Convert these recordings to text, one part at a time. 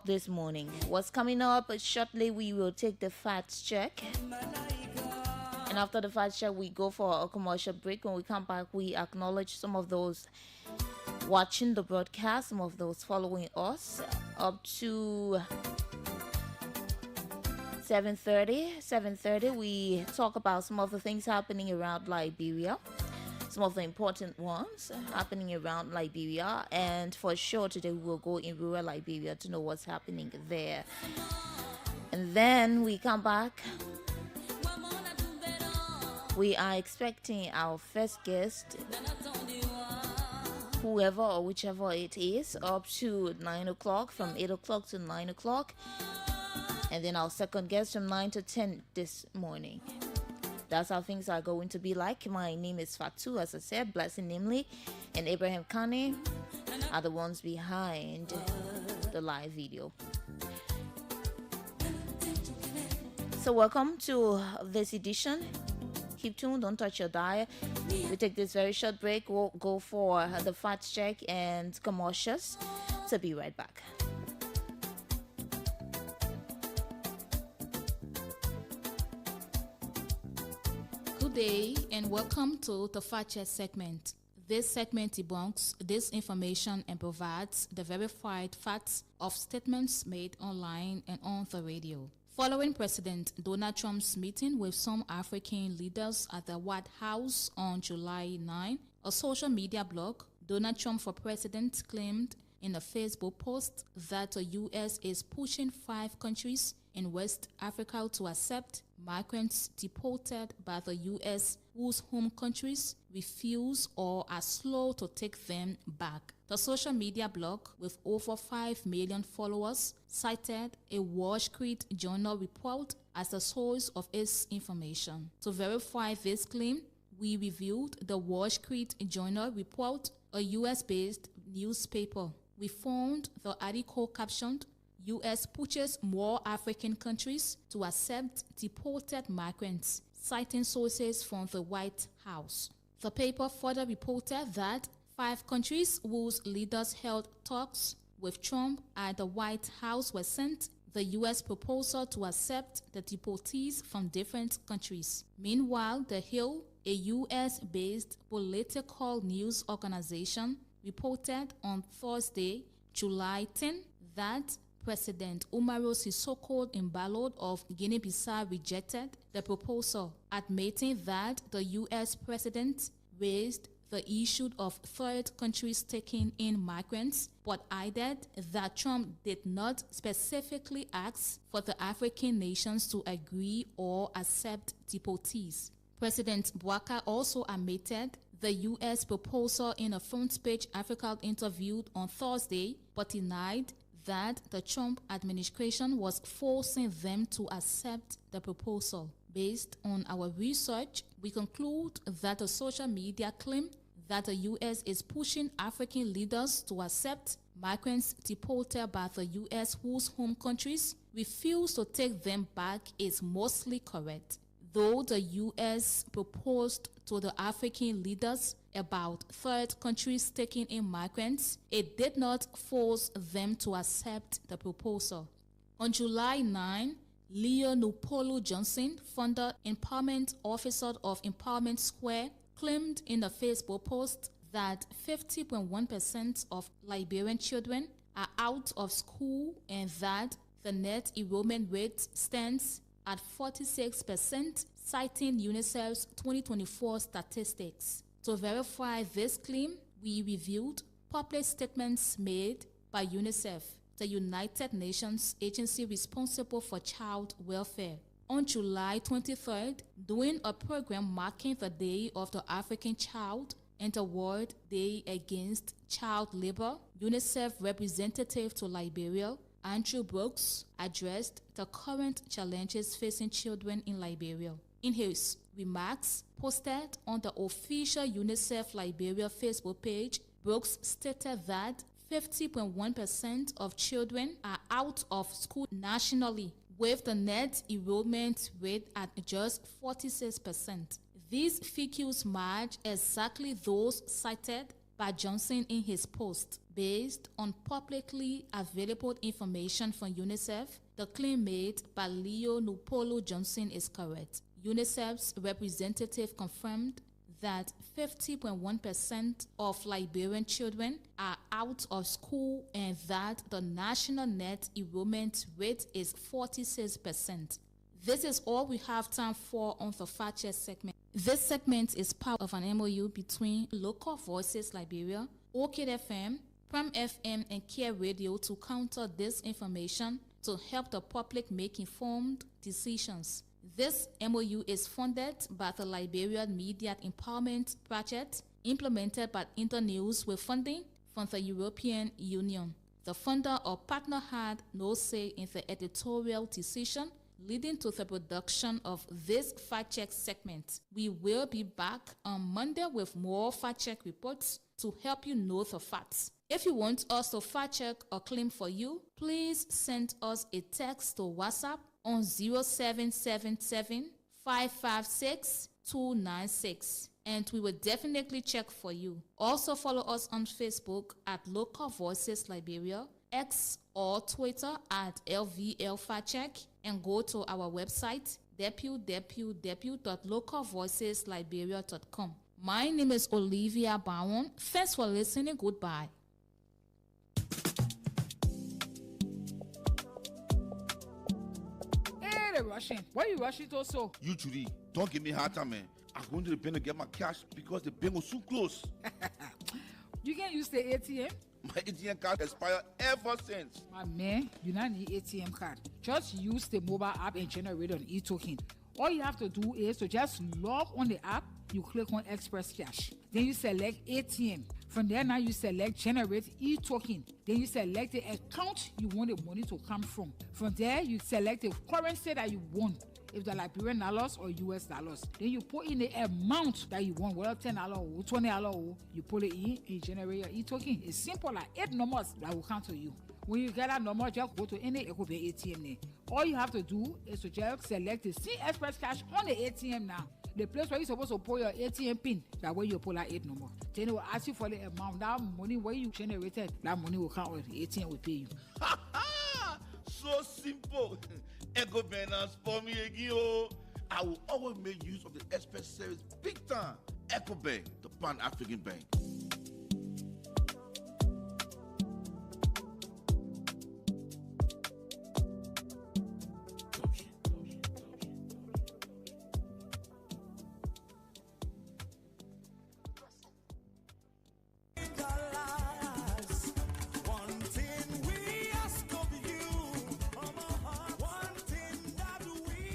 up this morning. What's coming up? Shortly, we will take the facts check. And after the facts check, we go for a commercial break. When we come back, we acknowledge some of those watching the broadcast, some of those following us up to 7:30. We talk about some of the things happening around Liberia, some of the important ones happening around Liberia, and for sure today we'll go in rural Liberia to know what's happening there. And then we come back. We are expecting our first guest, whoever or whichever it is, up to 9 o'clock, from 8 o'clock to 9 o'clock. And then our second guest from 9 to 10 this morning. That's how things are going to be like. My name is Fatu, as I said. Blessing Nimley and Abraham Kane are the ones behind the live video. So welcome to this edition. Keep tuned, don't touch your dial. We take this very short break. We'll go for the fact check and commercials. So be right back. Good day and welcome to the Fact Check segment. This segment debunks disinformation and provides the verified facts of statements made online and on the radio. Following President Donald Trump's meeting with some African leaders at the White House on July 9, a social media blog, Donald Trump for President, claimed in a Facebook post that the U.S. is pushing 5 countries in West Africa to accept migrants deported by the U.S. whose home countries refuse or are slow to take them back. The social media blog, with over 5 million followers, cited a Wall Street Journal report as the source of its information. To verify this claim, we reviewed the Wall Street Journal report, a U.S.-based newspaper. We found the article captioned, U.S. pushes more African countries to accept deported migrants, citing sources from the White House. The paper further reported that 5 countries whose leaders held talks with Trump at the White House were sent the U.S. proposal to accept the deportees from different countries. Meanwhile, The Hill, a U.S.-based political news organization, reported on Thursday, July 10, that President Umaru Sissoko's Embalo of Guinea-Bissau rejected the proposal, admitting that the U.S. president raised the issue of third countries taking in migrants, but added that Trump did not specifically ask for the African nations to agree or accept deportees. President Bouaka also admitted the U.S. proposal in a front-page Africa interview on Thursday, but denied that the Trump administration was forcing them to accept the proposal. Based on our research, we conclude that the social media claim that the U.S. is pushing African leaders to accept migrants deported by the U.S. whose home countries refuse to take them back is mostly correct. Though the U.S. proposed to the African leaders about third countries taking in migrants, it did not force them to accept the proposal. On July 9, Leo Nupolo Johnson, founder empowerment officer of Empowerment Square, claimed in a Facebook post that 50.1% of Liberian children are out of school and that the net enrollment rate stands at 46%, citing UNICEF's 2024 statistics. To verify this claim, we reviewed public statements made by UNICEF, the United Nations agency responsible for child welfare. On July 23rd, during a program marking the Day of the African Child and the World Day Against Child Labor, UNICEF representative to Liberia, Andrew Brooks, addressed the current challenges facing children in Liberia. In his remarks posted on the official UNICEF Liberia Facebook page, Brooks stated that 50.1% of children are out of school nationally, with the net enrollment rate at just 46%. These figures match exactly those cited by Johnson in his post. Based on publicly available information from UNICEF, the claim made by Leo Nupolo Johnson is correct. UNICEF's representative confirmed that 50.1% of Liberian children are out of school and that the national net enrollment rate is 46%. This is all we have time for on the Fact Check segment. This segment is part of an MOU between Local Voices Liberia, Orchid FM, Prime FM, and Care Radio to counter disinformation to help the public make informed decisions. This MOU is funded by the Liberian Media Empowerment Project, implemented by Internews with funding from the European Union. The funder or partner had no say in the editorial decision, leading to the production of this Fact Check segment. We will be back on Monday with more Fact Check reports to help you know the facts. If you want us to fact check or claim for you, please send us a text to WhatsApp on 0777 556 296 and we will definitely check for you. Also follow us on Facebook at Local Voices Liberia, X or Twitter at LVL Fact Check, and go to our website www.localvoicesliberia.com. My name is Olivia Bowen. Thanks for listening. Goodbye. Hey, rushing. Why are you rushing to so? You, Judy, don't give me a hard time, man. I'm going to the bank to get my cash because the bank was so close. You can use the ATM? My ATM card expired ever since. My man, you don't need ATM card. Just use the mobile app and generate an e-token. All you have to do is to just log on the app, you click on Express Cash. Then you select ATM. From there now you select Generate e-token. Then you select the account you want the money to come from. From there you select the currency that you want. If they're Liberian dollars or US dollars. Then you put in the amount that you want, whether $10 or $20, you put it in and generate your e-token. It's simple, like 8 numbers that will come to you. When you get that number, just go to any ATM there. All you have to do is to just select the C Express Cash on the ATM now. The place where you're supposed to put your ATM pin, that way you pull that 8 number. Then it will ask you for the amount. That money where you generated, that money will count with the ATM will pay you. So simple. Echo Binance for me again. I will always make use of the express service big time. Echo Bank, the Pan-African Bank.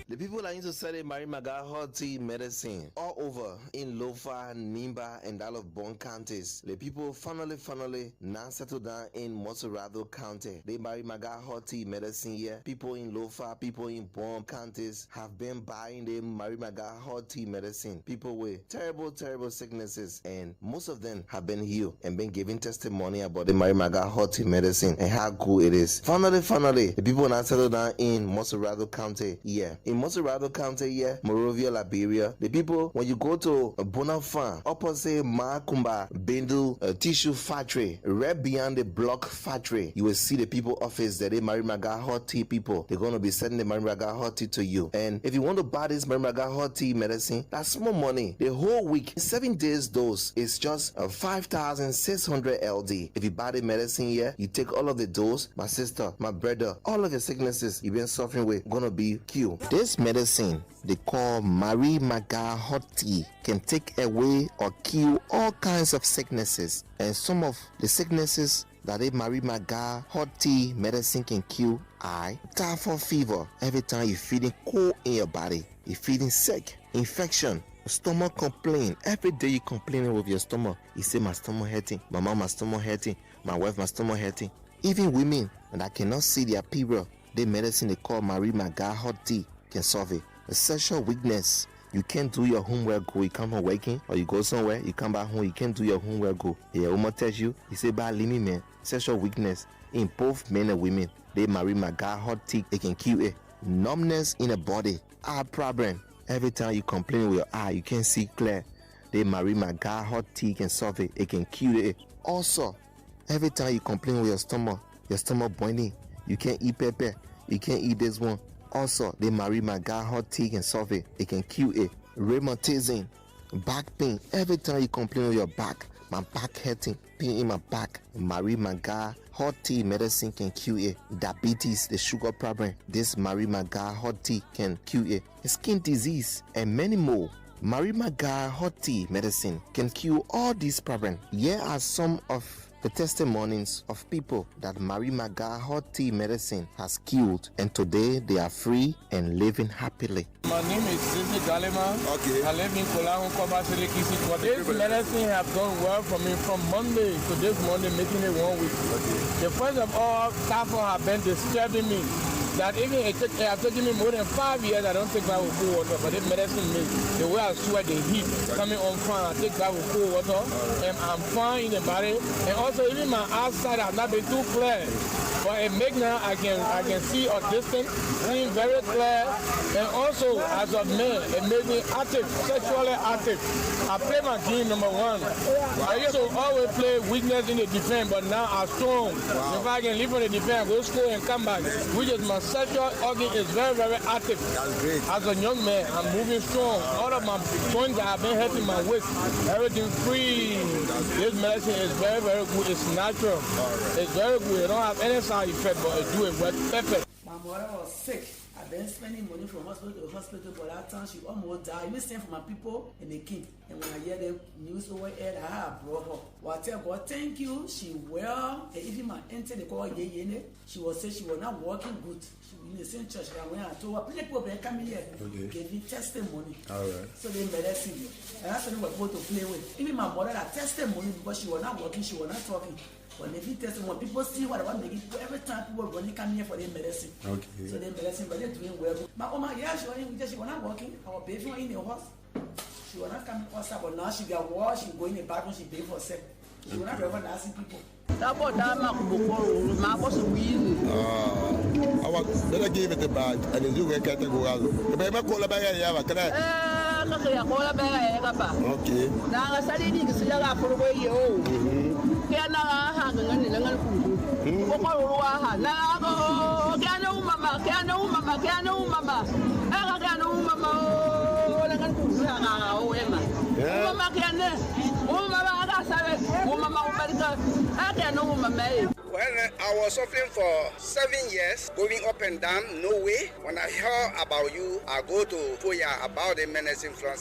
The people are into selling Mary Maga hot tea medicine all over in Lofa, Nimba, and all of Bon counties. The people finally now settled down in Moserado County. They Mary Maga hot tea medicine here. People in Lofa, people in Bon counties have been buying the Mary Maga hot tea medicine. People with terrible sicknesses, and most of them have been healed and been giving testimony about the Mary Maga hot tea medicine and how good it is. Finally, the people now settled down in Moserado County here. In Moserado County here, Morovia, Liberia, the people, when you go to Bonafan, opposite Makumba Bendu tissue factory, right beyond the block factory, you will see the people office that they Mary Maga hot tea people. They're going to be sending the Mary Maga hot tea to you. And if you want to buy this Mary Maga hot tea medicine, that's small money. The whole week, 7 days dose is just 5,600 LD. If you buy the medicine here, you take all of the dose, my sister, my brother, all of the sicknesses you've been suffering with gonna be cured. This medicine they call Mary Maga hot tea can take away or kill all kinds of sicknesses, and some of the sicknesses that a Mary Maga hot tea medicine can kill are typhoid fever. Every time you're feeling cold in your body, you're feeling sick, infection, stomach complaint. Every day you're complaining with your stomach. You say my stomach hurting, my mom my stomach hurting, my wife my stomach hurting. Even women that cannot see their period, the medicine they call Mary Maga hot tea can solve it. A sexual weakness, you can't do your homework go, you come from working or you go somewhere, you come back home, you can't do your homework go. Your woman tells you say bad limit man, sexual weakness in both men and women. They Mary Maga hot tea, it can cure it. Numbness in the body, eye problem. Every time you complain with your eye, you can't see clear. They Mary Maga hot tea can solve it, it can cure it. Also, Every time you complain with your stomach boiling, you can't eat pepper, you can't eat this one. Also, the Marie Maga hot tea can solve it. It can cure it. Rheumatism, back pain. Every time you complain with your back, my back hurting, pain in my back. Marie Maga hot tea medicine can cure it. Diabetes, the sugar problem. This Marie Maga hot tea can cure it. Skin disease and many more. Marie Maga hot tea medicine can cure all these problems. Here are some of the testimonies of people that Marie Maga hot tea medicine has cured, and today they are free and living happily. My name is Sisi Galima. Okay. I live in Kolahu, Kobasile, Kisi. This medicine have done well for me from Monday to this Monday, making it 1 week. Okay. The first of all, Kafo have been disturbing me. That even it have taken me more than 5 years, I don't take bath with cold water, but this medicine makes the way I sweat, the heat coming on fine, I take bath with cold water, and I'm fine in the body. And also, even my outside have not been too clear. But it makes now I can see a distance, seeing very clear, and also as a man, it makes me active, sexually active. I play my game number 1. I used to always play weakness in the defense, but now I'm strong. If I can leave on the defense, go school and come back, which is my sexual organ is very, very active. That's great. As a young man, I'm moving strong. All of my joints that have been hurting my waist, everything free. This medicine is very, very good. It's natural. It's very good. It don't have any side effect, but it do it well, perfect. My mother was sick. I've been spending money from hospital to hospital, but that time she almost died. Even same for my people in the king. And when I hear the news over here, I have brought her. Well, I tell God, thank you. She well. And even my auntie, they call her Yene. She was saying she was not working good. She was in the same church. And when I told her, please people come here. Gave me testimony. All right. So they medicine. And that's what we were supposed to play with. Even my mother had testimony because she was not working, she was not talking. When they test, when people see what I want to make it, every time people running come here for their medicine. Okay. So their medicine, but they're doing well. My Oma, yeah, she was not working. Our baby in the house. She was not coming outside, but now she got washed, she go in the bathroom, she pay for herself. She was not ever asking people. Better give it a bag and you get a go out. The baby call a bag and you have a crack. Okay. Now I studied in the Silla for away you. Can I hang on the Langan Kuku? Now Cano Mama, Cano Mama, Cano Mama. I got no Mama, Langan Kuku, Emma. Mama can, Mama, I can know Mama. Well, I was suffering for 7 years, going up and down, no way. When I heard about you, I go to Foya about the medicine from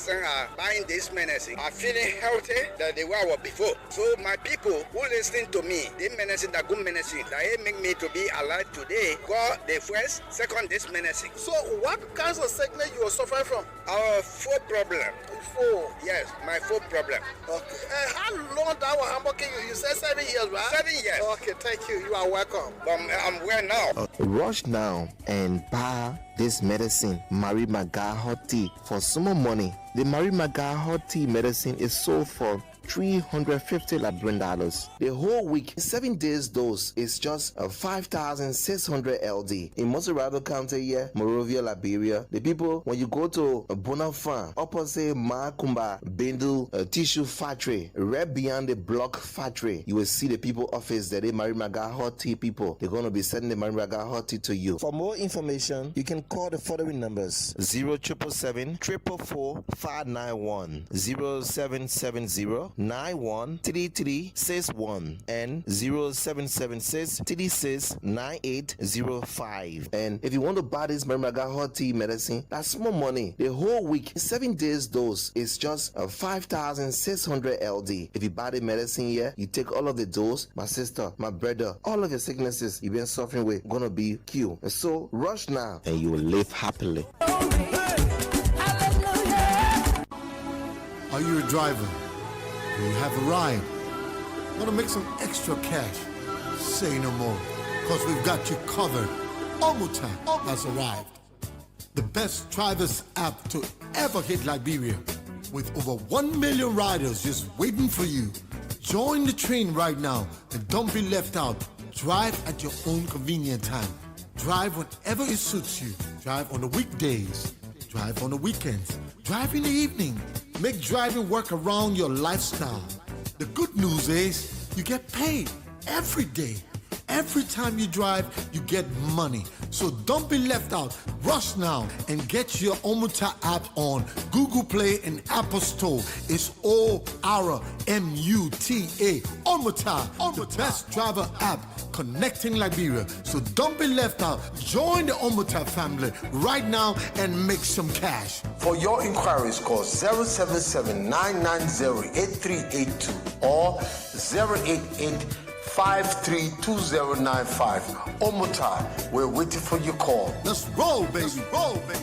buying this medicine. I'm feeling healthy than the way I was before. So my people who listen to me, the medicine, the good medicine, that make me to be alive today, God, the first, second, this medicine. So what kinds of sickness you are suffering from? Our foot problem. Foot? Yes, my foot problem. Okay. How long that was Hamburg? You said 7 years, right? 7 years. Okay, thank you. You are welcome. I'm well now. Rush now and buy this medicine, Marie Maga hot tea, for small money. The Marie Maga hot tea medicine is sold for $350 $. The whole week, 7 days dose is just 5,600 LD. In Moserado County here, Morovia, Liberia, the people, when you go to Bonafan, opposite Makumba, Bendu Tissue Factory, right beyond the block factory, you will see the people office that they Marie Maga hot tea people. They're going to be sending the Marie Maga hot tea to you. For more information, you can call the following numbers: 0777 444 591, 0770 913361 and 0776 369805. And if you want to buy this Marie Maga hot tea medicine, that's small money. The whole week, 7 days dose is just 5,600 LD. If you buy the medicine here, you take all of the dose, my sister, my brother, all of your sicknesses you've been suffering with gonna be cured. And so rush now and you will live happily. Are you a driver? Do you have a ride? Want to make some extra cash? Say no more, because we've got you covered. Omuta has arrived. The best drivers app to ever hit Liberia. With over 1 million riders just waiting for you. Join the train right now and don't be left out. Drive at your own convenient time. Drive whenever it suits you. Drive on the weekdays. Drive on the weekends. Drive in the evening. Make driving work around your lifestyle. The good news is you get paid every day. Every time you drive, you get money. So don't be left out. Rush now and get your Omuta app on Google Play and Apple Store. It's ORMUTA. Omuta, the best driver app connecting Liberia. So don't be left out. Join the Omuta family right now and make some cash. For your inquiries, call 077-990-8382 or 088-532095. Omuta, we're waiting for your call. Let's roll, baby. Roll, baby.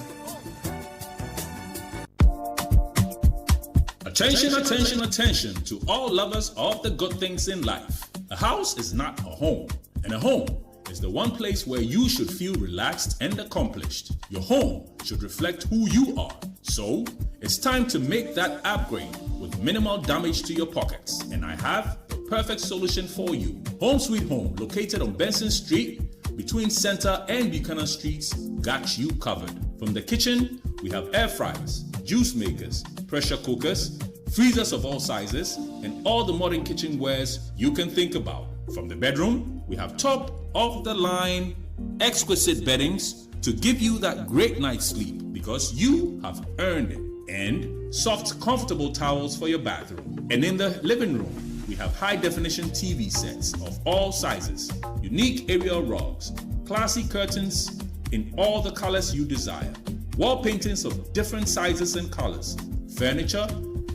Attention to all lovers of the good things in life. A house is not a home, and a home is the one place where you should feel relaxed and accomplished. Your home should reflect who you are. So, it's time to make that upgrade with minimal damage to your pockets. And I have the perfect solution for you. Home Sweet Home, located on Benson Street, between Center and Buchanan Streets, got you covered. From the kitchen, we have air fryers, juice makers, pressure cookers, freezers of all sizes, and all the modern kitchenwares you can think about. From the bedroom, we have top-of-the-line, exquisite beddings to give you that great night's sleep because you have earned it, and soft, comfortable towels for your bathroom. And in the living room, we have high-definition TV sets of all sizes, unique aerial rugs, classy curtains in all the colors you desire, wall paintings of different sizes and colors, furniture,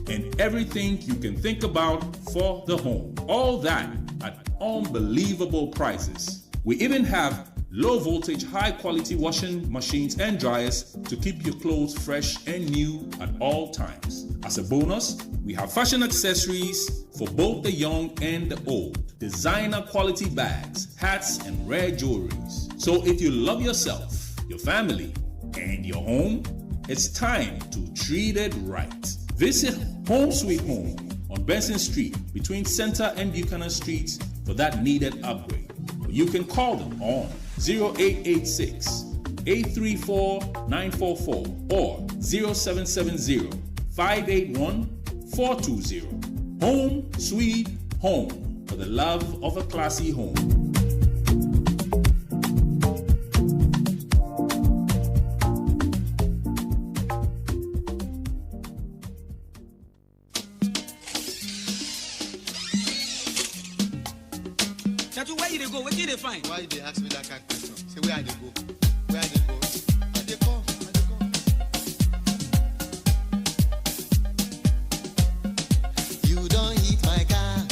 and everything you can think about for the home. All that at unbelievable prices. We even have low voltage, high quality washing machines and dryers to keep your clothes fresh and new at all times. As a bonus, we have fashion accessories for both the young and the old, designer quality bags, hats, and rare jewelries. So if you love yourself, your family, and your home, it's time to treat it right. Visit Home Sweet Home on Benson Street between Center and Buchanan Streets for that needed upgrade. You can call them on 0886-834-944 or 0770-581-420. Home Sweet Home, for the love of a classy home. Where you dey go? Where you dey find? Why they ask me that kind of question? Say where I dey go? Where I dey go? I dey come. You don't hit my car.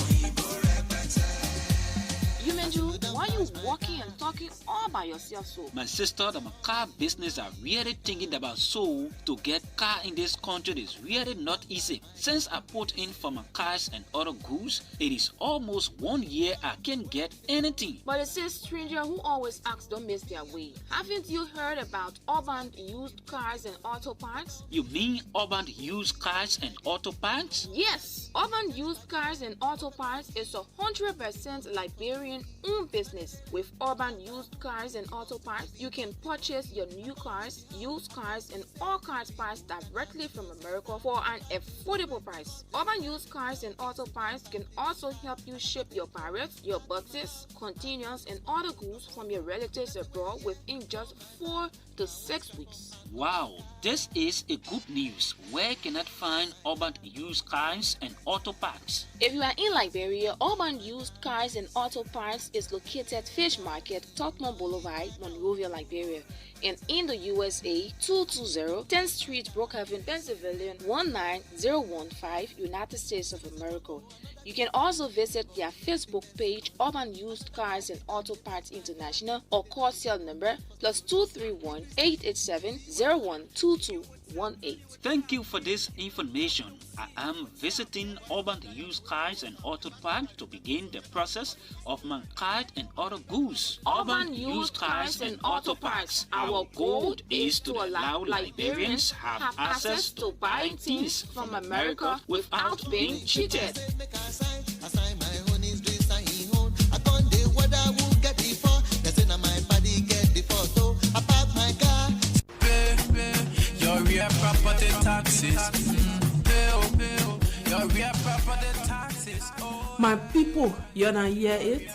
You Menju, why you walking and talking all by yourself so? My sister, the car business are really thinking about so to get car in this country is really not easy. Since I put in for my cars and other goods, it is almost 1 year I can't get anything. But it says stranger who always asks don't miss their way. Haven't you heard about Urban Used Cars and Auto Parts? You mean Urban Used Cars and Auto Parts? Yes, Urban Used Cars and Auto Parts is 100% Liberian-owned business. With Urban Used Cars and Auto Parts, you can purchase your new cars, used cars, and all cars parts directly from America for an affordable price. Urban Used Cars and Auto Parts can also help you ship your parrots, your boxes, containers, and other goods from your relatives abroad within just 4 to 6 weeks. Wow, this is a good news. Where can I find Urban Used Cars and Auto Parts? If you are in Liberia, Urban Used Cars and Auto Parts is located Fish Market, Tottenham Boulevard, Monrovia, Liberia. And in the USA, 220 10th Street, Brookhaven, Pennsylvania, 19015, United States of America. You can also visit their Facebook page, Urban Used Cars and Auto Parts International, or call cell number +231 887 012218. Thank you for this information. I am visiting Urban Used Cars and Auto Parts to begin the process of my card and other goods. Urban Used Cars and Auto Parts. Our goal is to allow Liberians have access to buying things from America without being cheated. My people, you not hear it?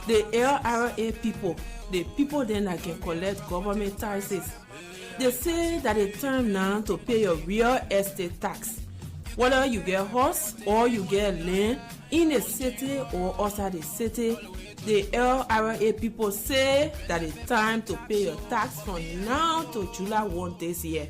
The LRA people, the people then that can collect government taxes, they say that it's time now to pay your real estate tax. Whether you get house or you get land in a city or outside the city, the LRA people say that it's time to pay your tax from now to July 1 this year.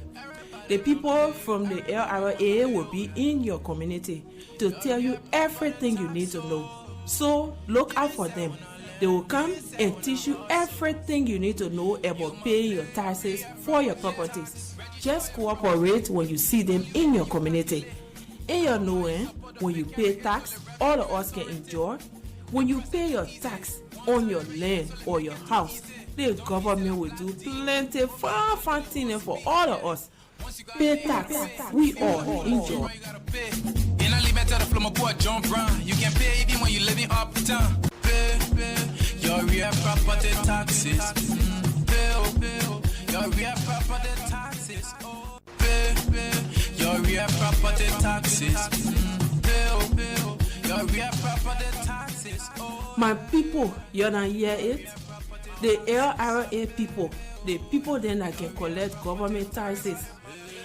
The people from the LRA will be in your community to tell you everything you need to know. So look out for them. They will come and teach you everything you need to know about paying your taxes for your properties. Just cooperate when you see them in your community. In your knowing, when you pay tax, all of us can enjoy. When you pay your tax on your land or your house, the government will do plenty fun things for all of us. Pay tax, we all enjoy. You can pay even when you're living uptown. Pay your real property taxes. Pay your real property taxes. Pay your real property taxes. Pay your real property taxes. My people, you don't hear it? The LRA people, the people then that can collect government taxes,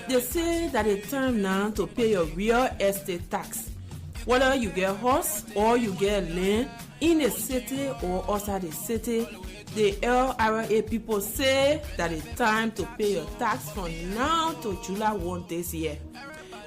they say that it's time now to pay your real estate tax. Whether you get house or you get land in a city or outside the city, the LRA people say that it's time to pay your tax from now to July 1 this year.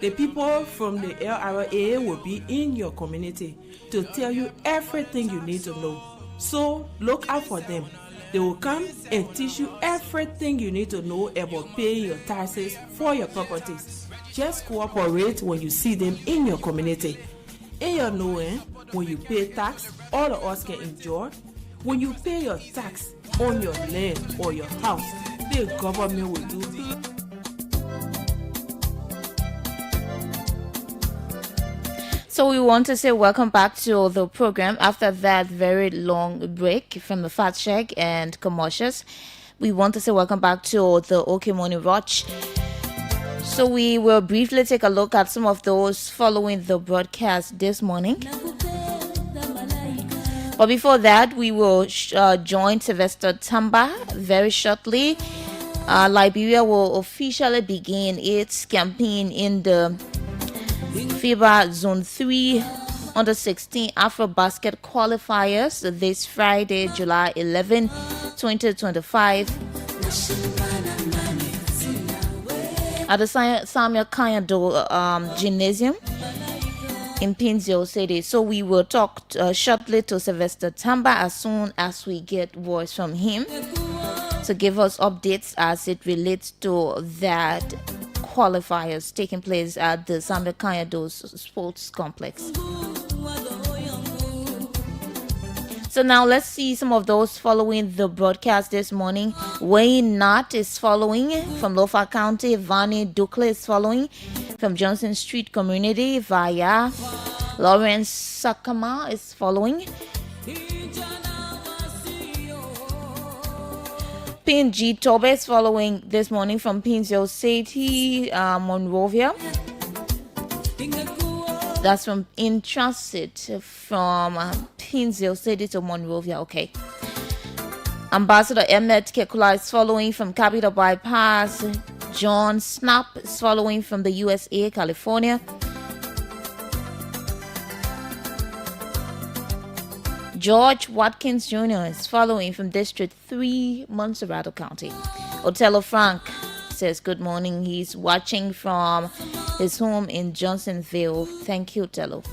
The people from the LRA will be in your community to tell you everything you need to know. So look out for them. They will come and teach you everything you need to know about paying your taxes for your properties. Just cooperate when you see them in your community. In your knowing, when you pay tax, all of us can enjoy. When you pay your tax on your land or your house, the government will do it. So we want to say welcome back to the program after that very long break from the Fat Shack and commercials. We want to say welcome back to the OK Morning Watch. So we will briefly take a look at some of those following the broadcast this morning. But before that, we will join Sylvester Tamba very shortly. Liberia will officially begin its campaign in the FIBA Zone 3 under 16 AfroBasket qualifiers this Friday, July 11, 2025. At the Samuel Kanyado Gymnasium in Pinzio City. So we will talk shortly to Sylvester Tamba as soon as we get voice from him to give us updates as it relates to that qualifiers taking place at the Samuel Kanyado Sports Complex. So now let's see some of those following the broadcast this morning. Wayne Knott is following from Lofa County. Vani Dukle is following from Johnson Street Community via Lawrence Sakama is following. Pinji Tobe is following this morning from Pinzio City, Monrovia. That's from in transit from Pinzio City to Monrovia. Okay. Ambassador Emmet Kekula is following from Capitol Bypass. John Snap is following from the USA, California. George Watkins Jr. is following from District 3, Montserrat County. Otello Frank says good morning. He's watching from his home in Johnsonville. Thank you, Otello.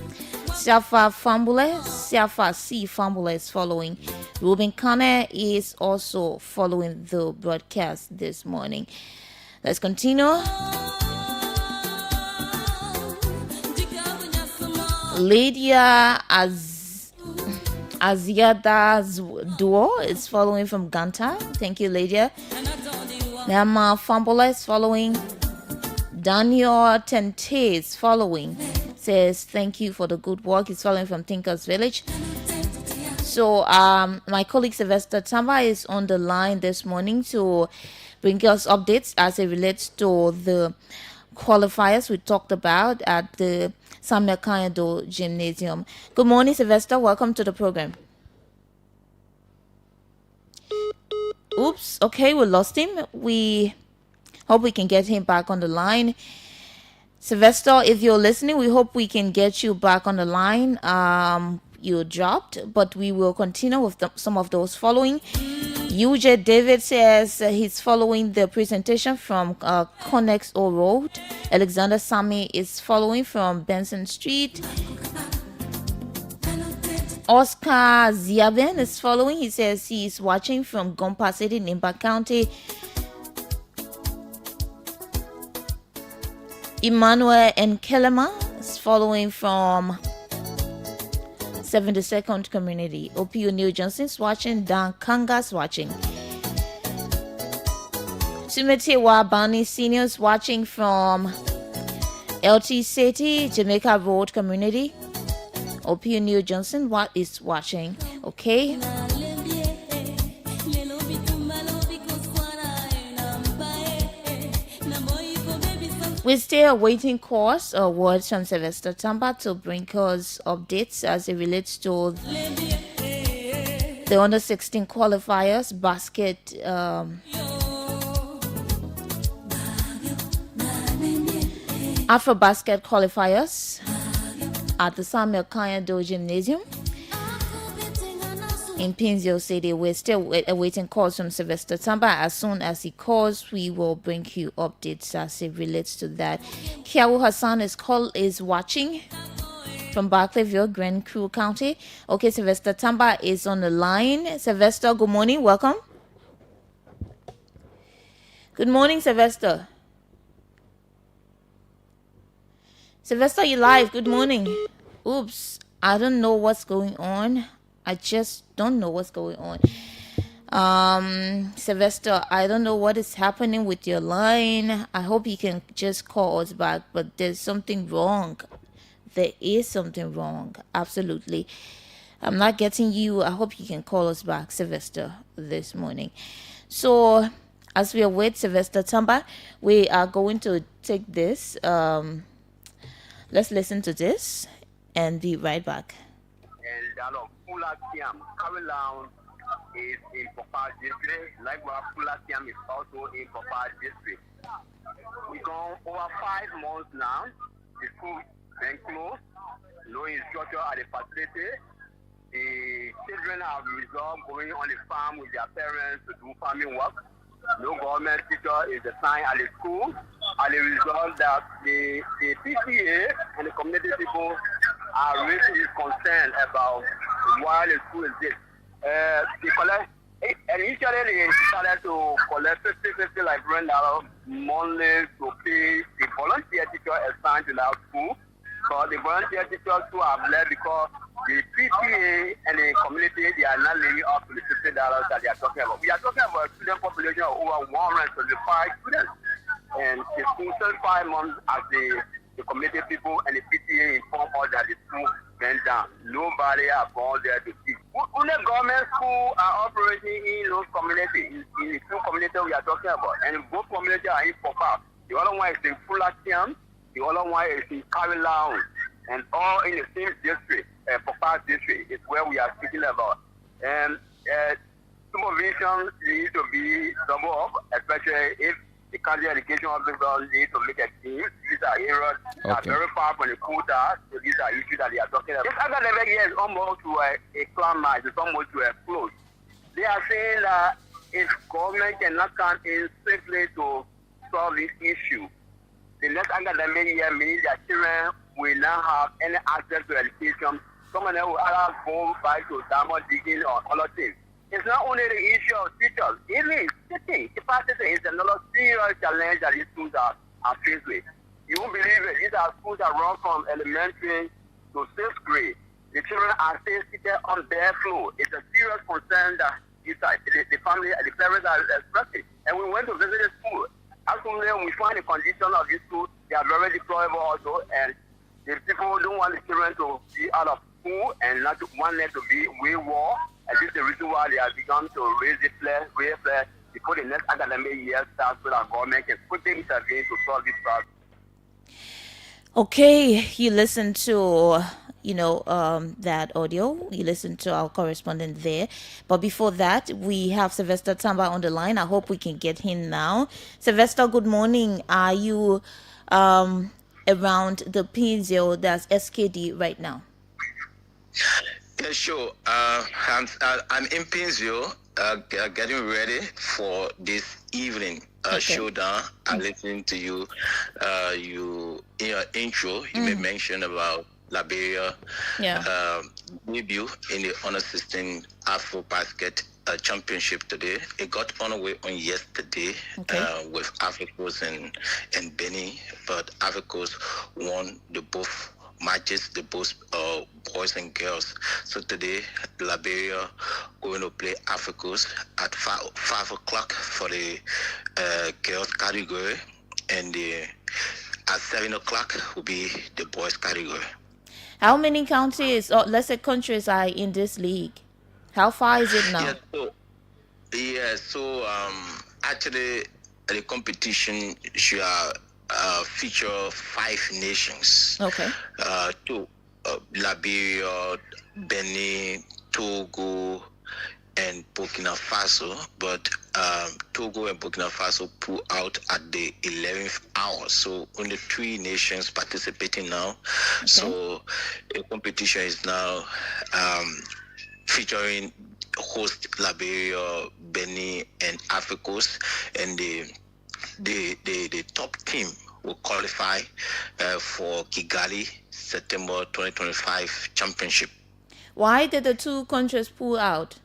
Siafa C. Fambule is following. Ruben Kane is also following the broadcast this morning. Let's continue. Lydia Aziada's duo is following from Ganta. Thank you, Lydia. Nama Fambula is following. Daniel Tente is following. Says thank you for the good work. He's following from Tinkers Village. So my colleague Sylvester Tamba is on the line this morning to bring us updates as it relates to the qualifiers we talked about at the Samuel Kanyado Gymnasium. Good morning, Sylvester. Welcome to the program. Oops. Okay, we lost him. We hope we can get him back on the line. Sylvester, if you're listening, we hope we can get you back on the line. You dropped, but we will continue with some of those following. UJ David says he's following the presentation from Connex O Road. Alexander Sami is following from Benson Street. Oscar Ziaben is following. He says he's watching from Gompa City, Nimba County. Emmanuel and Kelema is following from 72nd Community. OPU Neil Johnson's watching. Dan Kanga's watching. Timothy Wabani Senior is watching from LT City, Jamaica Road Community. OPU Neil Johnson is watching. Okay. We still awaiting calls or words from Sylvester Tamba to bring us updates as it relates to the under 16 qualifiers basket. Afro basket qualifiers at the Samuel Kayando Gymnasium in Pinzio City. We're still awaiting calls from Sylvester Tamba. As soon as he calls, we will bring you updates as it relates to that. Kiawu Hassan is watching from Barclayville, Grand Crew County. Okay, Sylvester Tamba is on the line. Sylvester, good morning. Welcome. Good morning, Sylvester. Sylvester, you live. Good morning. Oops, I don't know what's going on. I just don't know what's going on. Sylvester, I don't know what is happening with your line. I hope you can just call us back, but there's something wrong. There is something wrong. Absolutely. I'm not getting you. I hope you can call us back, Sylvester, this morning. So, as we await Sylvester Tamba, we are going to take this. Let's listen to this and be right back. Caroline is in Papa District. Likewise, Fulatiam is also in Papa District. We've gone over 5 months now. The school been closed. No instructor at the facility. The children have resolved going on the farm with their parents to do farming work. No government teacher is assigned at the school. And the result that the PTA and the community people are really concerned about why the school is this. Initially they started to collect $50 like $100 monthly to pay the volunteer teacher assigned to that school. So the volunteer teachers who have left because the PTA and the community, they are not living up to the $50 that they are talking about. We are talking about a student population of over 125 students. And the school still 5 months as the community people and the PTA inform us that the school went down. Nobody has gone there to see. Only government schools are operating in those communities, in the two communities we are talking about. And both communities are in Papa. The other one is in Fulatiam, the other one is in Caroline, and all in the same district, Papa district, is where we are speaking about. And supervision needs to be double up, especially if the county education officer need to make a team. These are areas that are very far from the quota, so these are issues that they are talking about. This academic year is almost to a climax, it's almost to a close. They are saying that if government cannot come in safely to solve this issue, the next academic year means that children will not have any access to education. Some of them will either go back to diamond digging or other things. It's not only the issue of teachers, even teaching capacity is another serious challenge that these schools are faced with. You won't believe it. These are schools that run from elementary to 6th grade. The children are still seated on bare floor. It's a serious concern that the family, the parents are expressing. And we went to visit the school. As soon as we find the condition of this school, they are very deplorable also. And the people don't want the children to be out of school and not want them to be wayward. And this is the reason why they have begun to raise the flare before the next academic year starts so that government can quickly intervene to solve this problem. Okay, you listen to that audio. You listen to our correspondent there. But before that, we have Sylvester Tamba on the line. I hope we can get him now. Sylvester, good morning. Are you around the Pinzio, that's SKD right now? Yeah, sure. I'm in Pinsville, getting ready for this evening showdown. I'm listening to you. You in your intro, you made mention about Liberia debut in the Honor System Afro Basket Championship today. It got underway on yesterday with Africos and Benin, but Africos won the both matches, the both boys and girls. So today, Liberia going to play Africos at 5 o'clock for the girls category, and at 7 o'clock will be the boys category. How many counties, or let's say countries, are in this league? How far is it now? So actually, the competition should feature 5 nations. Okay. Liberia, Benin, Togo, and Burkina Faso. But Togo and Burkina Faso pull out at the 11th hour. So only 3 nations participating now. Okay. So the competition is now featuring host Liberia, Benin, and Africos, and the top team will qualify for Kigali September 2025 championship. Why did the 2 countries pull out?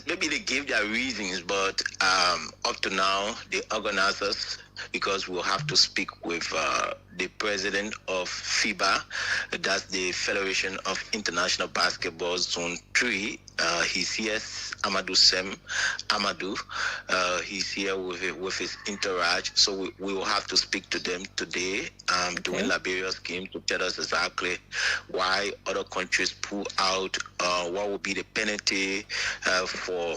Maybe they gave their reasons, but up to now, the organizers, because we'll have to speak with the president of FIBA, that's the Federation of International Basketball Zone 3. He's here, Amadou Sem Amadou. He's here with his entourage. So we will have to speak to them today during Liberia's game to tell us exactly why other countries pull out, what will be the penalty for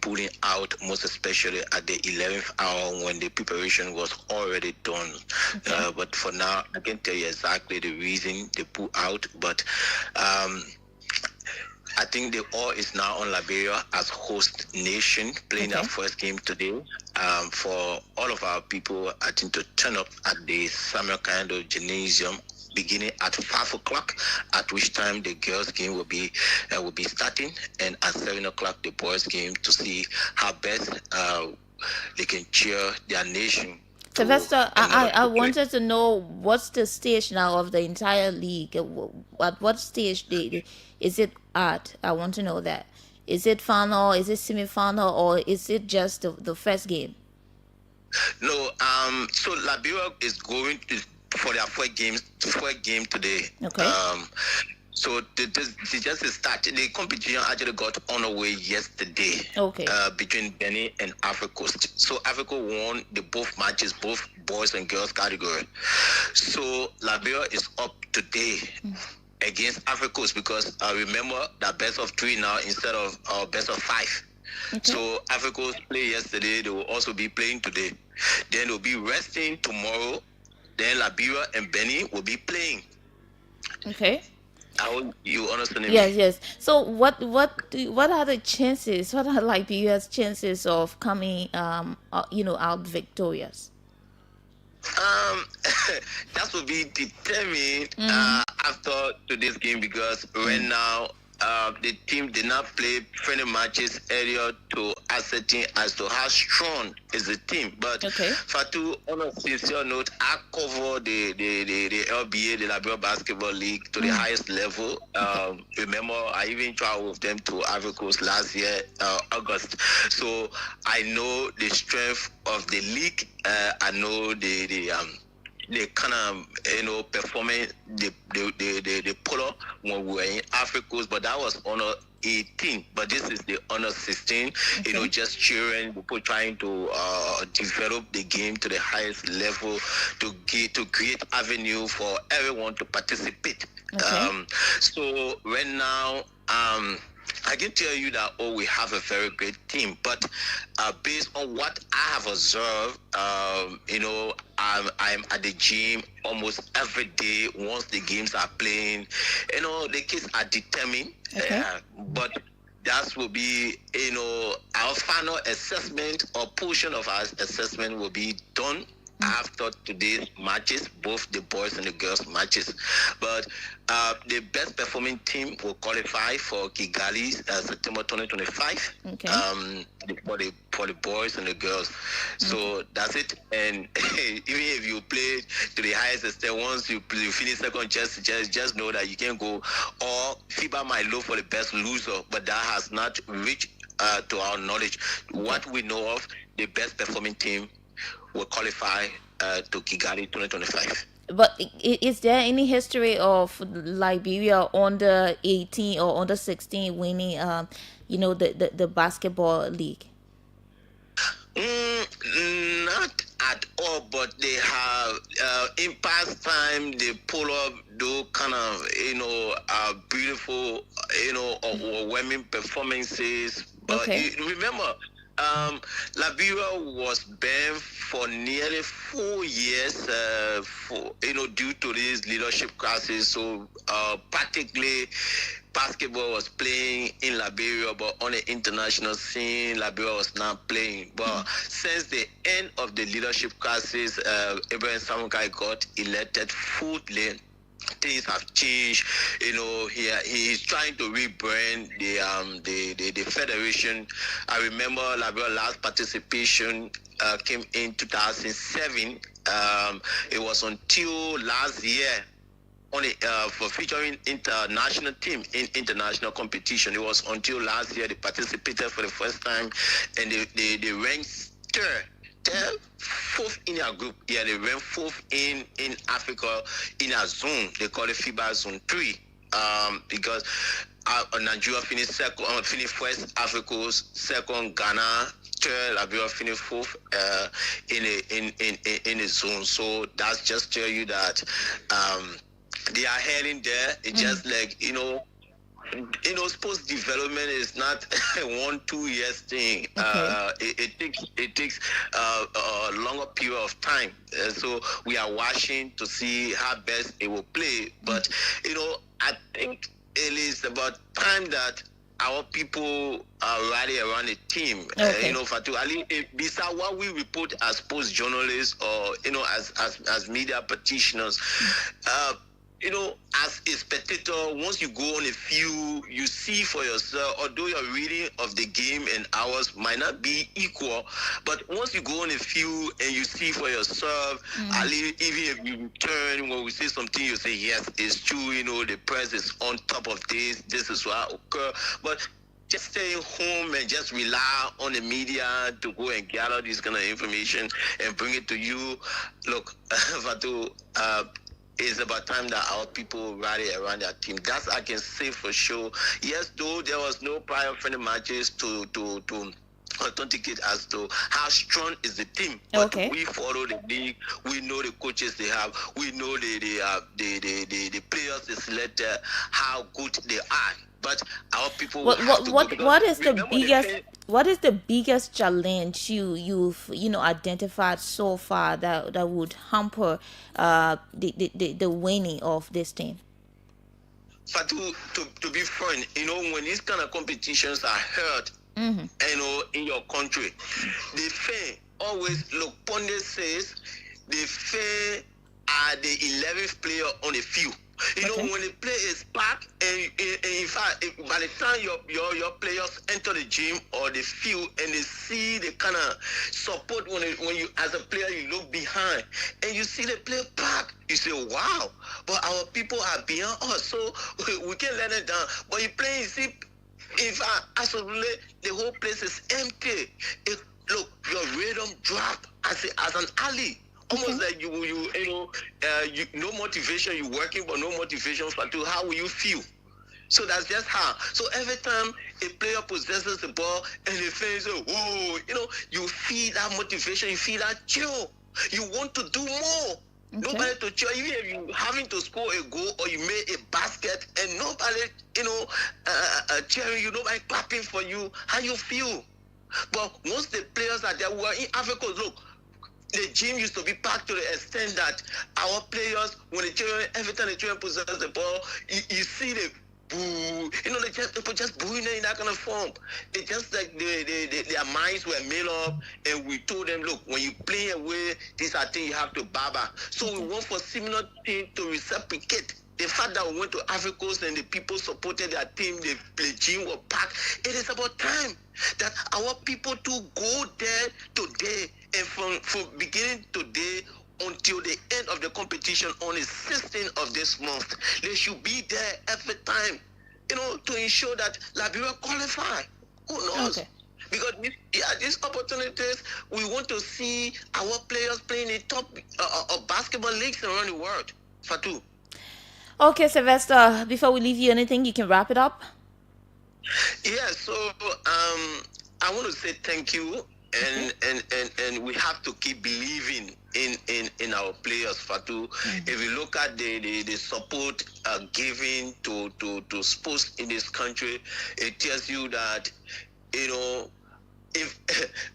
pulling out, most especially at the 11th hour when the preparation was already done. But for now, I can tell you exactly the reason they pull out. But I think the all is now on Liberia as host nation, playing our first game today. For all of our people, I think, to turn up at the Samuel Kando Gymnasium beginning at 5 o'clock, at which time the girls' game will be starting, and at 7 o'clock the boys' game, to see how best they can cheer their nation. Sylvester, I wanted to know what's the stage now of the entire league. At what stage is it at? I want to know that. Is it final? Is it semi-final? Or is it just the first game? No. So Liberia is going for their first game today. Okay. So they just started. The competition actually got underway yesterday. Okay. Between Benin and Africa Coast. So Africa won both matches, both boys and girls category. So Liberia is up today against Africa Coast, because remember that best of 3 now instead of best of 5. Okay. So Africa Coast played yesterday. They will also be playing today. Then they'll be resting tomorrow. Then Liberia and Benin will be playing. Okay. I hope you understand me. Yes. So what are the chances? What are Liberia's chances of coming out victorious? That will be determined after today's game, because right now the team did not play friendly matches earlier to ascertain as to how strong is the team. But Fatu, on a sincere note, I cover the LBA, the Liberia Basketball League, to the highest level. Remember, I even traveled with them to Ivory Coast last year, August. So I know the strength of the league. I know the kind of performing the polo when we were in Africa, but that was honor 18. But this is the honor 16. Just cheering, people trying to develop the game to the highest level to create avenue for everyone to participate. So right now, I can tell you that we have a very great team, but based on what I have observed, I'm at the gym almost every day. Once the games are playing, the kids are determined. Okay. But that will be, our final assessment or portion of our assessment will be done after today's matches, both the boys and the girls matches. But the best performing team will qualify for Kigali September 2025. Okay. For the boys and the girls. So that's it. And even if you play to the highest extent, once you finish second, just know that you can go. Or FIBA might look for the best loser, but that has not reached to our knowledge. What we know of, the best performing team will qualify to Kigali 2025. But is there any history of Liberia under 18 or under 16 winning, the basketball league? Not at all, but they have in past time they pull up those kind of beautiful overwhelming performances. But remember, Liberia was banned for nearly 4 years, due to these leadership crisis. So practically, basketball was playing in Liberia, but on the international scene, Liberia was not playing. But since the end of the leadership crisis, Abraham Samukai got elected fully. Things have changed. He's trying to rebrand the federation. I remember Liberia last participation came in 2007. It was until last year only for featuring international team in international competition. It was until last year they participated for the first time, and they ranked fourth in their group. Yeah, they ranked fourth in Africa in a zone. They call it FIBA Zone 3. Because Nigeria finished second, finished first, Africa second, Ghana third, Liberia finished fourth in a zone. So that's just tell you that they are heading there. It's just like sports development is not a 1-2 years thing. It takes a longer period of time. So we are watching to see how best it will play. But I think it is about time that our people are rally around a team. Fatu Ali, besides what we report as sports journalists or as media practitioners, as a spectator, once you go on a field, you see for yourself, although your reading of the game and ours might not be equal, but once you go on a field and you see for yourself, even if you turn, when we say something, you say, yes, it's true, the press is on top of this is what occur, but just staying home and just rely on the media to go and gather this kind of information and bring it to you. Look, Fatu, it's about time that our people rally around their team. That's I can say for sure. Yes, though there was no prior friendly matches to authenticate as to how strong is the team. But we follow the league. We know the coaches they have. We know the players they selected, how good they are. But our people. What is the biggest challenge you've identified so far that would hamper the winning of this team? Fatu, to be frank, when these kind of competitions are held, in your country, the fan always look. Pundit says the fan are the 11th player on the field. When the play is packed, and in fact, by the time your players enter the gym or the field and they see the kind of support when you as a player you look behind and you see the play packed, you say, wow, but our people are beyond us, so we can't let it down. But you play, you see, in fact, absolutely, the whole place is empty. Look, your rhythm drop as an alley. Almost like you no motivation, you working but no motivation for to how will you feel? So that's just how. So every time a player possesses the ball and the fans say, whoa, you feel that motivation, you feel that chill. You want to do more. Nobody to cheer. Even if you having to score a goal or you made a basket and nobody, cheering you, nobody clapping for you, how you feel? But once the players are there, we are in Africa. Look, the gym used to be packed to the extent that our players, when the children, every time the children possess the ball, you see the boo. People just booing in that kind of form. They just like their minds were made up, and we told them, look, when you play away, these are things you have to baba. So we want for similar thing to reciprocate. The fact that we went to Africa and the people supported their team, the gym were packed. It is about time that our people to go there today, and from beginning today until the end of the competition on the 16th of this month, they should be there every time, to ensure that Liberia qualify. Who knows? Okay. Because these opportunities, we want to see our players playing in top of basketball leagues around the world. Fatu. Okay, Sylvester, before we leave you, anything you can wrap it up? Yeah, so I want to say thank you, and we have to keep believing in our players, Fatu. If you look at the support given to sports in this country, it tells you that, if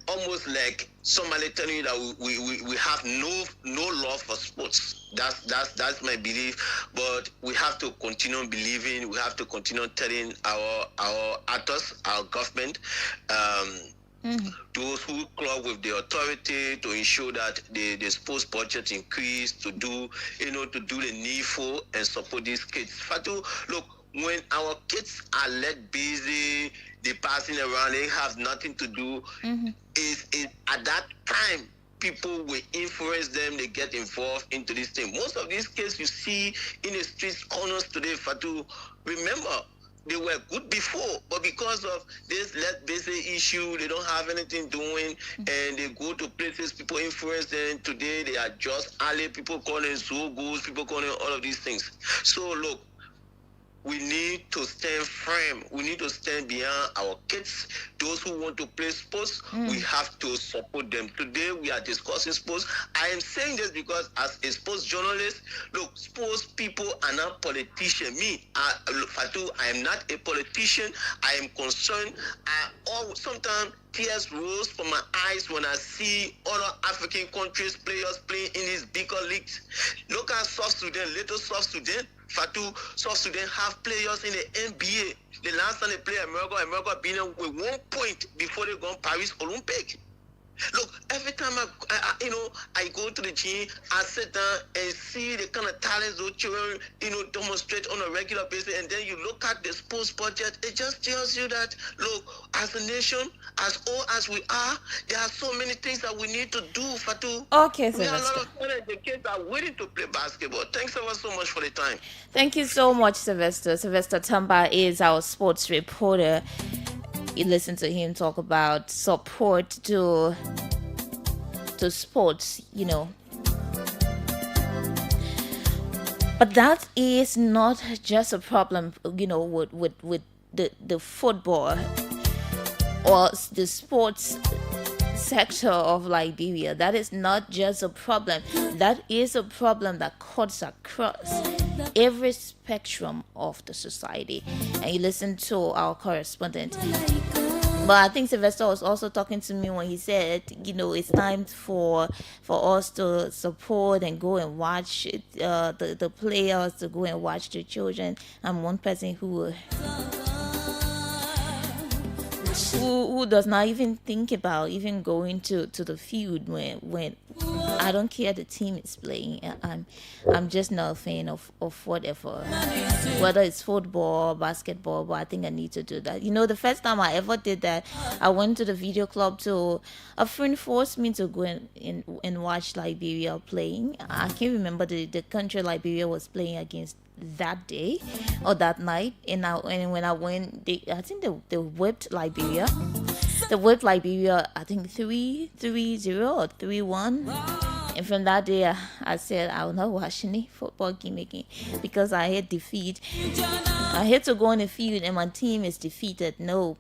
almost like somebody telling you that we have no love for sports. That's my belief. But we have to continue believing. We have to continue telling our actors, our government, those who club with the authority to ensure that the sports budget increase, to do the needful and support these kids. Fatu, look, when our kids are let busy, they passing around, they have nothing to do, is at that time people will influence them, they get involved into this thing. Most of these kids you see in the streets corners today, Fatu, remember, they were good before, but because of this let busy issue, they don't have anything doing, and they go to places, people influence them. Today they are just alley, people calling Zogos, people calling all of these things. So look, we need to stand firm. We need to stand behind our kids. Those who want to play sports, we have to support them. Today, we are discussing sports. I am saying this because as a sports journalist, look, sports people are not politicians. Me, Fatu, I am not a politician. I am concerned. Sometimes tears rolls from my eyes when I see other African countries, players playing in these bigger leagues. Look at South Sudan, little South Sudan. Fatu, South Sudan have players in the NBA. The last time they play America being with 1 point before they go to Paris Olympic. Look, every time I go to the gym, I sit down and see the kind of talents those children, demonstrate on a regular basis, and then you look at the sports budget, it just tells you that, look, as a nation, as old as we are, there are so many things that we need to do, Fatu. Okay, we have a lot Sylvester. of talent. The kids are willing to play basketball. Thanks ever so much for the time. Thank you so much, Sylvester. Sylvester Tamba is our sports reporter. You listen to him talk about support to sports, But that is not just a problem, with the football or the sports sector of Liberia. That is not just a problem. That is a problem that cuts across every spectrum of the society. And you listen to our correspondent. But I think Sylvester was also talking to me when he said, it's time for us to support and go and watch the players, to go and watch the children. I'm one person who does not even think about even going to the field when I don't care the team is playing. I'm just not a fan of whatever, whether it's football, basketball. But I think I need to do that. The first time I ever did that, I went to the video club. To a friend forced me to go and watch Liberia playing. I can't remember the country Liberia was playing against that day or that night, and when I went, I think they whipped Liberia. They whipped Liberia, I think 3-0 or 3-1. And from that day, I said I will not watch any football game again because I hate defeat. I hate to go on the field and my team is defeated. No,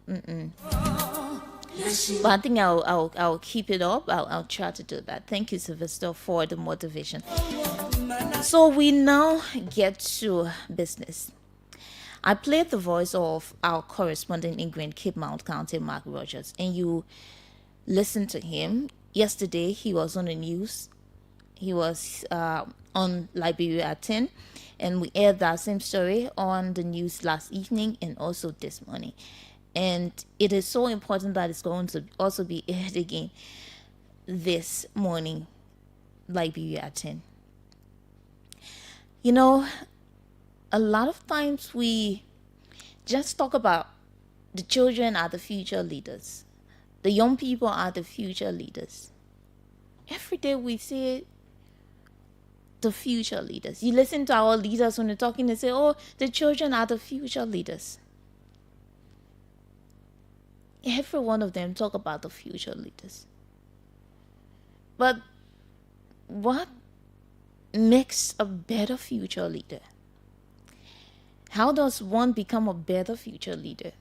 But I think I'll keep it up. I'll try to do that. Thank you, Sylvester, for the motivation. So we now get to business. I played the voice of our correspondent in Grand Cape Mount County, Mark Rogers, and you listened to him. Yesterday, he was on the news. He was on Liberia at 10, and we aired that same story on the news last evening and also this morning. And it is so important that it's going to also be aired again this morning, Liberia at 10. You know, a lot of times we just talk about the children are the future leaders. The young people are the future leaders. Every day we say the future leaders. You listen to our leaders when they're talking, they say, oh, the children are the future leaders. Every one of them talk about the future leaders. But what makes a better future leader? How does one become a better future leader?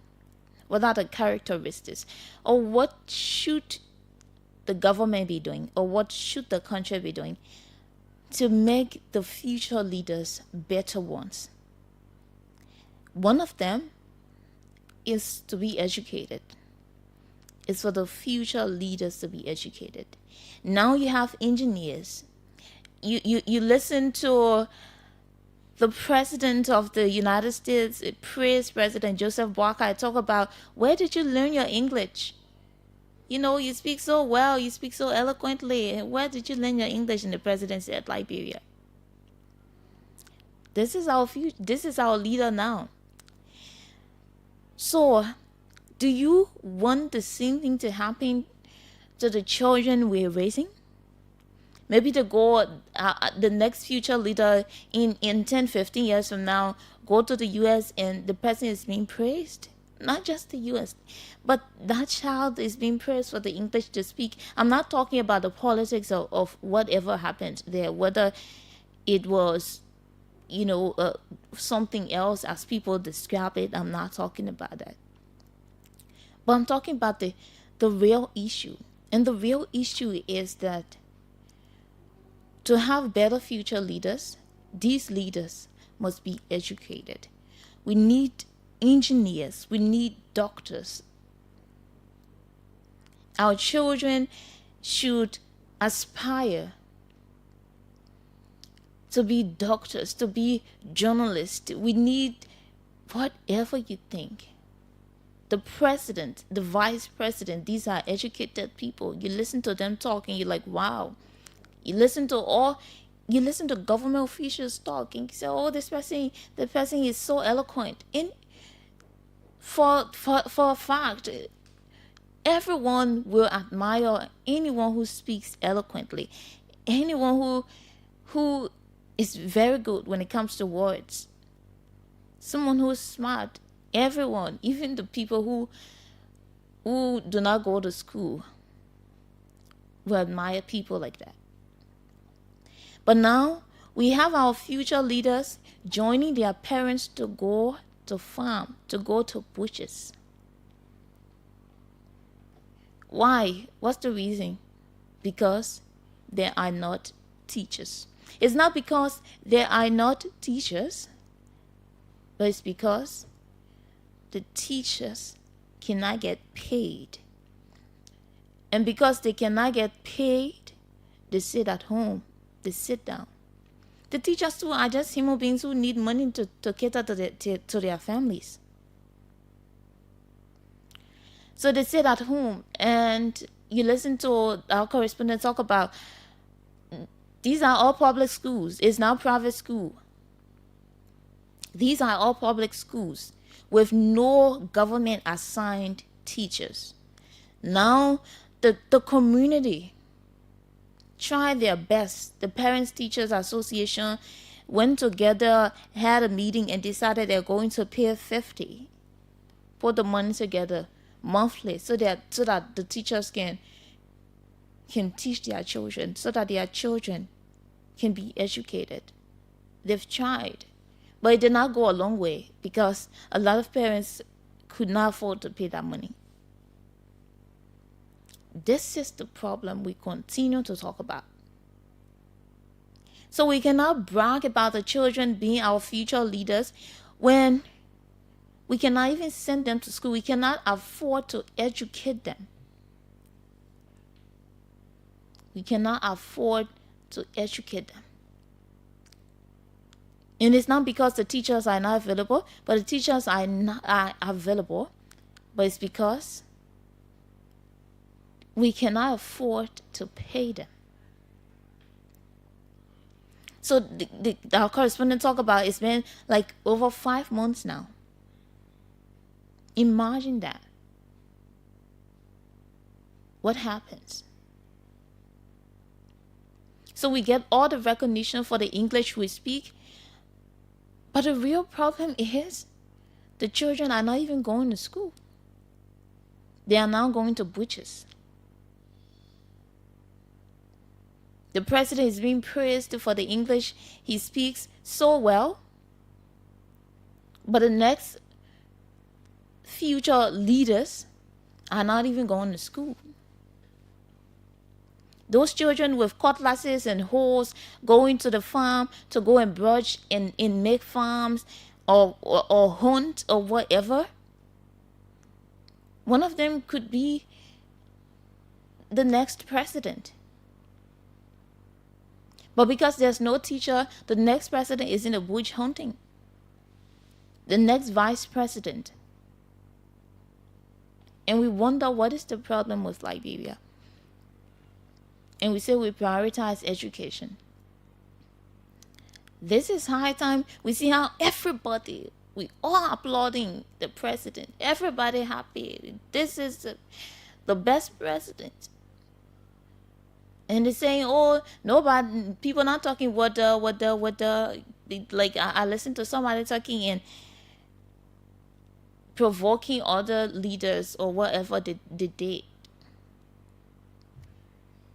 What are the characteristics? Or what should the government be doing? Or what should the country be doing to make the future leaders better ones? One of them is to be educated. It's for the future leaders to be educated. Now you have engineers. You listen to the president of the United States, praise President Joseph Boakai, talk about, where did you learn your English? You know, you speak so well, you speak so eloquently. Where did you learn your English? And the president said, Liberia. This is our leader now. So, do you want the same thing to happen to the children we're raising? Maybe to go, the next future leader in 10, 15 years from now, go to the U.S. and the person is being praised. Not just the U.S., but that child is being praised for the English to speak. I'm not talking about the politics of whatever happened there, whether it was, something else as people describe it. I'm not talking about that. But I'm talking about the real issue. And the real issue is that to have better future leaders, these leaders must be educated. We need engineers. We need doctors. Our children should aspire to be doctors, to be journalists. We need whatever you think. The president, the vice president, these are educated people. You listen to them talking, you're like, wow. You listen to government officials talking. You say, oh, the person is so eloquent. And for a fact, everyone will admire anyone who speaks eloquently, anyone who is very good when it comes to words, someone who is smart. Everyone, even the people who do not go to school, will admire people like that. But now we have our future leaders joining their parents to go to farm, to go to bushes. Why? What's the reason? Because they are not teachers. It's not because they are not teachers, but it's because the teachers cannot get paid. And because they cannot get paid, they sit at home. They sit down. The teachers too are just human beings who need money to cater to their families. So they sit at home, and you listen to our correspondent talk about, these are all public schools. It's now private school. These are all public schools with no government assigned teachers. Now the community try their best. The Parents Teachers Association went together, had a meeting, and decided they're going to pay 50. Put the money together monthly so that the teachers can teach their children, so that their children can be educated. They've tried, but it did not go a long way because a lot of parents could not afford to pay that money. This is the problem we continue to talk about. So we cannot brag about the children being our future leaders when we cannot even send them to school. We cannot afford to educate them. We cannot afford to educate them. And it's not because the teachers are not available, but the teachers are available, but it's because we cannot afford to pay them. So our correspondent talk about it's been like over 5 months now. Imagine that. What happens? So we get all the recognition for the English we speak, but the real problem is the children are not even going to school. They are now going to butchers. The president is being praised for the English he speaks so well, but the next future leaders are not even going to school. Those children with cutlasses and hoes going to the farm to go and brush and make farms or hunt or whatever. One of them could be the next president. But because there's no teacher, the next president is in the bush hunting. The next vice president. And we wonder what is the problem with Liberia. And we say we prioritize education. This is high time. We see how everybody, we all applauding the president. Everybody happy. This is the best president. And they're saying, oh, nobody, people not talking what like I listened to somebody talking and provoking other leaders or whatever they did.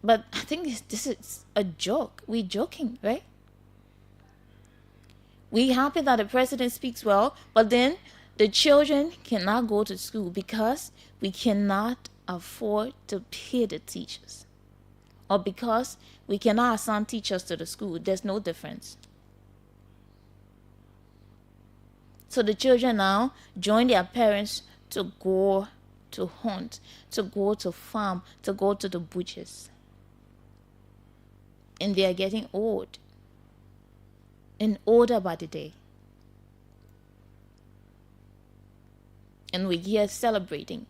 But I think this is a joke. We're joking, right? We're happy that the president speaks well, but then the children cannot go to school because we cannot afford to pay the teachers. Or because we cannot assign teachers to the school. There's no difference. So the children now join their parents to go to hunt, to go to farm, to go to the butchers. And they are getting old. And older by the day. And we're here celebrating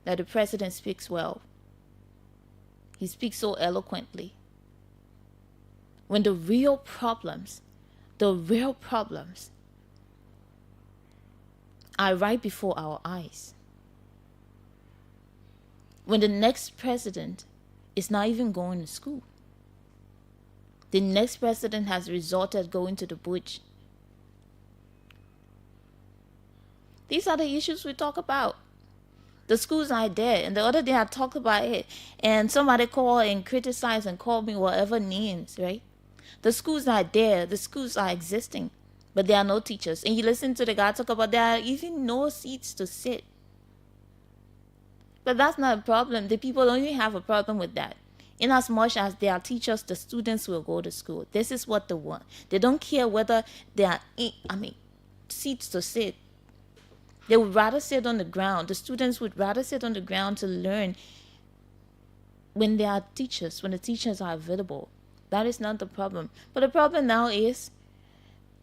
that the president speaks well. He speaks so eloquently. When the real problems are right before our eyes. When the next president is not even going to school. The next president has resorted going to the bush. These are the issues we talk about. The schools are there. And the other day I talked about it. And somebody called and criticized and called me whatever names, right? The schools are there. The schools are existing. But there are no teachers. And you listen to the guy talk about there are even no seats to sit. But that's not a problem. The people don't even have a problem with that. In as much as they are teachers, the students will go to school. This is what they want. They don't care whether there are, seats to sit. They would rather sit on the ground. The students would rather sit on the ground to learn when there are teachers, when the teachers are available. That is not the problem. But the problem now is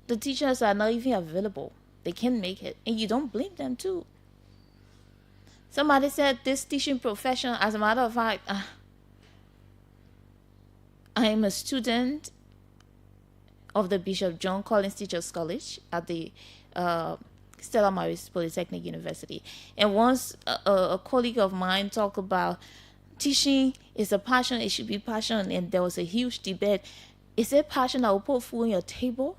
the teachers are not even available. They can't make it. And you don't blame them too. Somebody said this teaching profession, as a matter of fact, I am a student of the Bishop John Collins Teachers College at the Stella Maris Polytechnic University. And once a colleague of mine talked about teaching is a passion, it should be passion, and there was a huge debate. Is it passion that will put food on your table?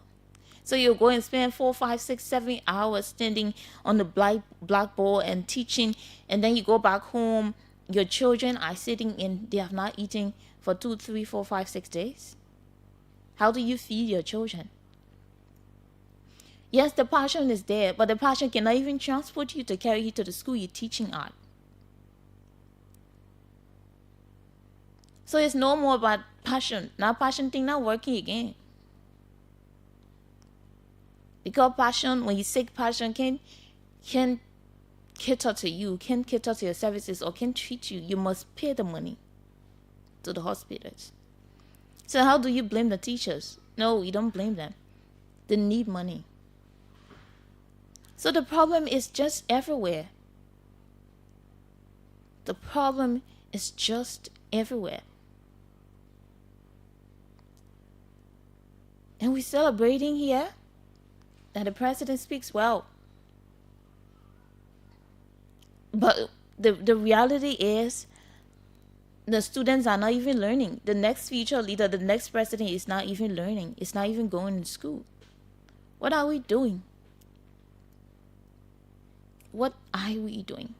So you go and spend 4, 5, 6, 7 hours standing on the blackboard and teaching, and then you go back home, your children are sitting in, they have not eaten for 2, 3, 4, 5, 6 days. How do you feed your children? Yes, the passion is there, but the passion cannot even transport you to carry you to the school you're teaching at. So it's no more about passion. Now passion thing not working again. Because passion, when you say passion can cater to you, can cater to your services, or can treat you, you must pay the money to the hospitals. So how do you blame the teachers? No, you don't blame them. They need money. So the problem is just everywhere. The problem is just everywhere. And we're celebrating here that the president speaks well. But the reality is the students are not even learning. The next future leader, the next president is not even learning. It's not even going to school. What are we doing? What are we doing?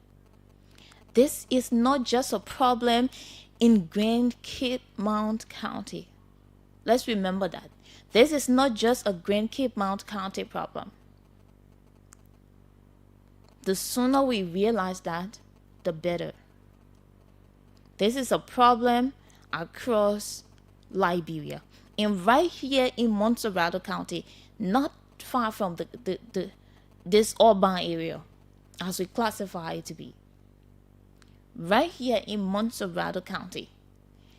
This is not just a problem in Grand Cape Mount County. Let's remember that. This is not just a Grand Cape Mount County problem. The sooner we realize that, the better. This is a problem across Liberia. And right here in Montserrat County, not far from this urban area, as we classify it to be. Right here in Montserrat County.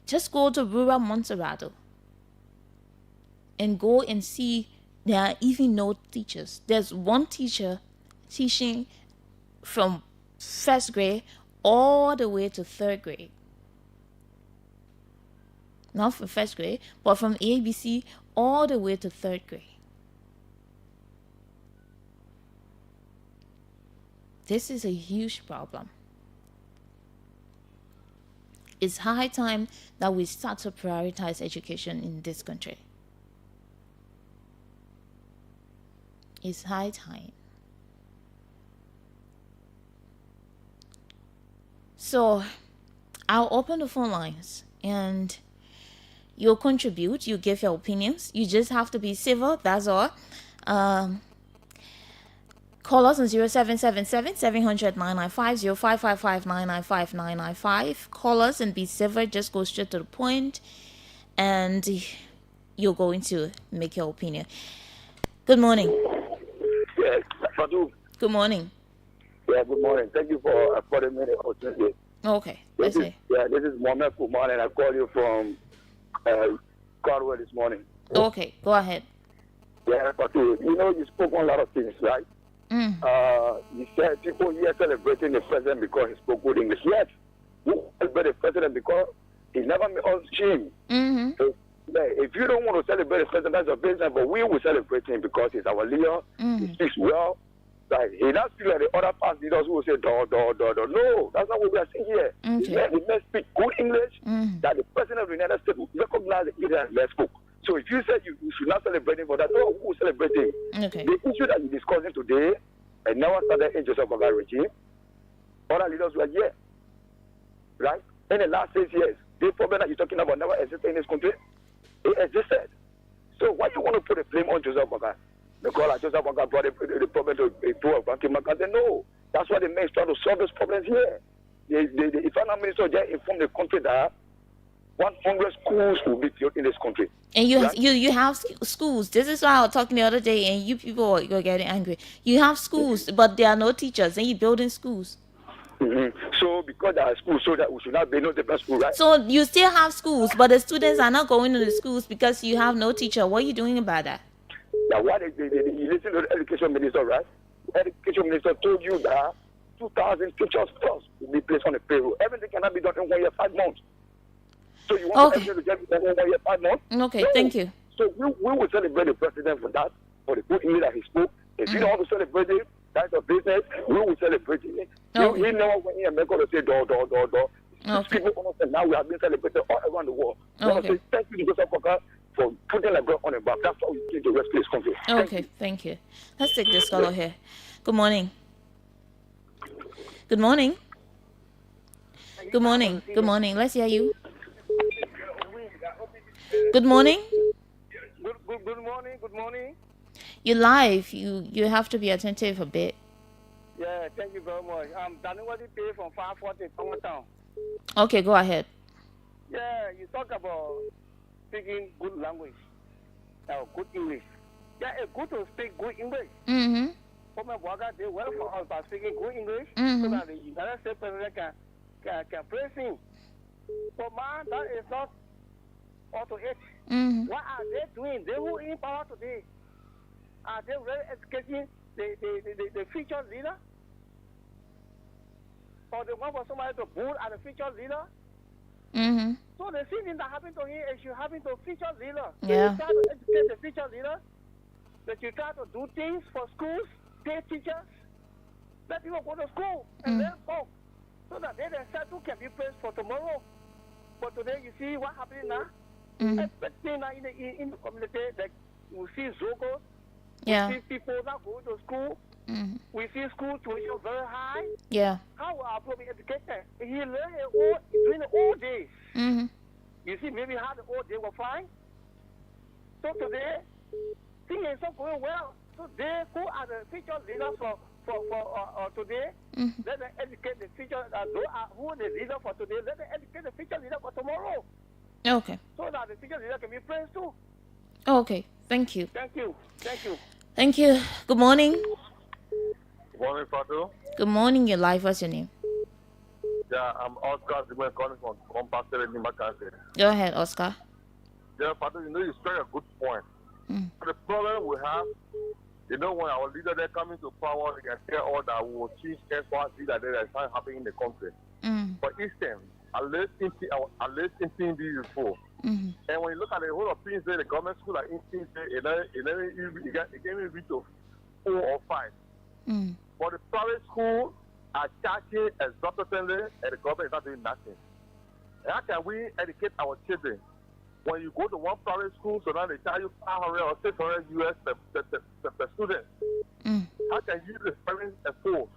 Just go to rural Montserrat and go and see there are even no teachers. There's one teacher teaching from first grade all the way to third grade. Not from first grade, but from ABC all the way to third grade. This is a huge problem. It's high time that we start to prioritize education in this country. It's high time. So I'll open the phone lines and you'll contribute, you give your opinions. You just have to be civil, that's all. Call us on 0777 700 995 0555 995 995. Call us and be civil, just go straight to the point and you're going to make your opinion. Good morning. Yes, Fatu. Good morning. Yeah, good morning. Thank you for the minute opportunity. Okay, this is Mohammed Kumar and I call you from Carwell this morning. Okay, go ahead. Yeah, Fatu, you spoke on a lot of things, right? You said people here celebrating the president because he spoke good English. Yes, we celebrate the president because he never made us shame. If you don't want to celebrate the president, that's your business, but we will celebrate him because he's our leader. He speaks well. Like, he doesn't speak like the other past leaders who will say, do. No, that's not what we are saying here. Okay. He must speak good English, that the president of the United States will recognize the English and let's spoke. So if you said you should not celebrate him for that, no, who will celebrate him? Okay. The issue that you're discussing today, and now started in Joseph Boga regime, other leaders were here, right? In the last 6 years, the problem that you're talking about never existed in this country. It existed. So why you want to put the blame on Joseph Boga? Because Joseph Boga brought the problem to Banky Makante. No, that's why the men is trying to solve those problems here. The finance minister just informed the country that 100 schools will be built in this country. And you have schools. This is why I was talking the other day, and you people are getting angry. You have schools, but there are no teachers, and you're building schools. So because there are schools, so that we should not be no different school, right? So you still have schools, but the students are not going to the schools because you have no teacher. What are you doing about that? Now, what you listen to the education minister, right? The education minister told you that 2,000 teachers plus will be placed on the payroll. Everything cannot be done in 1 year, 5 months. So you want everything to get done in 1 year, 5 months? Okay, no. Thank you. So we will celebrate the president for that, for the good English that he spoke. If you don't want to celebrate him, that's a business. We will celebrate him. Okay. He never went in America to say do. Okay. People understand now we have been celebrated all around the world. I want to say thank you to Joseph Boga for putting the bread on the back. That's how we came to rescue this country. Okay, thank you. Let's take this caller here. Good morning. Good morning. Good morning. Good morning. Let's hear you. Good morning. Good morning. Good morning. You're live. You have to be attentive a bit. Yeah, thank you very much. Daniwadi Pay from 540 Town. Okay, go ahead. Yeah, you talk about speaking good language, good English. Yeah, it's good to speak good English. Mm-hmm. But my brother did well for us by speaking good English, so that the United States president can praise him. But man, that is not up to it. What are they doing? They who in power today, are they really educating the future leader? Or they want for somebody to build as a future leader? So the same thing that happened to him, it should happen to future leader. Yeah. You try to educate the future leader, that you try to do things for schools, pay teachers, let people go to school and learn folk, so that they themselves too can be praised for tomorrow. But today you see what happening now? Especially now in the community, that we see Zogos, we see people not going to school, we see school tuition very high. Yeah. How are people be educated? He learned during the old days. You see, maybe how the old days were fine. So today, things is not going well. So they who are the future leaders for today, let them educate the future. Those are who are the leader for today. Let them educate the future leader for tomorrow. Okay. So that the future leader can be praised too. Okay. Thank you. Thank you. Thank you. Thank you. Good morning. Good morning, Fatu. Good morning. Your life. What's your name? Yeah, I'm Oscar Zimmer calling from Pastor in Mackenzie. Go ahead, Oscar. Yeah, Fatu, you struck a good point. The problem we have, when our leader they're coming to power, they can tell all that we will change efforts that is not happening in the country. But instead, I listened to this before. And when you look at the whole of things there, the government school are in things there, it can't even reach to 4 or 5. But the private school are charging exorbitantly, and the government is not doing nothing. How can we educate our children? When you go to one private school, so now they charge you 500 or 600 US per student. How can you the parents afford?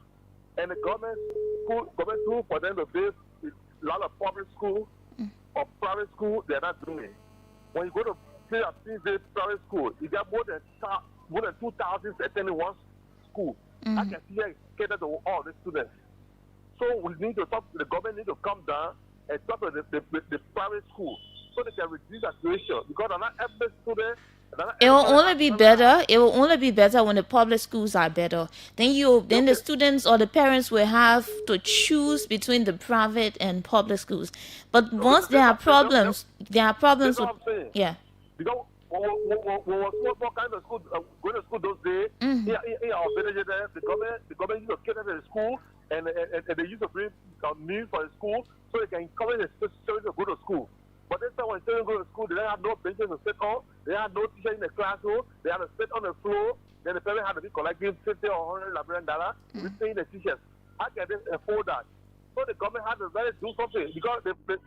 And the government school for them to build a lot of public school or private school, they're not doing it. When you go to private school, you get more than 2,000 attending one school. I can see here cater to all the students. So we need to talk. The government need to come down and talk to the private school so they can reduce the situation. Because not every student. It will only be better. It will only be better when the public schools are better. Then the students or the parents will have to choose between the private and public schools. But once there are problems with yeah. Because when what kind of school going to school those days, in our village there, the government used to cater to the school and they used to bring meals for the school so they can encourage the students to go to school. But this time when children go to school, they don't have no benches to sit on, they have no teacher in the classroom, they have to sit on the floor, then the parents have to be collecting $50 or $100 to paying the teachers. How can they afford that? So the government has to really do something because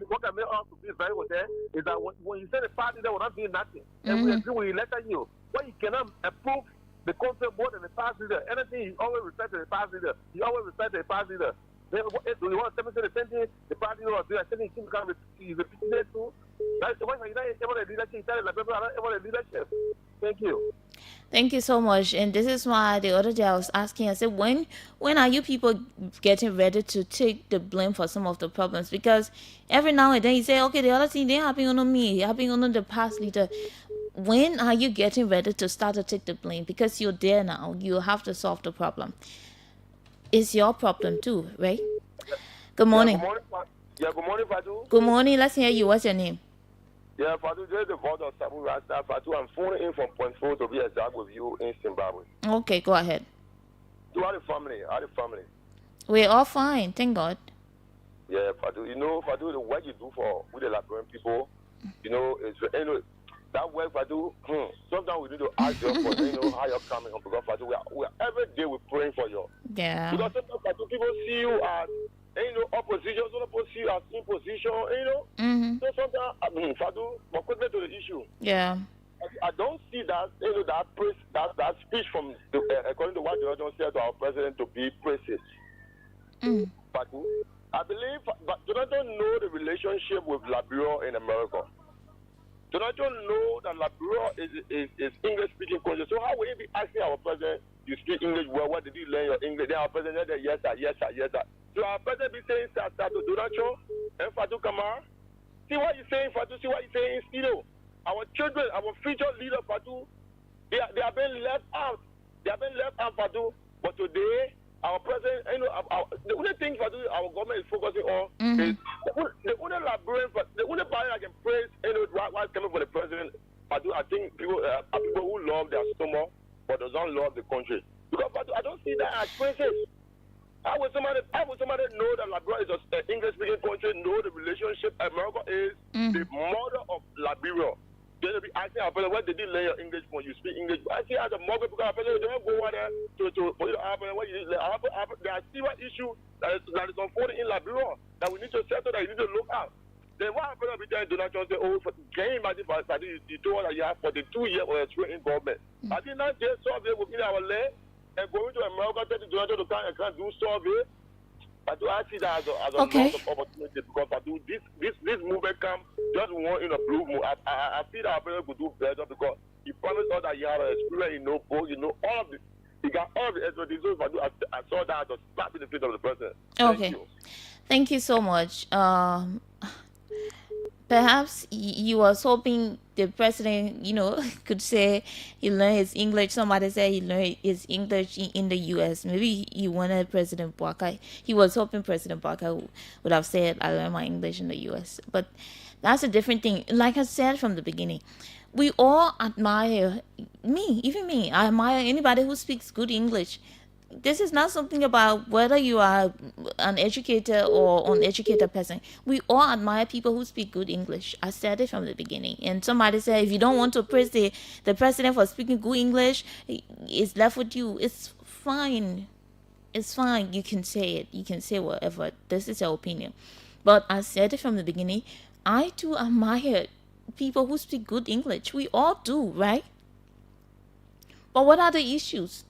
what can make us to be very well there is that when you say the party, they will not do nothing. And we agree with elected you. When you cannot approve the concept more than the past leader, anything you always respect the past leader. You always respect the past leader. Do you want to say the same thing? The party will do the same thing. Is repeating it too. That's the one you don't ever the leadership. People are not ever the leadership. Thank you. Thank you so much. And this is why the other day I was asking, I said, when are you people getting ready to take the blame for some of the problems? Because every now and then you say, okay, the other thing, they're happening on me, happening on the past leader. When are you getting ready to start to take the blame? Because you're there now. You have to solve the problem. It's your problem too, right? Good morning. Good morning, Fatu. Good morning. Let's hear you. What's your name? Yeah, Fatu, this is the voice of Sabu Rasta. Fatu, I'm phoning in from Point 4 to be exact with you in Zimbabwe. Okay, go ahead. So how the family? We're all fine, thank God. Yeah, Fatu, Fatu, the work you do with the Liberian people, it's that work, Fatu, sometimes we need to ask you for, how you're coming on, because Fatu, we are every day we're praying for you. Yeah. Because sometimes, Fatu, people see you as, opposition, some people see you as in position, So sometimes, Fatu, but quickly to the issue. Yeah. I don't see that, that speech from, according to what the Lord said to our president, to be praises. Fatu, I believe, but Jonathan know the relationship with Liberia in America. Jonathan know that Liberia is English-speaking country. So how will he be asking our president, you speak English well, what did you learn your English? Then our president said, yes, sir, yes, sir, yes, sir. So our president be saying, sir, to Jonathan and Fatu Kamara. See what you're saying, Fatu, see what you're saying, Stilo. our children, our future leader, Fatu, they are being left out. They are being left out, Fatu. But today, our president, the only thing Fatu, our government is focusing on is the only Liberian, the only party I can praise, why coming for the president, Fatu, I think people are people who love their stomach, but does not love the country. Because Fatu, I don't see that as praises. How would somebody know that Liberia is an English-speaking country, know the relationship America is the mother of Liberia? They'll be asking our president, where did you learn your English from? You speak English. I see as a mother, because our president don't go over there for you to happen. There are serious issues that is unfolding in Liberia that we need to settle, that you need to look at. Then why are we telling Donald Trump say, oh, can you imagine you told us that you have 42 years of experience in government? I think not just survey within our land and going to America, tell Donald Trump to come and do survey. I see that as a lot of opportunity, because this movement comes just one in a blue moon. I feel that our president could do better, because he promised us that he had an experience, you know, both, you know, all of it. He got all of the expertise. So I saw that as a slap in the face of the president. Okay. Thank you so much. Perhaps you was hoping the president, could say he learned his English. Somebody said he learned his English in the U.S. Maybe he wanted President Barker. He was hoping President Barker would have said, I learned my English in the U.S. But that's a different thing. Like I said from the beginning, we all admire even me. I admire anybody who speaks good English. This is not something about whether you are an educated or uneducated person. We all admire people who speak good English. I said it from the beginning. And somebody said, if you don't want to praise the president for speaking good English, it's left with you. It's fine. It's fine. You can say it. You can say whatever. This is your opinion. But I said it from the beginning. I too admire people who speak good English. We all do, right? But what are the issues?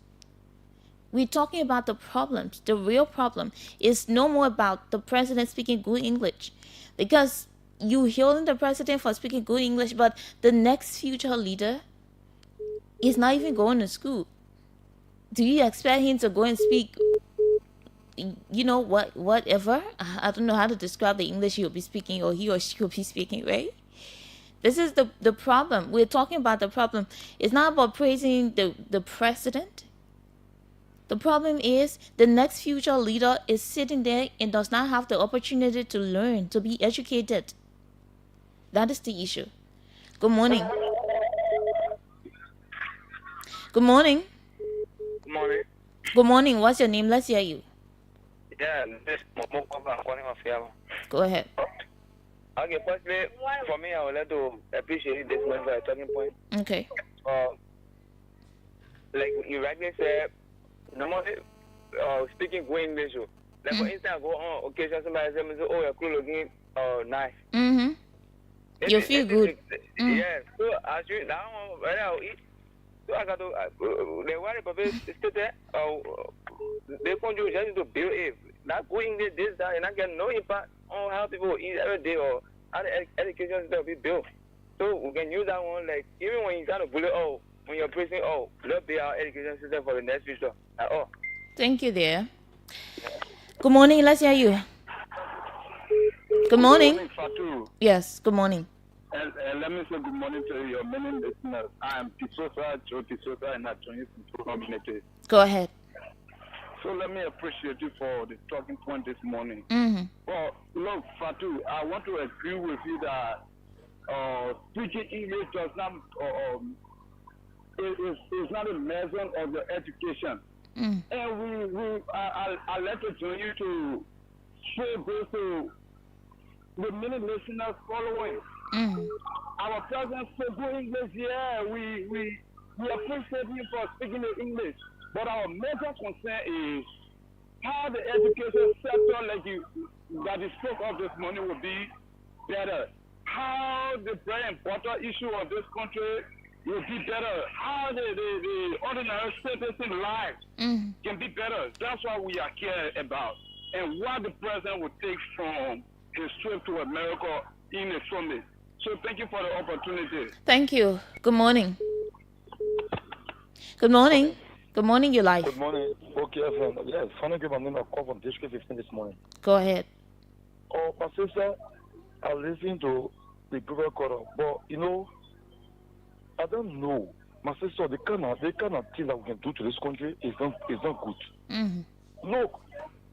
We're talking about the problems. The real problem is no more about the president speaking good English, because you hailing the president for speaking good English, but the next future leader is not even going to school. Do you expect him to go and speak, whatever? I don't know how to describe the English he'll be speaking, or he or she will be speaking, right? This is the problem. We're talking about the problem. It's not about praising the president. The problem is the next future leader is sitting there and does not have the opportunity to learn, to be educated. That is the issue. Good morning. Good morning. Good morning. Good morning. What's your name? Let's hear you. Yeah, this is calling of Yama. Go ahead. Okay, firstly, for me, I would like to appreciate this moment for a talking point. Okay. Like you rightly said, normally, speaking good English, like for instance, I go on occasion, somebody says, oh, your clothes looking nice. Mm-hmm. You feel good. Yeah, so as you now, when I eat, so I got to, the worry about it, they want you just to build it. Not going this, that, and I get no impact on how people eat every day or how the education system will be built. So we can use that one, like, even when you kind of bully, when you're praising, let's be our education system for the next future at all. Thank you there. Good morning. Let's hear you. Good morning. Good morning, Fatu. Yes, good morning. Let me say good morning to your many listeners. I am Tisosa, Joe Tisosa, and I join you from community. Go ahead. So let me appreciate you for the talking point this morning. Mm-hmm. Well, look, Fatu, I want to agree with you that speaking English does not is not a measure of your education. And I like to join you to show this to the many listeners following. Our president spoke good English, yeah, we appreciate him for speaking in English. But our major concern is how the education sector, like that you spoke of this morning, will be better. How the bread and butter issue of this country will be better. How the ordinary citizen lives can be better. That's what we are care about. And what the president will take from his trip to America in a summit. So thank you for the opportunity. Thank you. Good morning. Good morning. Good morning, your life. Good morning. Okay, yes, funny give I'm going to call from District 15 this morning. Go ahead. Oh, my sister, I listened to the previous caller, but I don't know. My sister, the kind of thing that we can do to this country is not good. Look,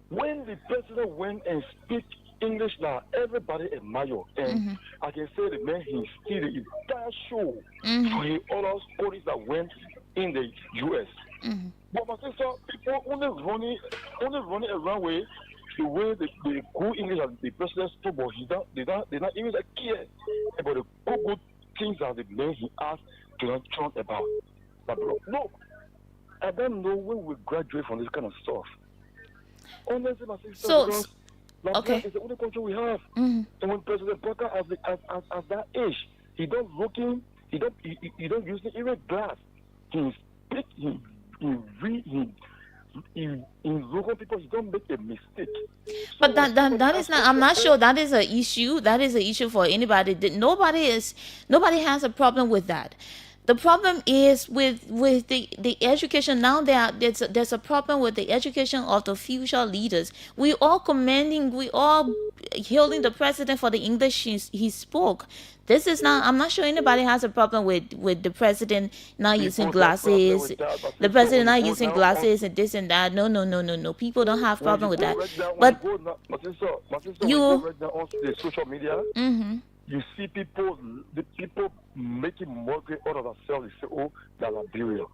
when the president went and speak English now, everybody admire. And I can say the man, he steal the entire show for the other stories that went in the U.S. But my sister, people only running around with the way the good English and the president spoke, but they not even care about the good things that the man he asked Donald Trump about. But bro, look, I don't know when we graduate from this kind of stuff. Honestly, my sister, because Liberia is the only country we have. And when President Parker at that age, he don't looking, he don't using even glass. He speak, he read, he look at people. He don't make a mistake. But that is not. I'm not sure that is an issue. That is an issue for anybody. Nobody has a problem with that. The problem is with the education. Now there's a problem with the education of the future leaders. We all hailing the president for the English he spoke. This is not. I'm not sure anybody has a problem with the president not using glasses. The president not using glasses and this and that. No. People don't have problem with that. But you the social media. You see the people making mockery out of themselves. They say, "Oh, they're Liberia."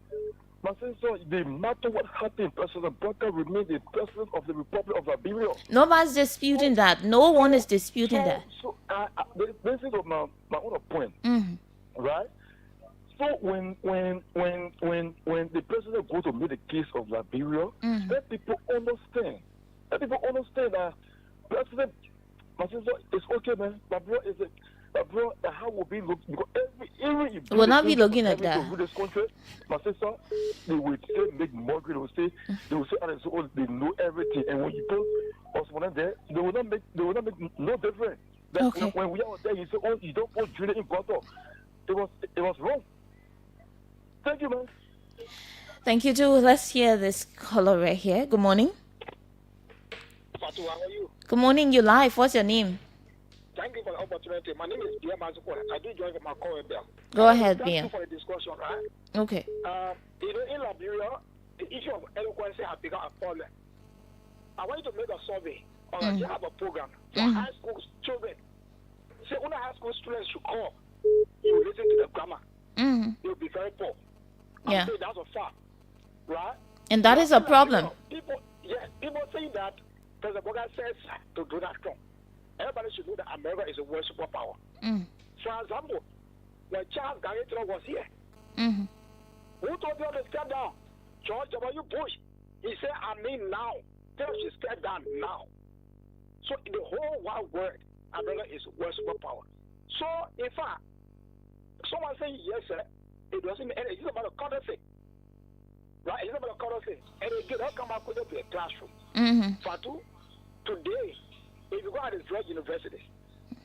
My sister, no matter what happened, President Parker remains the president of the Republic of Liberia. Nobody's disputing that. No one is disputing that. So, this is my other point, right? So when the president goes to make the case of Liberia, let people understand. Let people understand that President. My sister, it's okay, man. Liberia is how will be look because every will not be looking at that. This country, my sister, they will say make mockery. They will say they know everything, and when you put us one there, they will not make no difference. Okay. When we are there, you say, "Oh, you don't put Julia in Guato." It was wrong. Thank you, man. Thank you too. Let's hear this caller right here. Good morning. Fatu, how are you? Good morning. You live. What's your name? Thank you for the opportunity. My name is Bia Mazukwa. I do join from my call bell. Go ahead, Thank Bia. you for the discussion, right? Okay. In Liberia, the issue of eloquence has become a problem. I want you to make a survey or you have a program for high school children. Say, when high school students should call, you listen to the grammar. You'll be very poor. Yeah. That's a fact, right? And that is a problem. People say that President Boga says to Donald Trump. Everybody should know that America is a world superpower. For example, when Charles Garrett was here, who told you to step down? George W. Bush. He said, I mean now. Tell us to step down now. So in the whole wide world, America is a world superpower. So in fact, someone saying yes, sir, it doesn't mean it's about a courtesy. Right? It's about a courtesy. And again, they'll come back with it to a classroom. Fatu, today, if you go at the drug university,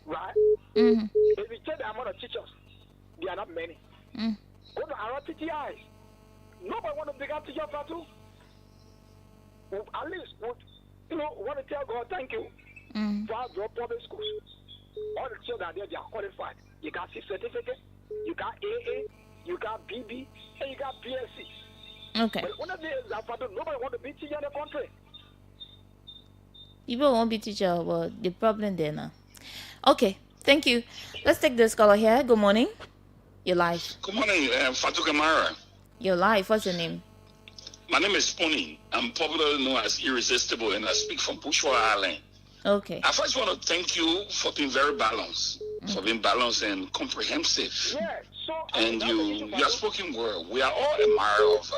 right? If you check the amount of teachers, there are not many. Go to our TTIs. Nobody want to become teacher, Fatu. At least, want to tell God, thank you for our public schools. All the children there, they are qualified. You got C certificate, you got AA, you got BB, and you got PSC. Okay. But one of the days, Fatu, nobody want to be teacher in the country. People won't be teacher, but the problem there now. Okay, thank you. Let's take this caller here. Good morning. You're live. Good morning, Fatu Kamara. You're live. What's your name? My name is Pony. I'm popularly known as Irresistible, and I speak from Bushwa Island. Okay. I first want to thank you for being very balanced, and comprehensive. Yeah, and you have spoken well. We are all admirers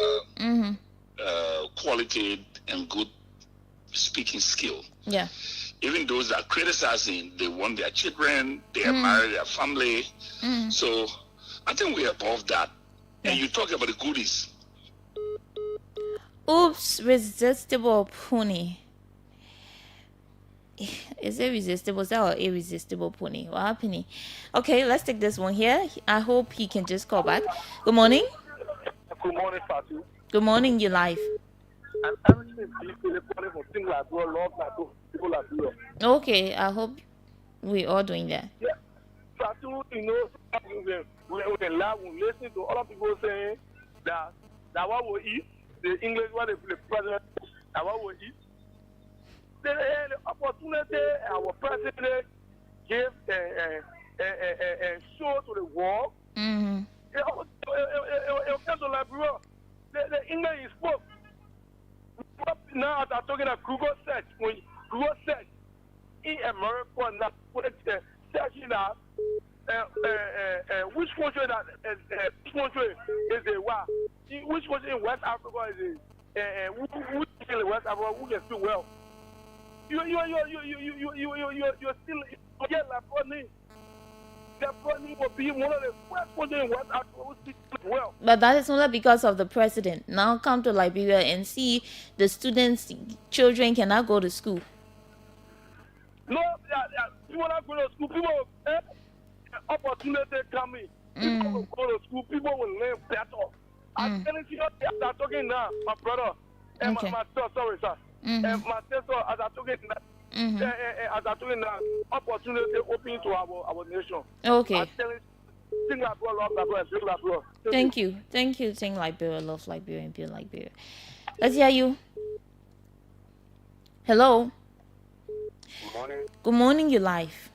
of quality and good speaking skill. Yeah. Even those that are criticizing, they want their children, they admire their family. So I think we're above that. And you talk about the goodies. Oops, resistible pony. Is it resistible? Is that or irresistible pony? What happened? Okay, let's take this one here. I hope he can just call back. Good morning. Good morning, Fatu. Good morning, you live. And everything is calling for things like love, people like you. Okay, I hope we all doing that. Yeah. Fatu, we laugh, we listen to other people saying that what we eat, the English, what the president, that what we eat. The opportunity our president gave a show to the world. Mm-hmm. It came to Liberia. The English is spoke. Now they're talking about Google search. When Google search in America, now searching out which country is the what? Which country in West Africa is it? Which in West Africa who can speak well? You're still get Liberia. Liberia will be one of the first countries in West Africa who speak well. But that is only because of the president. Now come to Liberia and see the students, children cannot go to school. No, people not go to school. People opportunity coming. People will go to school. People will learn better. I'm telling you, as I'm talking now, my brother and my sister, sorry, sir. And my sister, as I'm talking now, as I'm talking now, opportunity open to our nation. Okay. I'm telling you, sing Liberia, love Liberia, sing Liberia. Thank you. Sing Liberia, love Liberia, and be Liberia. Let's hear you. Hello. Good morning. Good morning, you live.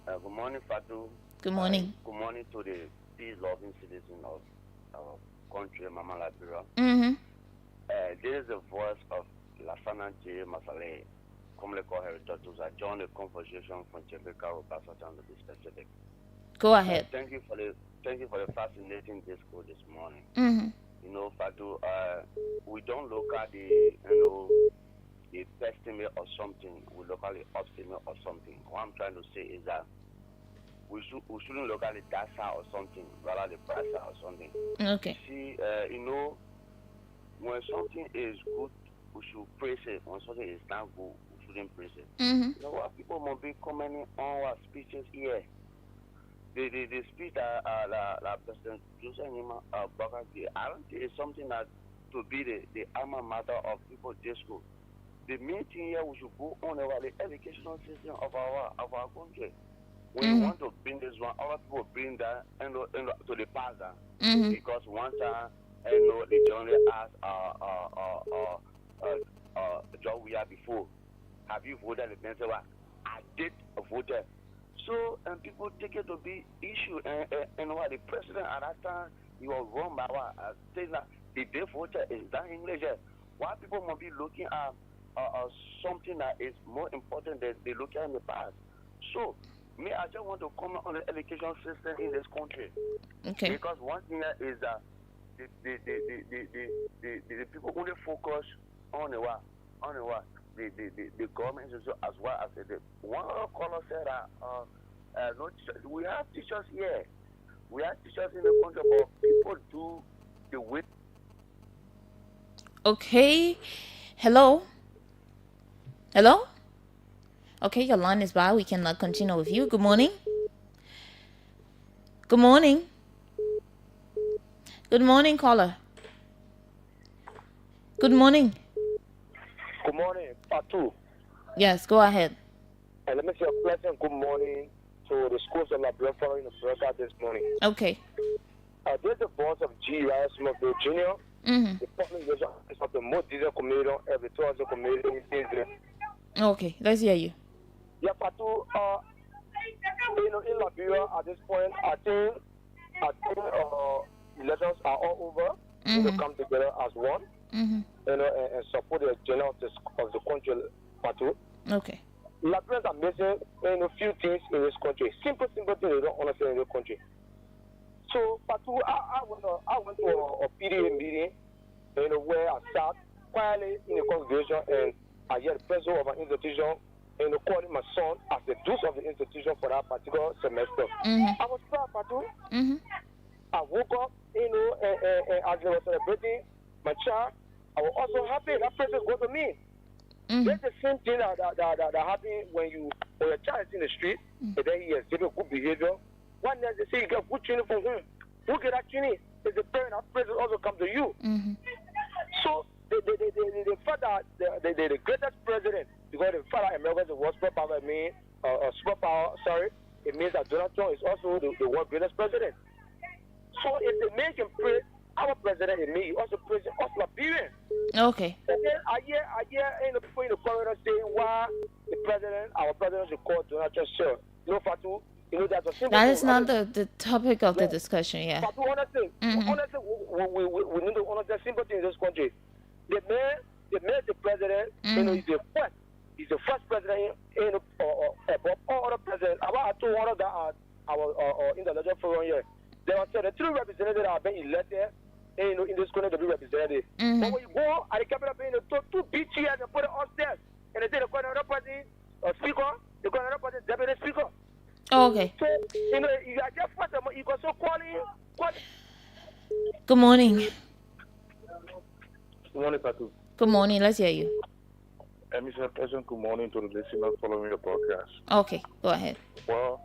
Good morning, Fatu. Good morning. Good morning to the peace-loving citizens of our country, Mama Liberia. Mm-hmm. This is the voice of Lasana J. Masale, commonly called Heritage. I joined the conversation from Jamaica, Obasanjo, to be specific. Go ahead. Thank you for the fascinating discourse this morning. Mm-hmm. You know, Fatu, we don't look at the estimate or something. We look at the estimate or something. What I'm trying to say is that we shouldn't look at the data or something, rather the price or something. Okay. See, you know, when something is good, we should praise it. When something is not good, we shouldn't praise it. Mm-hmm. You know what? People must be commenting on our speeches here. The speech that President Joseph Nima Baka gave, I don't think it's something that to be the alma mater of people discourse. The main thing here we should go on about the educational system of our country. When you want to bring this one, other people bring that to the past because one time the journalist asked job we had before, have you voted? And say, well, I did vote. So and people take it to be issue and what the president at that time he was wrong by what saying that the day voter is that English. Why people must be looking at something that is more important than they look at in the past. So me, I just want to comment on the education system in this country. Okay. Because one thing is that the people only focus on the what the government as well as the one caller said that no teachers. We have teachers here. We have teachers in the country, but people do the way. Okay. Hello. Hello. Okay, your line is by. We cannot continue with you. Good morning. Good morning. Good morning, caller. Good morning. Good morning, Fatu. Yes, go ahead. And let me say a pleasant good morning to the schools of Liberia following the broadcast this morning. Okay. This is the voice of G. Rice Smithville Jr. The public is of the most decent community on every tourism community in Israel. Okay, let's hear you. Yeah, Fatu, in Liberia at this point, I think elections are all over. We come together as one, and support the general of the country, Fatu. Okay. Liberians are missing a few things in this country. Simple things they don't understand in this country. So, Fatu, I went to a PDA meeting, where I sat quietly in the congregation and I heard the president of an institution calling my son as the dues of the institution for that particular semester. I was proud, Fatu. I woke up, and as they were celebrating my child, I was also happy that person was to me. That's the same thing that happens when your child is in the street and then he exhibits good behavior. One day they say you get good training from whom? Who get that training? Is the parent that person also come to you. So the fact that the greatest president, because the fact that America is the worst superpower, superpower, sorry, it means that Donald Trump is also the world's greatest president. So if the man can praise our president and me, he also praise us Liberians. Okay. And then I hear people in the corridor saying why our president should call Donald Trump sir. You know, Fatu, that's a simple That thing. is not the topic of the discussion, yeah. Fatu, honestly, we need to understand simple things in this country. The man, the president, he's the first president above all other presidents. About 200 that are our intellectual forum here. There are 73 representatives that have been elected in this country to be represented. But when you go at the capital, two big chairs and put it upstairs, and they say they're going to another person, a speaker, they're going to another person, deputy speaker. Oh, okay. So, you are just first, you go so calling. Good morning. Good morning, Fatu. Good morning. Let's hear you. Mr. President, good morning to the listeners following your broadcast. Okay, go ahead. Well,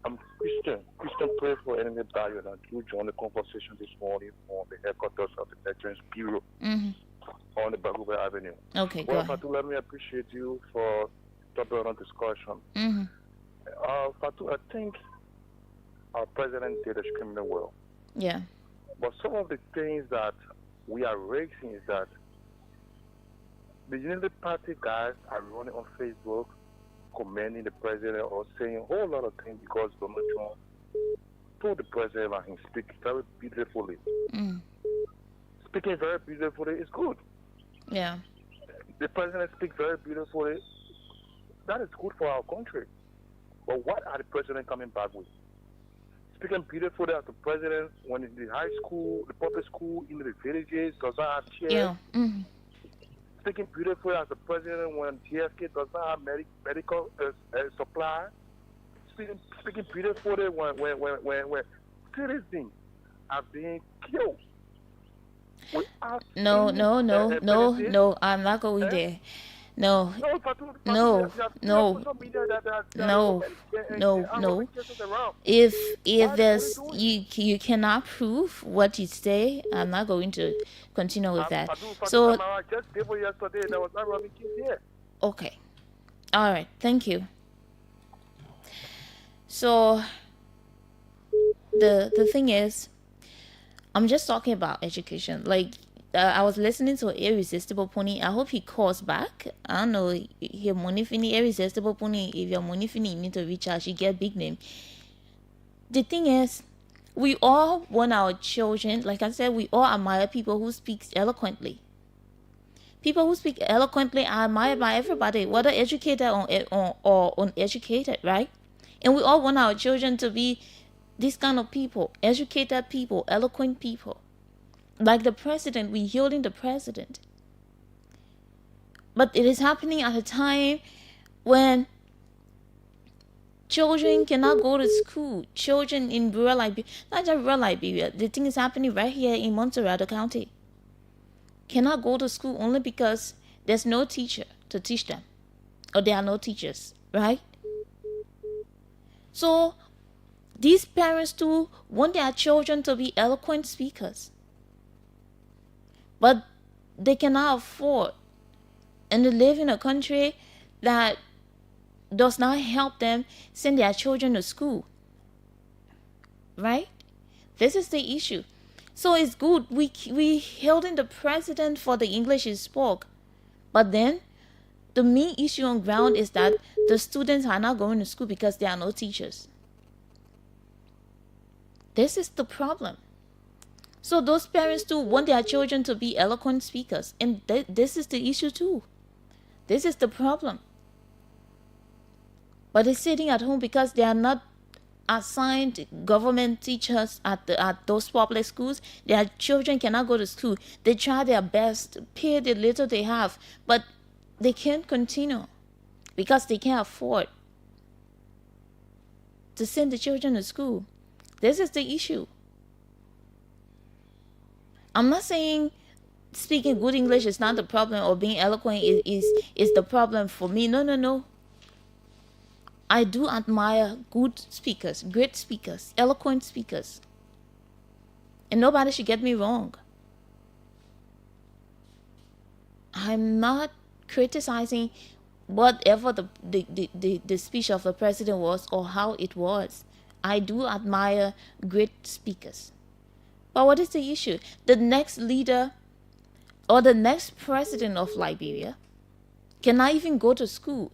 I'm Christian. Christian pray for enemy barrier and you joined the conversation this morning on the headquarters of the Veterans Bureau on the Baguba Avenue. Okay, go ahead. Fatu, let me appreciate you for topic on discussion. Fatu, I think our president did extremely well. Yeah. But some of the things that we are raising is that the Unity Party guys are running on Facebook commending the president or saying a whole lot of things because Donald Trump told the president and he speaks very beautifully. Speaking very beautifully is good. Yeah. The president speaks very beautifully. That is good for our country. But what are the president coming back with? Speaking beautifully as the president when in the high school, the public school, in the villages, does not have chairs. Yeah. Speaking beautifully as the president when TSK does not have medical supply. Speaking beautifully when citizens are being killed. No, I'm not going there. No. If there's you cannot prove what you say, I'm not going to continue with that. So okay, all right, thank you. So the thing is, I'm just talking about education. Like I was listening to Irresistible Pony. I hope he calls back. I don't know. Your money fini Irresistible Pony. If your money fini, you need to reach out. She get big name. The thing is, we all want our children. Like I said, we all admire people who speak eloquently. People who speak eloquently are admired by everybody, whether educated or uneducated, right? And we all want our children to be these kind of people, educated people, eloquent people. Like the president, we're hearing the president. But it is happening at a time when children cannot go to school. Children in rural Liberia, not just rural Liberia, the thing is happening right here in Montserrat County. Cannot go to school only because there's no teacher to teach them. Or there are no teachers, right? So these parents too want their children to be eloquent speakers. But they cannot afford, and they live in a country that does not help them send their children to school. Right? This is the issue. So it's good. We holding the president for the English he spoke. But then the main issue on ground is that the students are not going to school because there are no teachers. This is the problem. So those parents too want their children to be eloquent speakers. And this is the issue too. This is the problem. But they're sitting at home because they are not assigned government teachers at those public schools. Their children cannot go to school. They try their best, pay the little they have, but they can't continue because they can't afford to send the children to school. This is the issue. I'm not saying speaking good English is not the problem or being eloquent is the problem for me. No. I do admire good speakers, great speakers, eloquent speakers. And nobody should get me wrong. I'm not criticizing whatever the speech of the president was or how it was. I do admire great speakers. But what is the issue? The next leader or the next president of Liberia cannot even go to school,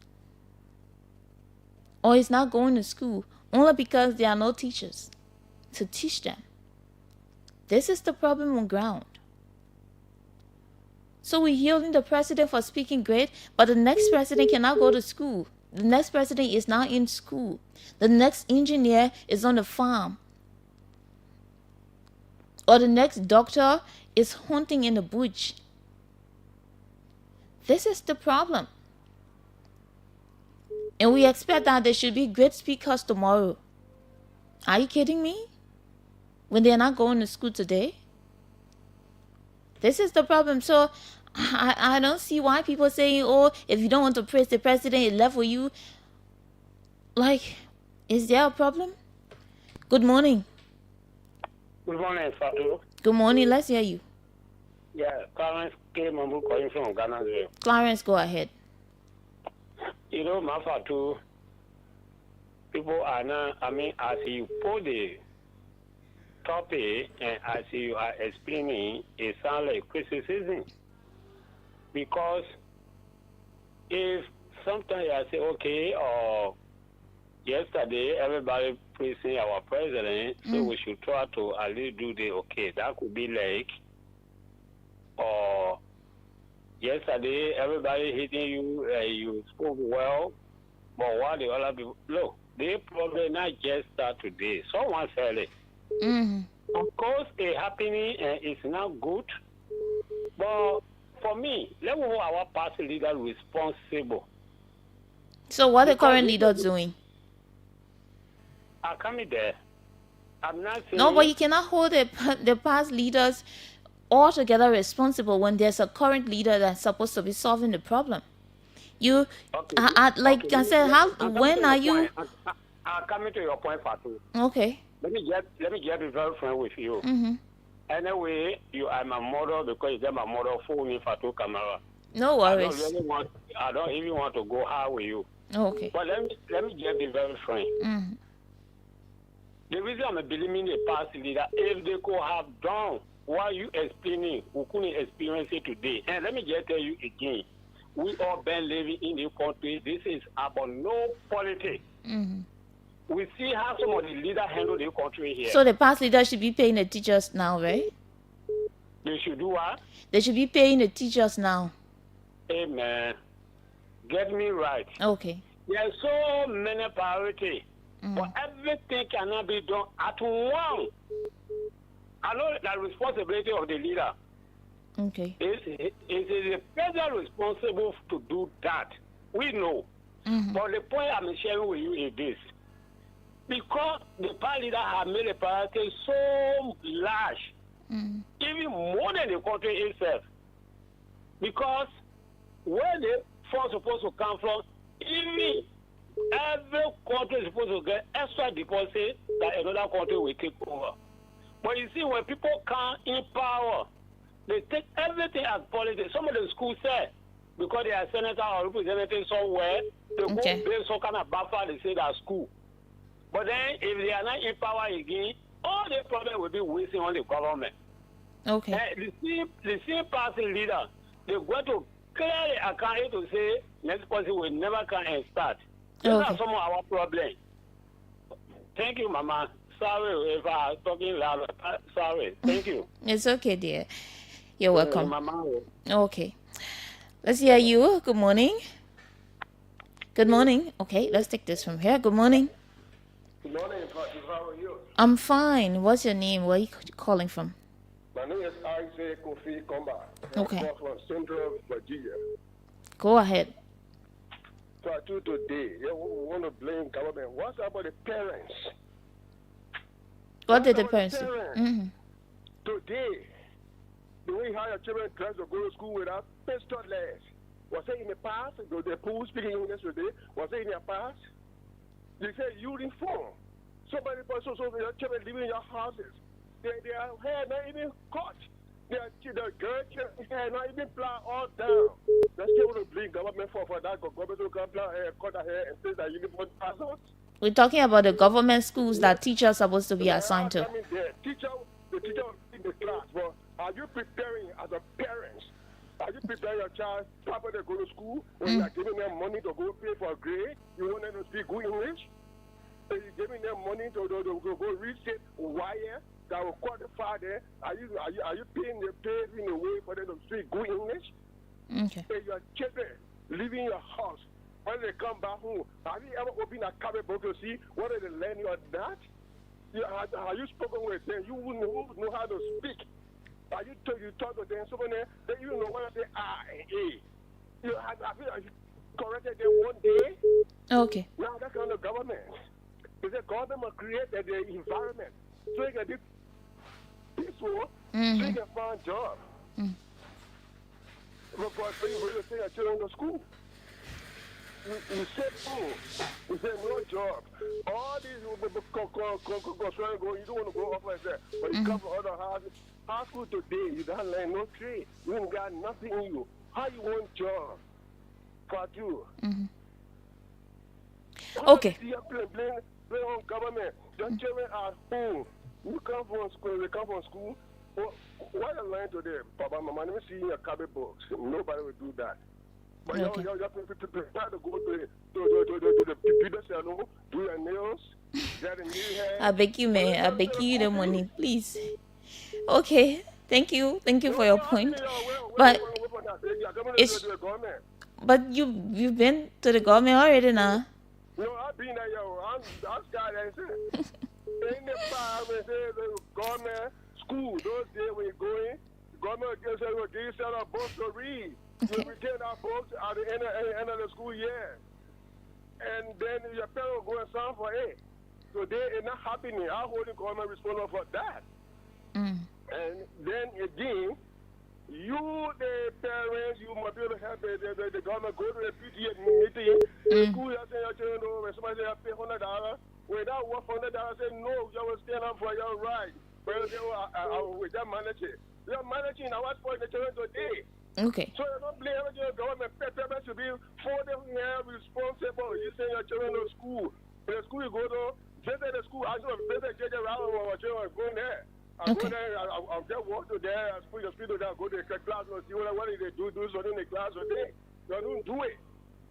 or is not going to school only because there are no teachers to teach them. This is the problem on ground. So we're hailing the president for speaking great, but the next president cannot go to school. The next president is not in school. The next engineer is on the farm. Or the next doctor is hunting in the bush. This is the problem. And we expect that there should be great speakers tomorrow. Are you kidding me? When they're not going to school today? This is the problem. So I don't see why people saying, oh, if you don't want to praise the president, it left for you. Like, is there a problem? Good morning. Good morning, Fatu. Good morning. Let's hear you. Yeah, Clarence came on calling from Ghana. Clarence, go ahead. You know, my Fatu, people are not, as you put the topic and as you are explaining, it sounds like criticism. Because if sometimes I say, okay, or yesterday everybody praising our president, so we should try to at least do the okay. That could be like, or yesterday everybody hitting you, you spoke well, but what the other people, look, they probably not just start today. Someone said it. Of course, a happening is not good, but for me, let me hold our party leader responsible. So what the current leader doing? I come there. I'm not saying... No, but you cannot hold the past leaders altogether responsible when there's a current leader that's supposed to be solving the problem. You, like I said, when are you... I'm coming to your point, Fatu. Okay. Let me get be very frank with you. Anyway, you are my model because you're my model for me, Fatu Kamara. No worries. I don't even want to go high with you. Okay. But let me just be very frank. The reason I'm believing the past leader, if they could have done what you explaining, we couldn't experience it today. And let me just tell you again, we all been living in the country. This is about no politics. We see how some of the leaders handle the country here. So the past leaders should be paying the teachers now, right? They should do what? They should be paying the teachers now. Amen. Get me right. Okay. There's so many priorities, but everything cannot be done at once. I know the responsibility of the leader. Okay. It is the president responsible to do that. We know. But the point I'm sharing with you is this. Because the party leader have made a priority so large, even more than the country itself. Because where the funds supposed to come from, even every country is supposed to get extra deposit that another country will take over. But you see, when people come in power, they take everything as politics. Some of the schools say, because they are senator or representative somewhere, they go build some kind of buffer, they say that's school. But then, if they are not in power again, all the problem will be wasting on the government. Okay. The same party leader, they're going to clearly account to say next person will never come and start. These are some of our problems. Thank you, Mama. Sorry if I'm talking loud. Sorry. Thank you. It's okay, dear. You're welcome. Mama. Okay. Let's hear you. Good morning. Good morning. Okay, let's take this from here. Good morning. Good morning, Fatu. How are you? I'm fine. What's your name? Where are you calling from? My name is Isaac Kofi Komba. Okay. I'm from Central Virginia. Go ahead. Fatu, today, we want to blame government. What about the parents? What did the parents do? Today, the way how your children dress to go to school without pistolets. Was it in the past? The pool speaking English today. Was it in the past? They say uniform. So your children living in your houses. They are hair not even cut. The girl children not even plan all down. They still want to blame government for that. Government will come plan cut her hair and say that uniform hazards. We're talking about the government schools that teachers are supposed to be assigned to. The teacher will in the class, but are you preparing as a parent? Are you preparing your child properly to go to school? When you are giving them money to go pay for a grade, you want them to speak good English? Are you giving them money to go research wire that will qualify them? Are you paying the pay in a way for them to speak good English? Okay. If your children leaving your house, when they come back home, have you ever opened a copy book to see what are they learning or not? Have you spoken with them? You wouldn't know how to speak. Are you talk to them, someone there, they even know what to say R and A. You have corrected them one day. Okay. Now that's on the government. Because the government created the environment so you can be peaceful, so you can find jobs. But for you to send your children to school. You said school. You said no job. All these concerns go, you don't want to go up like that. But you come from other houses. High school today, you don't learn no trade. You ain't got nothing in you. How you want job? Fatu. Okay. You play on government. Your children are home. You come from school, they come from school. Well, what I learned today, Papa, Mama, let me see in your cupboard books. Nobody will do that. But okay. you have to prepare to go to the computer salon, do your nails, get a new hair. I beg you, man. I beg you the money, please. Okay. Thank you for your point. But it's you've been to the government already now. No, I've been there, yo. I'm scared. In the past, when the government school, those days when you go in, government gives you a book to read. You return our books at the end of the school year. And then your parents will go and sign for it. So they are not happening. I'm holding government responsible for that. And then again, you, the parents, you must be able to help the government go to the PTA meeting. The school, you say your children, when somebody say I pay $100, when that work $100, say no, you will stand up for your right. But you say, I will just manage it. You are managing at what point the children today. Okay. So you don't blame your government. Parents should be for them responsible. You send your children to school. In the school you go to, visit the school. I should visit JJ Rowell or children going there. I go there, I'll just walk to there, I'll put your speed to there, go to the class and see what they do something in the class today. You don't do it.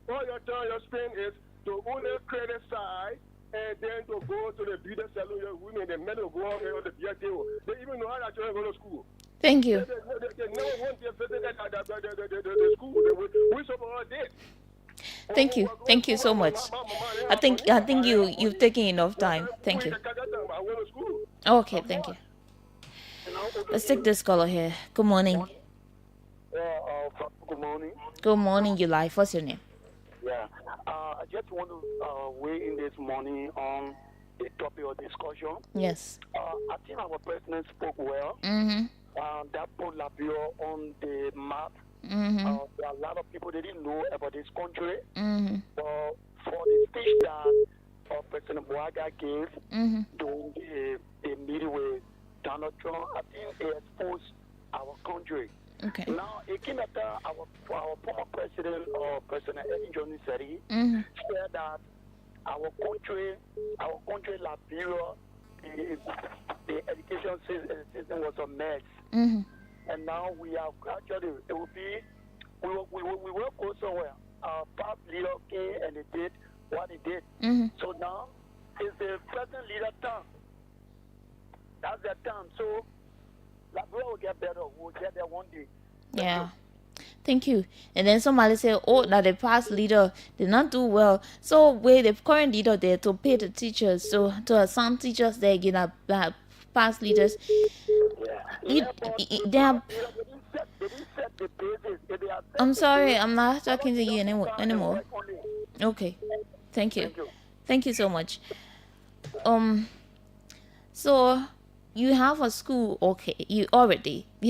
All your time you spend is to only criticize and then to go to the beauty salon, your women, the men will go on the beer table. They even know how their children go to school. Thank you. They never want to visit the school. We so all did. Thank you so much. I think you've taken enough time. Thank you. Okay, thank you. Let's take this caller here. Good morning. Good morning. Good morning, you live. What's your name? Yeah. I just want to weigh in this morning on the topic of discussion. Yes. I think our president spoke well. That put Labio on the map. There are a lot of people that didn't know about this country. But for the speech that President Boaga gave during the meeting with Donald Trump, I think it exposed our country. Okay. Now, it came after our former president, President Ellen Johnson said that our country, Liberia, the education system was a mess. And now we are actually, it will be, we will go somewhere. Our past leader came and they did what they did. So now, it's the present leader time. That's their time. So, Liberia will get better. We'll get there one day. Yeah. Thank you. And then somebody say, oh, that the past leader did not do well. So, with the current leader there to pay the teachers, so to assign teachers there, you know, past leaders, I'm sorry, I'm not talking to you anymore. Okay. Thank you. Thank you so much. So you have a school, okay, you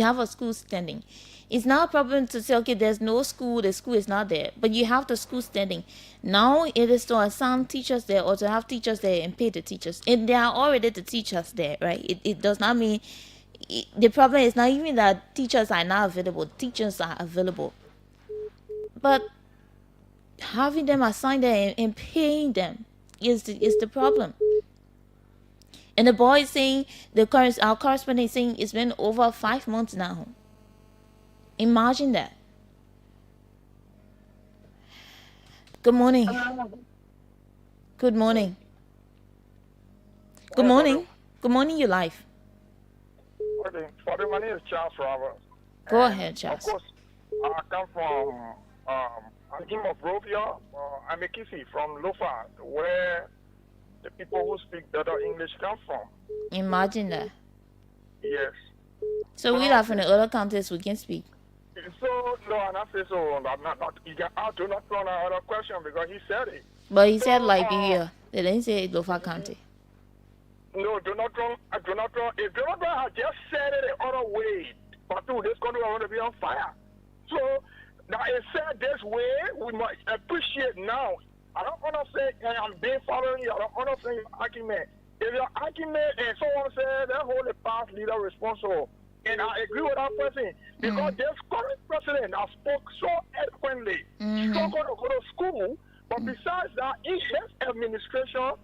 have a school standing. It's not a problem to say, okay, there's no school, the school is not there, but you have the school standing. Now it is to assign teachers there or to have teachers there and pay the teachers. And there are already the teachers there, right? It does not mean the problem is not even that teachers are not available. Teachers are available, but having them assigned there and paying them is the problem. And the boy is saying, our correspondent is saying it's been over 5 months now. Imagine that. Good morning. Good morning. Good morning. Good morning, your life. Okay, Father, my name is Charles Roberts. Go ahead, Charles. Of course, I come from Monrovia. I'm a Kisi from Lofa, where the people who speak better English come from. Imagine that. Yes. So we are from the other counties we can speak. So, no, and I say so. I do not throw another question because he said it. But he said Liberia. They didn't say Lofa County. No, do not wrong. If Donald Trump had just said it the other way, Fatu, this country will to be on fire. So, now it said this way, we must appreciate now. I don't want to say I'm being following you. I don't want to say your argument. If your argument and someone said that hold the past leader responsible, and I agree with that person because this current president has spoke so eloquently, struggled to go to school, but besides that, in his administration,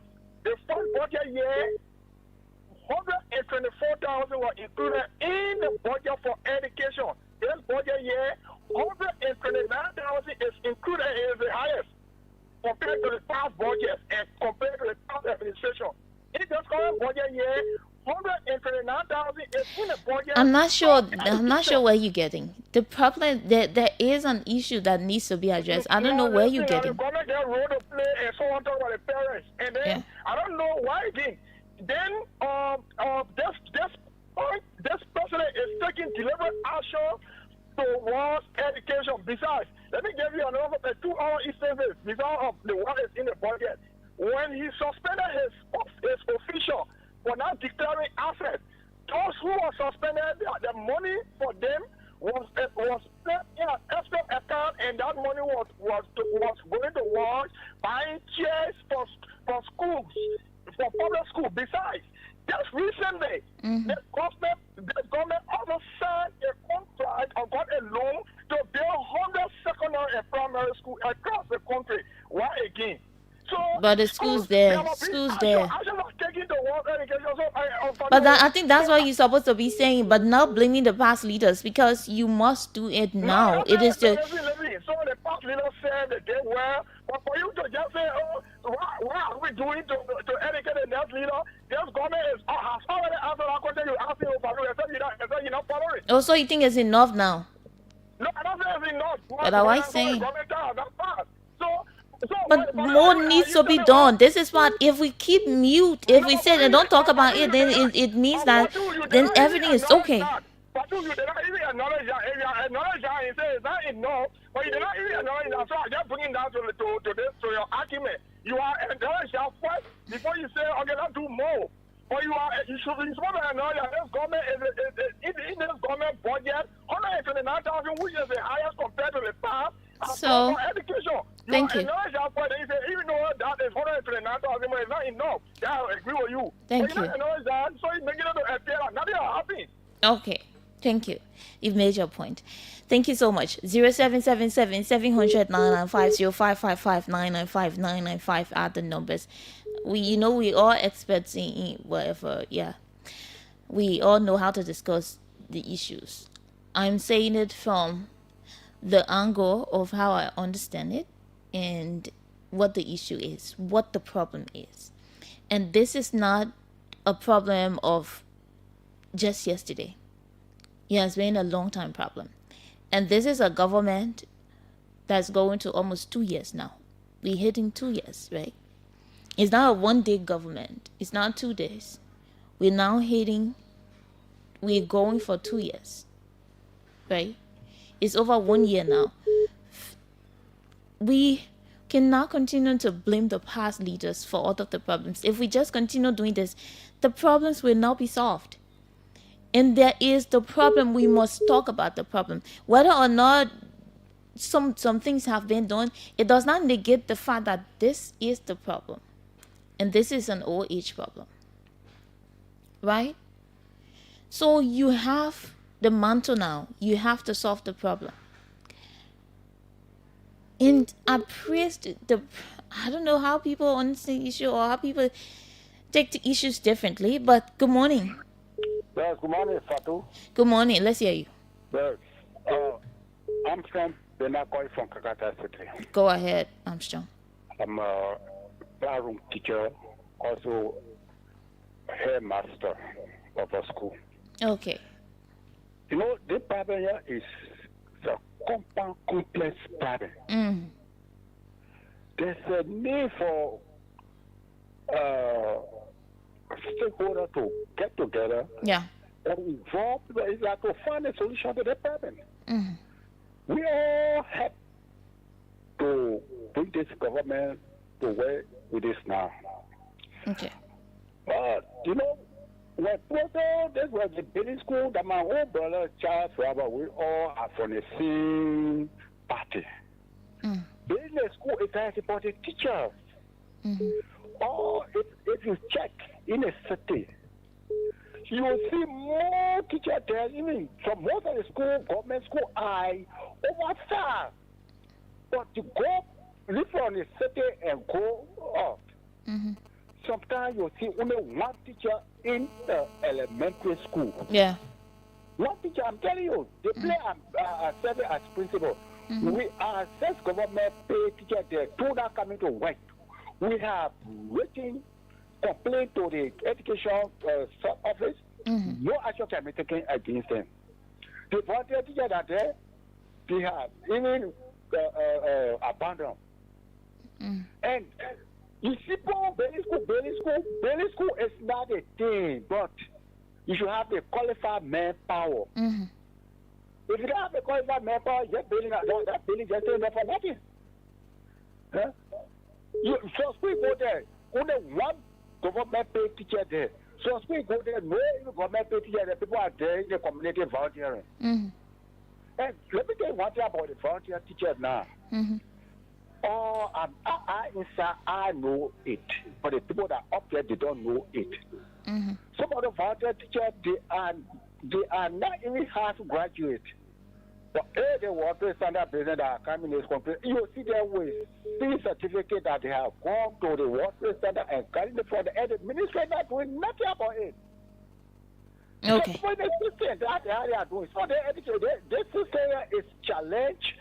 the first budget year, 124,000 were included in the budget for education. This budget year, 129,000 is included in the highest compared to the past budget and compared to the past administration. In this current budget year, 129,000 is in the budget. I'm not sure where you're getting. The problem there is an issue that needs to be addressed. I don't know where you're getting. The government get role to play and so on talk about the parents. And then I don't know why again. Then this president is taking deliberate action towards education. Besides, let me give you another 2-hour instance because of the one is in the budget. When he suspended his official for not declaring assets, those who were suspended, the money for them was put in an escrow account, and that money was going towards buying chairs for schools, for public school. Besides, just recently, the government also signed a contract or got a loan to build 100 secondary and primary schools across the country. Why again? So, but the schools there. But I think that's what you're supposed to be saying, but not blaming the past leaders because you must do it now. It is the. Some of the past leaders said that they were, but for you to just say, oh, what are we doing to educate the next leader? This government has already answered that question you asked me over. You're not following. Oh, so you think it's enough now? No, I don't think it's enough. But I was saying. But more needs to be done. This is what, if we keep mute, if we say and don't talk about it, then it means that then everything is okay. But you did not even acknowledge that. If you acknowledge that and say it's not enough, but you did not even acknowledge that. So I just bring it down to your argument. You are acknowledge that first before you say, okay, let's do more. But you should be supposed to acknowledge that this government is in this government budget, 129,000, which is the highest compared to the past. So, education. Thank you. Even though that is 129,000, but it's not enough. I agree with you. Thank you. That, so you make it appear like nothing happening. Okay. Thank you. You've made your point. Thank you so much. 0777 700 995 0555 995 995 are the numbers. We all experts in whatever. Yeah. We all know how to discuss the issues. I'm saying it from the angle of how I understand it and what the issue is, what the problem is. And this is not a problem of just yesterday. Yeah, it's been a long time problem. And this is a government that's going to almost 2 years now. We're hitting 2 years, right? It's not a one-day government. It's not 2 days. We're going for 2 years, right? It's over 1 year now. We cannot continue to blame the past leaders for all of the problems. If we just continue doing this, the problems will not be solved. And there is the problem. We must talk about the problem. Whether or not some things have been done, it does not negate the fact that this is the problem. And this is an old age problem. Right? So you have the mantle now. You have to solve the problem. And I praised the. I don't know how people understand the issue or how people take the issues differently. But good morning. Yes, good morning, Fatu. Good morning. Let's hear you. Yes, I'm from Benakoi from Kakata City. Go ahead, Armstrong. I'm a classroom teacher, also headmaster of a school. Okay. You know, the problem here is the compound complex problem. There's a need for stakeholders to get together and involve is like to find a solution to the problem. We all have to bring this government to where it is now. Okay. But you know, when this was the building school that my old brother Charles Robert, we all are from the same party. Business school is very important teachers. Or if you check in a city, you will see more teachers there. Even from most of the school, government school, I overstaffed. But to go live from the city and go up, sometimes you see only one teacher in the elementary school. Yeah. One teacher, I'm telling you, they play a service as principal. We are self government pay teacher there, two not coming to work. We have written complaint to the education office. No action can be taken against them. The volunteer teachers are there, they have even abandoned. And you see, Bailey school is not a thing, but you should have the qualified manpower. If you don't have the qualified manpower, just building that building just ain't there for nothing. Huh? So school go there, only one government paid teacher there. So school go there, no government paid teacher there. People are there in the community volunteering. And let me tell you one thing about the volunteer teachers now. I know it, but the people that are up there, they don't know it. Some of the volunteer teachers, they are not even half graduate. But the water standard business that are coming in this country, you see them with C certificate that they have gone to the water standard and carrying it for the administrator doing nothing about it. Okay. So for the system that they are doing, so this system is challenged.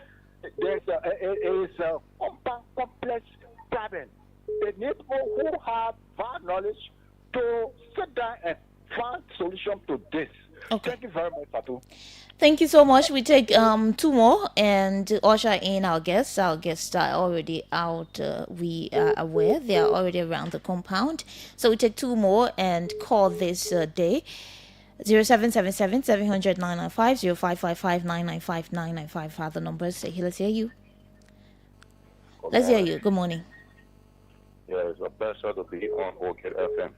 There's a complex problem. They need people who have vast knowledge to sit down and find solution to this. Okay. Thank you very much, Fatu. Thank you so much. We take two more and usher in our guests. Our guests are already out. We are aware they are already around the compound. So we take two more and call this day 0777 700 995 0555 995 995. Father numbers. Say, let's hear you. Let's hear you. Good morning. Yeah, it's a pleasure to be on Orchid FM.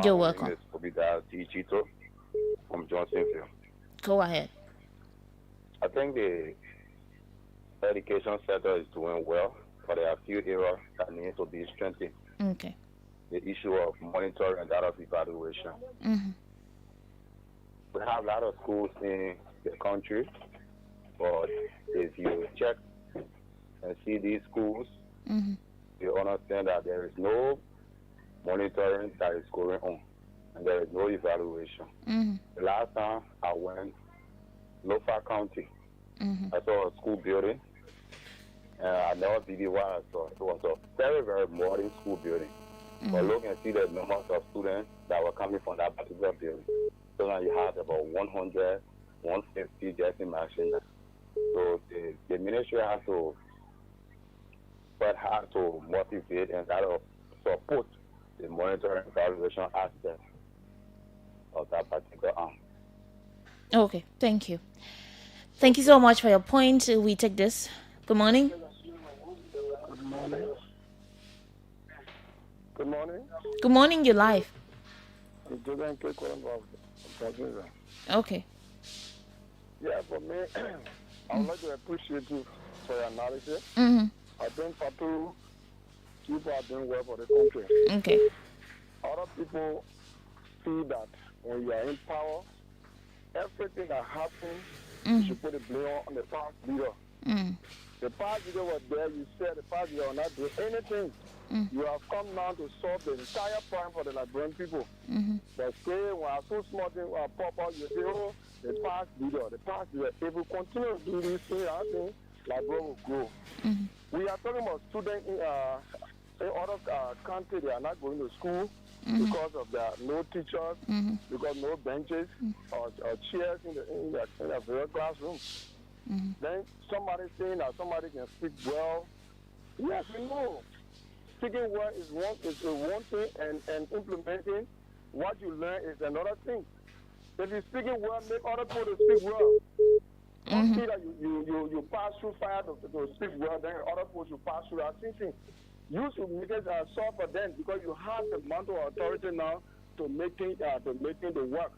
You're welcome. My name is Abegail Chito from Johnsonville. Go ahead. I think the education sector is doing well, but there are a few areas that need to be strengthened. Okay. The issue of monitoring and data evaluation. We have a lot of schools in the country, but if you check and see these schools, you understand that there is no monitoring that is going on, and there is no evaluation. The last time I went Lofa County, I saw a school building, and I never believed what I saw. It was a very, very modern school building. But look and see the numbers of students that were coming from that particular building. So now you have about 100, 150 just in machine. So the ministry has to motivate and kind of support the monitoring evaluation aspect of that particular arm. Okay, thank you. Thank you so much for your point. We take this. Good morning. Good morning. Good morning. Good morning, you're live. I'm Jordan K. calling from Brazil. Okay. Yeah, for me, I would like to appreciate you for your analysis. I think Fatu, people are doing well for the country. Okay. Other people see that when you are in power, everything that happens, you should put the blame on the past leader. The past leader was there, you said the past leader will not do anything. You have come now to solve the entire problem for the Liberian people. But say, when I so small thing pop out, you say, oh, the past leader. If we continue to do this thing, I think Liberia will grow. We are talking about students in other countries, they are not going to school because of the no teachers, because no benches or chairs in the various classrooms. Then somebody saying that somebody can speak well. Yes, we know. Speaking well is one thing, and implementing what you learn is another thing. If you're speaking well, make other people to speak well. Don't see that you pass through fire to speak well, then other people should pass through that same thing. You should make it solve for them because you have the mantle of authority now to making the work.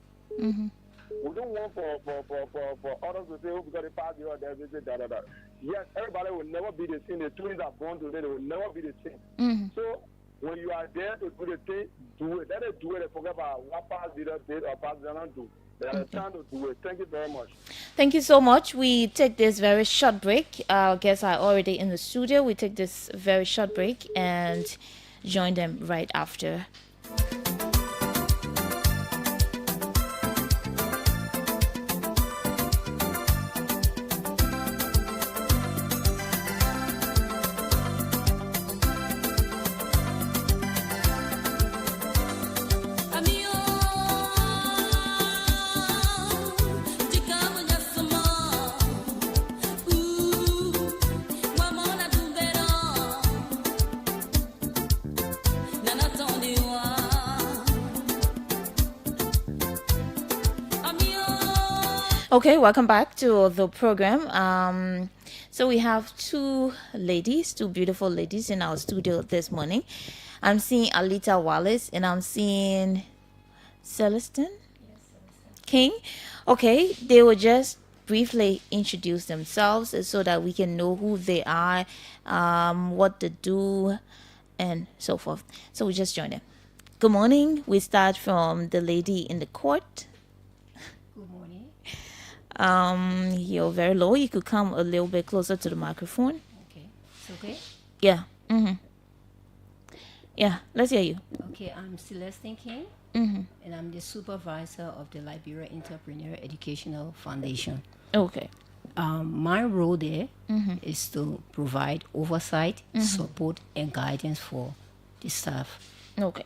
We don't want for others to say, oh, because they pass the other, they da. Yes, everybody will never be the same. The twins are born today, they will never be the same. So when you are there to do the thing, do it. Let it do it and forget about what past leader did or past leader not do. They are time to do it. Thank you very much. Thank you so much. We take this very short break. Our guests are already in the studio. We take this very short break and join them right after. Okay, welcome back to the program. So we have two beautiful ladies in our studio this morning. I'm seeing Alita Wallace and I'm seeing Celestine King. Okay, they will just briefly introduce themselves so that we can know who they are, what they do, and so forth. So we just join them. Good morning. We start from the lady in the court. You're very low. You could come a little bit closer to the microphone. Okay. It's okay? Yeah. Yeah, let's hear you. Okay, I'm Celestine King, and I'm the supervisor of the Liberia Entrepreneur Educational Foundation. Okay. My role there is to provide oversight, support, and guidance for the staff. Okay.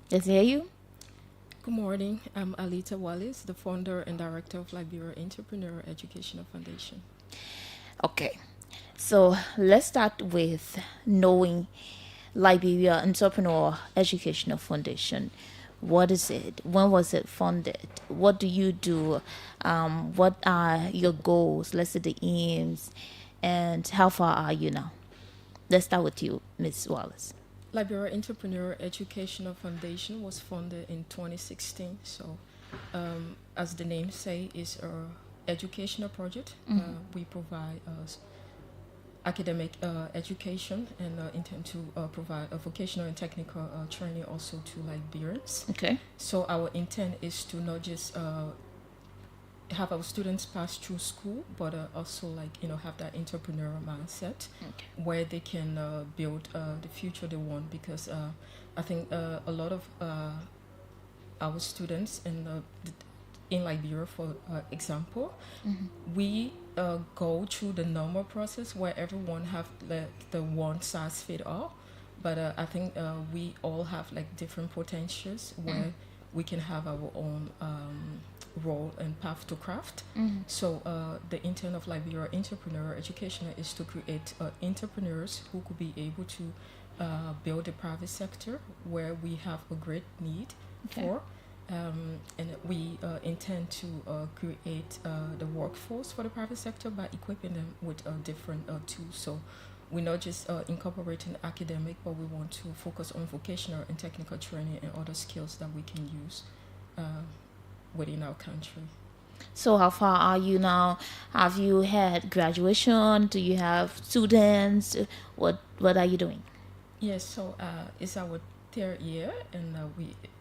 Let's hear you. Good morning. I'm Alita Wallace, the founder and director of Liberia Entrepreneur Educational Foundation. Okay. So let's start with knowing Liberia Entrepreneur Educational Foundation. What is it? When was it funded? What do you do? What are your goals? Let's say the aims. And how far are you now? Let's start with you, Ms. Wallace. Liberia Entrepreneur Educational Foundation was founded in 2016. So, as the name say, it's an educational project. We provide academic education and intend to provide a vocational and technical training also to Liberians. Okay. So our intent is to not just have our students pass through school, but also have that entrepreneurial mindset where they can build the future they want. Because I think a lot of our students in Liberia, for example, we go through the normal process where everyone have the one size fit all, but I think we all have different potentials where we can have our own role and path to craft. So the intent of Liberia Entrepreneur Education is to create entrepreneurs who could be able to build the private sector where we have a great need for. And we intend to create the workforce for the private sector by equipping them with different tools. So we're not just incorporating academic, but we want to focus on vocational and technical training and other skills that we can use within our country. So how far are you now? Have you had graduation? Do you have students? What are you doing? Yes, so it's our third year, and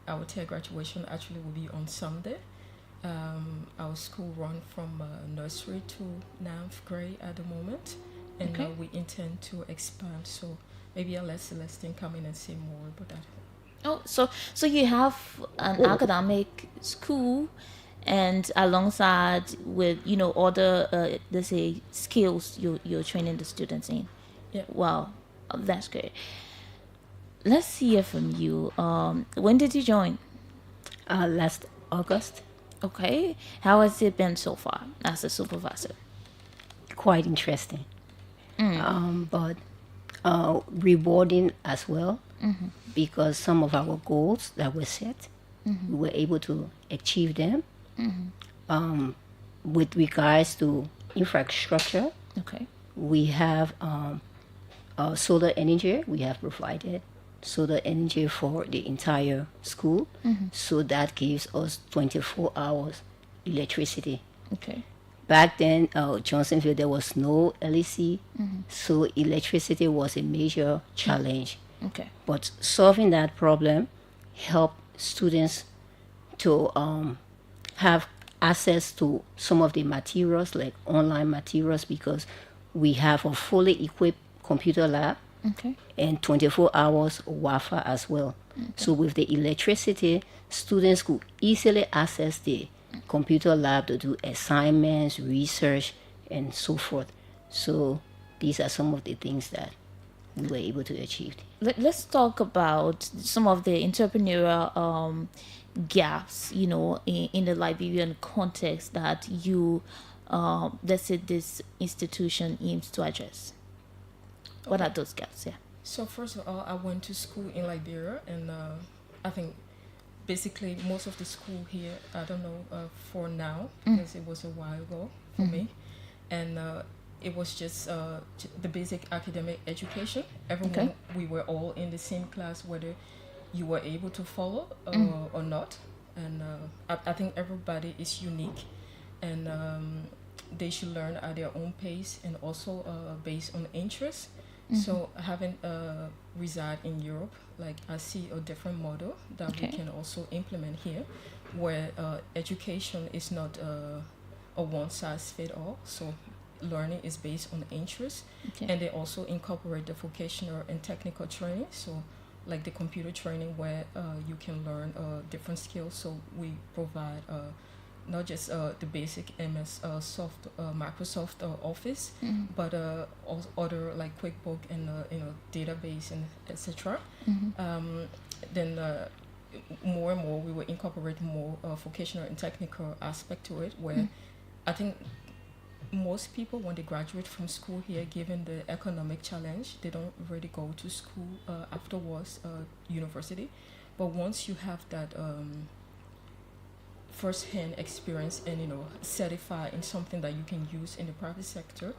our third graduation actually will be on Sunday. Our school run from nursery to 9th grade at the moment, and we intend to expand. So maybe I'll let Celestine come in and say more about that. Oh, so you have an academic school, and alongside with other let's say skills you're training the students in. Yeah. Wow, that's great. Let's hear from you. When did you join? Last August. Okay. How has it been so far as a supervisor? Quite interesting. But rewarding as well, because some of our goals that were set, we were able to achieve them. With regards to infrastructure, we have solar energy. We have provided solar energy for the entire school, so that gives us 24 hours electricity. Okay. Back then, Johnsonville, there was no LEC, so electricity was a major challenge. Okay. But solving that problem helped students to have access to some of the materials, like online materials, because we have a fully equipped computer lab and 24 hours Wi-Fi as well. So with the electricity, students could easily access the computer lab to do assignments, research, and so forth. So these are some of the things that we were able to achieve. Let's talk about some of the entrepreneurial gaps, in the Liberian context that you, let's say, this institution aims to address. What are those gaps? Yeah. So first of all, I went to school in Liberia, and I think basically most of the school here, I don't know for now, because it was a while ago for me, and it was just the basic academic education. Everyone, we were all in the same class, whether you were able to follow or not. And I think everybody is unique, and they should learn at their own pace, and also based on interest. So having reside in Europe, like I see a different model that we can also implement here, where education is not a one-size-fits-all. So learning is based on interest, and they also incorporate the vocational and technical training. So like the computer training, where you can learn different skills. So we provide not just the basic MS Microsoft Office, but also other like QuickBook and database and etc. Then more and more we will incorporate more vocational and technical aspect to it, where I think most people, when they graduate from school here, given the economic challenge, they don't really go to school afterwards, university. But once you have that first-hand experience and certify in something that you can use in the private sector,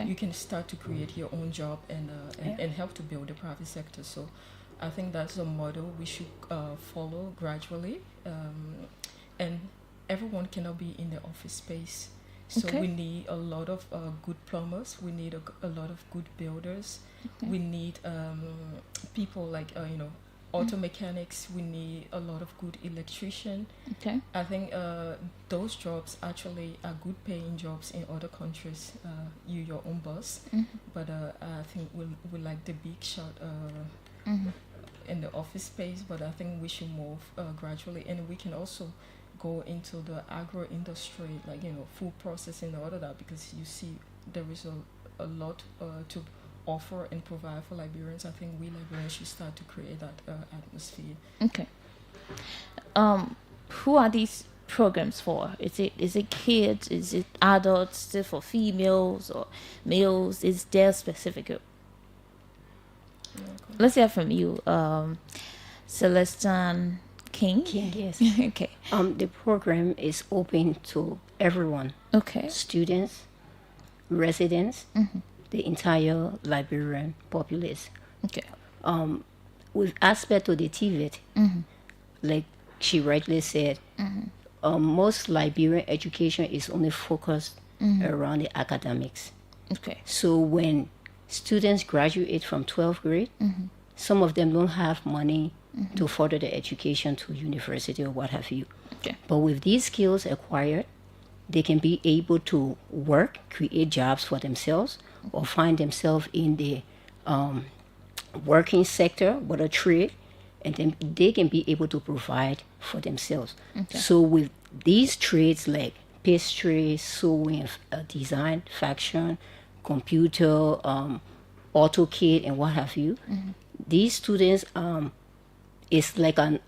you can start to create your own job and help to build the private sector. So I think that's a model we should follow gradually, and everyone cannot be in the office space. So we need a lot of good plumbers. We need a lot of good builders. We need people like auto mechanics. We need a lot of good electrician. I think those jobs actually are good paying jobs in other countries. You your own boss, but I think we like the big shot in the office space. But I think we should move gradually, and we can also go into the agro industry, like food processing and all of that, because you see there is a lot to offer and provide for Liberians. I think we Liberians should start to create that atmosphere. Okay. Who are these programs for? Is it kids? Is it adults? Is it for females or males? Is there a specific group? Let's hear from you, Celestine King, yes. Okay. The program is open to everyone. Okay. Students, residents, the entire Liberian populace. Okay. With aspect of the TVET, like she rightly said, most Liberian education is only focused around the academics. Okay. So when students graduate from 12th grade, some of them don't have money to further their education to university or what have you. Okay. But with these skills acquired, they can be able to work, create jobs for themselves, or find themselves in the working sector, with a trade, and then they can be able to provide for themselves. Okay. So with these trades like pastry, sewing, design, fashion, computer, AutoCAD, and what have you, these students, it's like an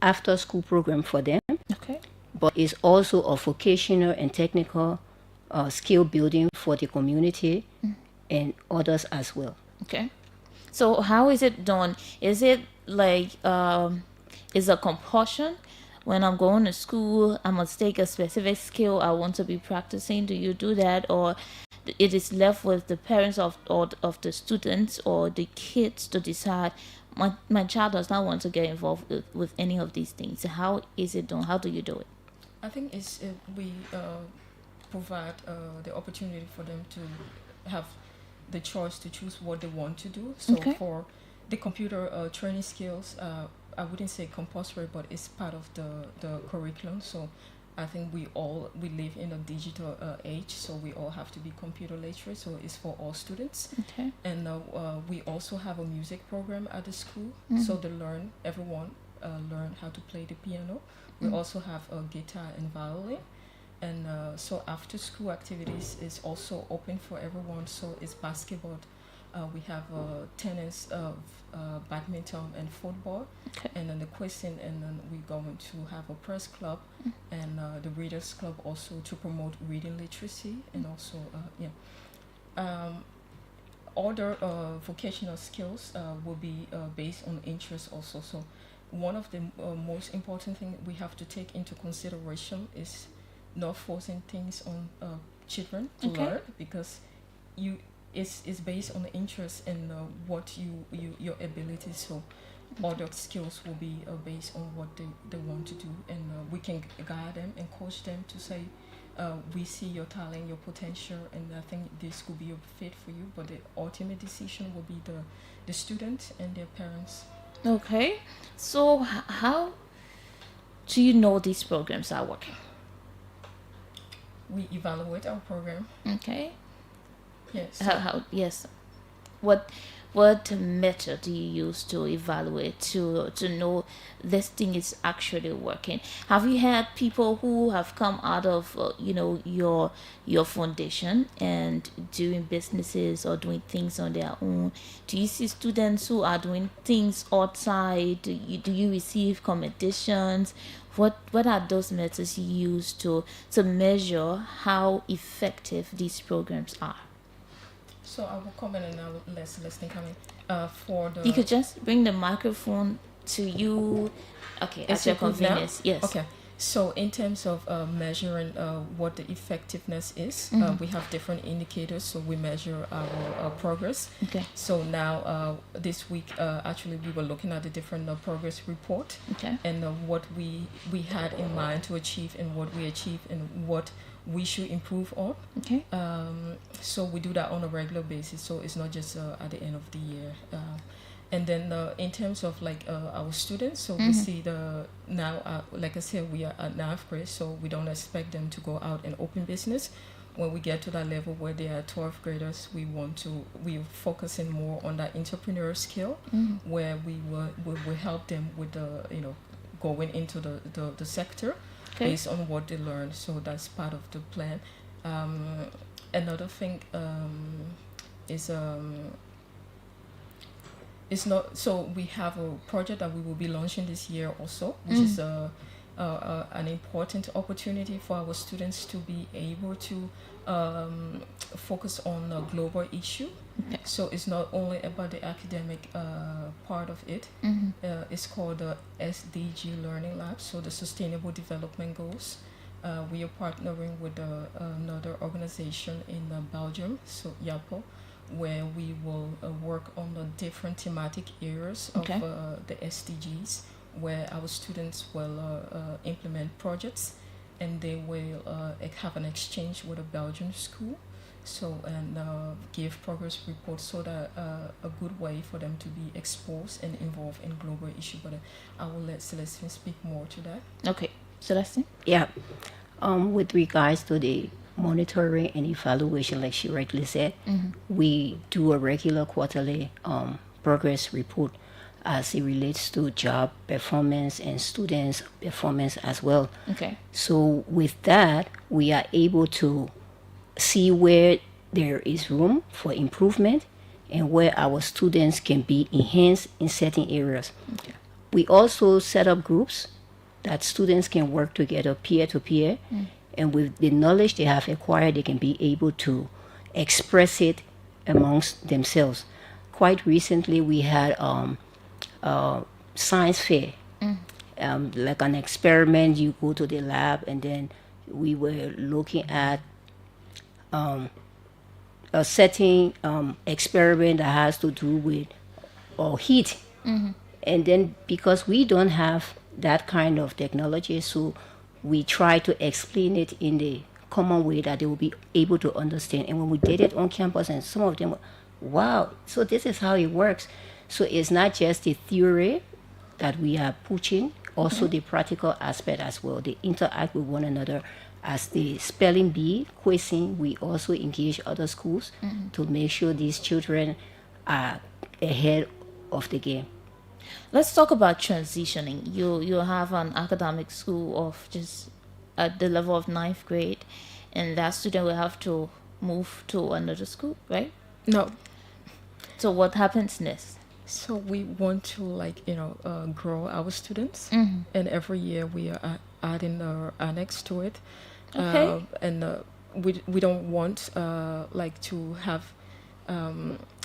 after-school program for them. Okay. But it's also a vocational and technical skill building for the community and others as well. Okay. So how is it done? Is it like is a compulsion? When I'm going to school, I must take a specific skill I want to be practicing. Do you do that, or it is left with the parents of the students or the kids to decide? My child does not want to get involved with any of these things. How is it done? How do you do it? I think it's we provide the opportunity for them to have the choice to choose what they want to do. So Okay. for the computer training skills, I wouldn't say compulsory, but it's part of the curriculum. So I think we live in a digital age, so we all have to be computer literate. So it's for all students. Okay. And we also have a music program at the school, Mhm. so everyone learn how to play the piano. We Mhm. also have a guitar and violin. And so after school activities is also open for everyone. So it's basketball. We have tennis, badminton, and football. Okay. And then the quizzing, and then we're going to have a press club and the readers club also to promote reading literacy, and also other vocational skills will be based on interest also. So one of the most important thing we have to take into consideration is not forcing things on children to Okay. learn, because it's based on the interest and what your abilities. So other skills will be based on what they want to do, and we can guide them and coach them to say, we see your talent, your potential, and I think this could be a fit for you. But the ultimate decision will be the student and their parents. Okay. So how do you know these programs are working? We evaluate our program. Okay. Yes. How yes. What method do you use to evaluate to know this thing is actually working? Have you had people who have come out of your foundation and doing businesses or doing things on their own? Do you see students who are doing things outside? Do you receive commendations? What are those methods you use to measure how effective these programs are? So I will comment and I will let Celestine come in. For the You could just bring the microphone to you. Okay, at Is your it good now? convenience. Yes. Okay. So in terms of measuring what the effectiveness is, Mhm. we have different indicators. So we measure our progress. Okay. So now this week, actually, we were looking at the different progress report. Okay. And what we had in mind to achieve, and what we achieved, and what we should improve on. Okay. So we do that on a regular basis. So it's not just at the end of the year. And then in terms of like our students, so we Mhm. see now, like I said, we are at 9th grade, so we don't expect them to go out and open business. When we get to that level where they are 12th graders, we're focusing more on that entrepreneur skill, Mhm. where we will help them with going into the sector. Okay. Based on what they learn. So that's part of the plan. Another thing is it's not, so we have a project that we will be launching this year also, which is an important opportunity for our students to be able to focus on a global issue. Okay. So it's not only about the academic part of it. Mhm. It's called the SDG Learning Lab, so the Sustainable Development Goals. We are partnering with another organization in Belgium, so YAPO, where we will work on the different thematic areas Okay. of the SDGs, where our students will implement projects, and they will have an exchange with a Belgian school. So and give progress reports, so that a good way for them to be exposed and involved in global issue. But I will let Celestine speak more to that. Okay, Celestine. Yeah. With regards to the monitoring and evaluation, like she rightly said, we do a regular quarterly progress report as it relates to job performance and students' performance as well. Okay. So with that, we are able to see where there is room for improvement and where our students can be enhanced in certain areas. Okay. We also set up groups that students can work together peer to peer, and with the knowledge they have acquired, they can be able to express it amongst themselves. Quite recently, we had science fair, like an experiment. You go to the lab, and then we were looking at a setting experiment that has to do with heat. And then because we don't have that kind of technology, so we try to explain it in the common way that they will be able to understand. And when we did it on campus, and some of them were, wow, so this is how it works. So it's not just the theory that we are pushing, also the practical aspect as well. They interact with one another. As the spelling bee quizzing, we also engage other schools to make sure these children are ahead of the game. Let's talk about transitioning. You have an academic school of just at the level of 9th grade, and that student will have to move to another school, right? No. So what happens next? So we want to grow our students, and every year we are adding our annex to it. Okay. We don't want to have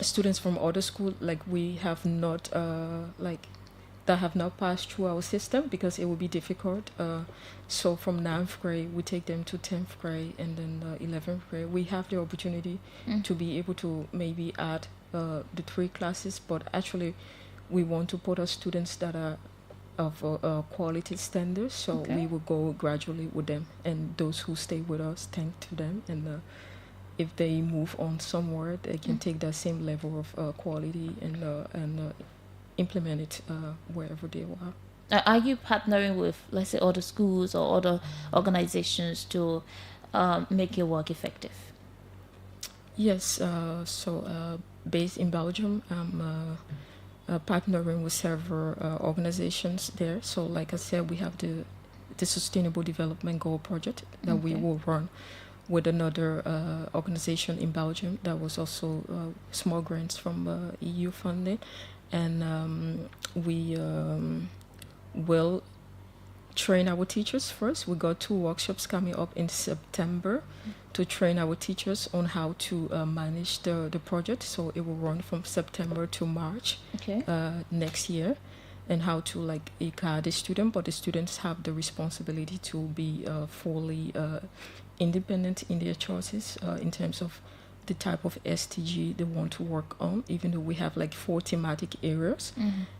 students from other schools we have not that have not passed through our system, because it will be difficult. So from 9th grade we take them to 10th grade, and then 11th grade we have the opportunity to be able to maybe add the 3 classes, but actually we want to put our students that are of quality standards, so we will go gradually with them, and those who stay with us, thank to them, and if they move on somewhere, they can take that same level of quality and implement it wherever they are. Are you partnering with, let's say, other schools or other organizations to make your work effective? Yes, based in Belgium, I'm partnering with several organizations there. So like I said, we have the Sustainable Development Goal project that we will run with another organization in Belgium that was also small grants from EU funding. And we will train our teachers first. We got 2 workshops coming up in September to train our teachers on how to manage the project. So it will run from September to March next year, and how to guide the student, but the students have the responsibility to be fully independent in their choices in terms of the type of STG they want to work on, even though we have 4 thematic areas,